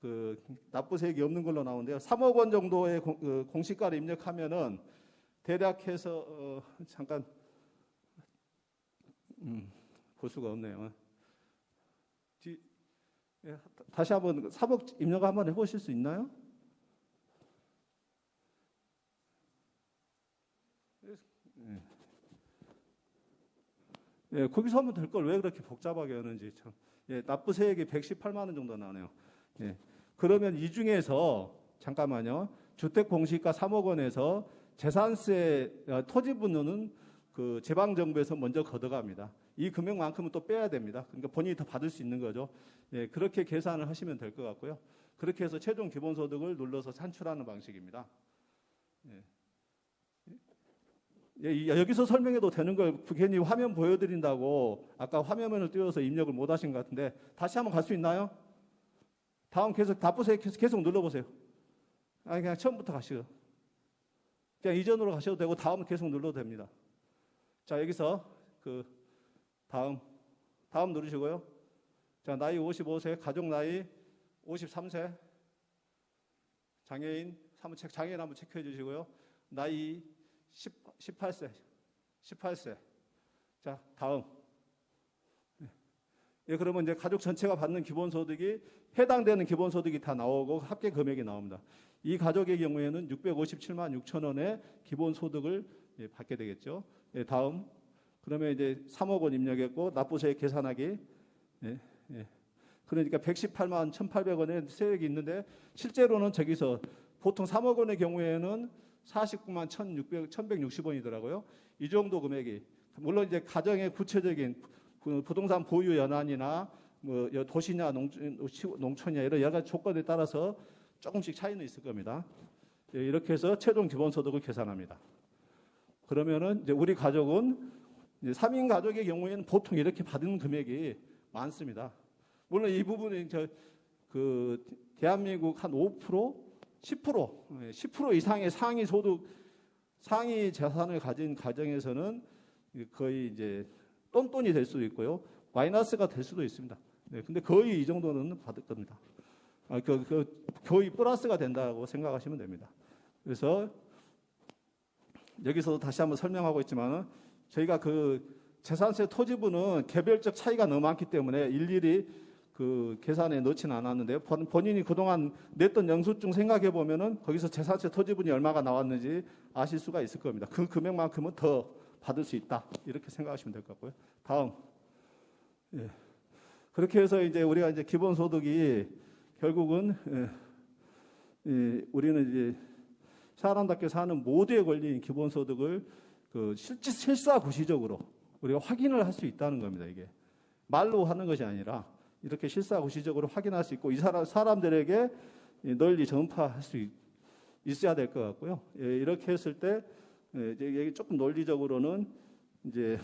그 납부세액이 없는 걸로 나오는데요. 3억 원 정도의 공시가를 입력하면은 대략 해서 잠깐 볼 수가 없네요. 예, 다시 한번 3억 입력 한번 해보실 수 있나요? 예, 거기서 하면 될 걸 왜 그렇게 복잡하게 하는지 참. 예, 납부세액이 118만 원 정도 나네요. 예. 그러면 이 중에서 잠깐만요. 주택 공시가 3억 원에서 재산세 토지 분노는 그 지방 정부에서 먼저 걷어갑니다. 이 금액만큼은 또 빼야 됩니다. 그러니까 본인이 더 받을 수 있는 거죠. 예, 그렇게 계산을 하시면 될 것 같고요. 그렇게 해서 최종 기본소득을 눌러서 산출하는 방식입니다. 예. 예, 여기서 설명해도 되는 걸 괜히 화면 보여드린다고 아까 화면을 띄워서 입력을 못 하신 것 같은데 다시 한번 갈 수 있나요? 다음 계속 납부세 계속 눌러보세요. 아니 그냥 처음부터 가시죠. 그냥 이전으로 가셔도 되고 다음 계속 눌러도 됩니다. 자 여기서 그 다음 누르시고요. 자 나이 55세, 가족 나이 53세, 장애인 한번 체크해 주시고요. 나이 18세. 자, 다음. 예, 그러면 이제 가족 전체가 받는 기본소득이 해당되는 기본소득이 다 나오고 합계 금액이 나옵니다. 이 가족의 경우에는 657만 6천 원의 기본소득을 받게 되겠죠. 예, 다음. 그러면 이제 3억 원 입력했고 납부세 계산하기. 예. 그러니까 118만 1,800원의 세액이 있는데 실제로는 저기서 보통 3억 원의 경우에는 49만 1,160원이더라고요. 이 정도 금액이 물론 이제 가정의 구체적인 부동산 보유 연한이나 뭐 도시냐 농촌이냐 이런 여러 가지 조건에 따라서 조금씩 차이는 있을 겁니다. 이렇게 해서 최종 기본소득을 계산합니다. 그러면은 이제 우리 가족은 이제 3인 가족의 경우에는 보통 이렇게 받은 금액이 많습니다. 물론 이 부분은 그 대한민국 한 5%, 10% 이상의 상위 재산을 가진 가정에서는 거의 이제 똔똔이 될 수도 있고요. 마이너스가 될 수도 있습니다. 네, 근데 거의 이 정도는 받을 겁니다. 거의 플러스가 된다고 생각하시면 됩니다. 그래서 여기서 다시 한번 설명하고 있지만은 저희가 그 재산세 토지분은 개별적 차이가 너무 많기 때문에 일일이 그 계산에 넣지는 않았는데요. 본인이 그동안 냈던 영수증 생각해 보면은 거기서 재산세 토지분이 얼마가 나왔는지 아실 수가 있을 겁니다. 그 금액만큼은 더 받을 수 있다. 이렇게 생각하시면 될 것 같고요. 다음. 예. 그렇게 해서 이제 우리가 이제 기본소득이 결국은 우리는 이제 사람답게 사는 모두에 걸린 기본소득을 그 실사구시적으로 우리가 확인을 할 수 있다는 겁니다. 이게 말로 하는 것이 아니라 이렇게 실사구시적으로 확인할 수 있고 이 사람들에게 널리 전파할 수 있어야 될 것 같고요. 예, 이렇게 했을 때 이제 조금 논리적으로는 이제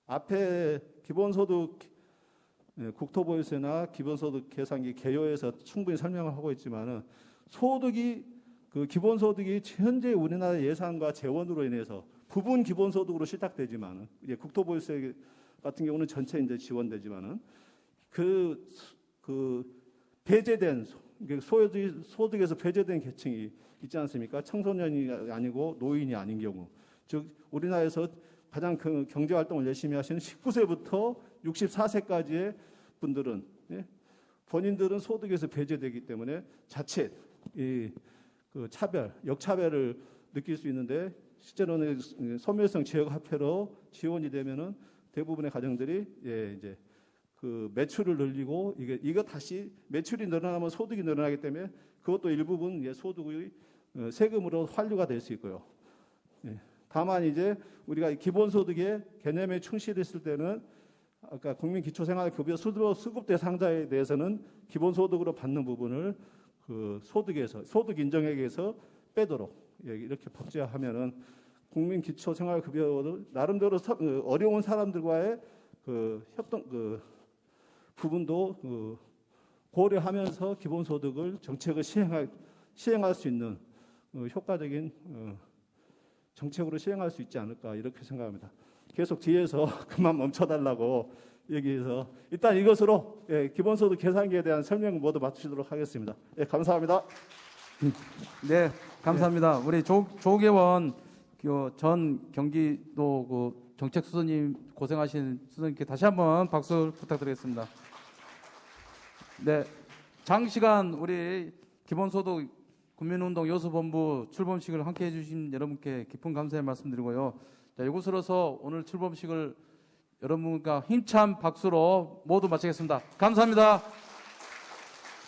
앞에 기본소득 국토보유세나 기본소득 계산기 개요에서 충분히 설명을 하고 있지만은 소득이 그 기본소득이 현재 우리나라 예산과 재원으로 인해서 부분 기본소득으로 시작되지만은 이제 국토보유세 같은 경우는 전체 이제 지원되지만은 그 배제된 소득에서 배제된 계층이 있지 않습니까? 청소년이 아니고 노인이 아닌 경우, 즉 우리나라에서 가장 그 경제 활동을 열심히 하시는 19세부터 64세까지의 분들은 본인들은 소득에서 배제되기 때문에 자칫 그 역차별을 느낄 수 있는데 실제로는 소멸성 지역화폐로 지원이 되면은 대부분의 가정들이 이제 그 매출을 늘리고 이거 다시 매출이 늘어나면 소득이 늘어나기 때문에 그것도 일부분 소득의 세금으로 환류가 될 수 있고요. 다만 이제 우리가 기본소득의 개념에 충실했을 때는 아까 국민기초생활급여 수급 대상자에 대해서는 기본소득으로 받는 부분을 그 소득 인정액에서 빼도록 이렇게 법제화하면은 국민기초생활급여도 나름대로 어려운 사람들과의 그 협동 부분도 고려하면서 기본소득을 정책을 시행할 수 있는 효과적인 정책으로 시행할 수 있지 않을까 이렇게 생각합니다. 계속 뒤에서 그만 멈춰달라고 얘기해서 일단 이것으로 기본소득 계산기에 대한 설명 모두 마치도록 하겠습니다. 감사합니다. 네, 감사합니다. 우리 조계원 전 경기도 그 정책 수석님 고생하신 수석님께 다시 한번 박수 부탁드리겠습니다. 네, 장시간 우리 기본소득 국민운동 여수본부 출범식을 함께해 주신 여러분께 깊은 감사의 말씀드리고요. 자, 이곳으로서 오늘 출범식을 여러분과 힘찬 박수로 모두 마치겠습니다. 감사합니다.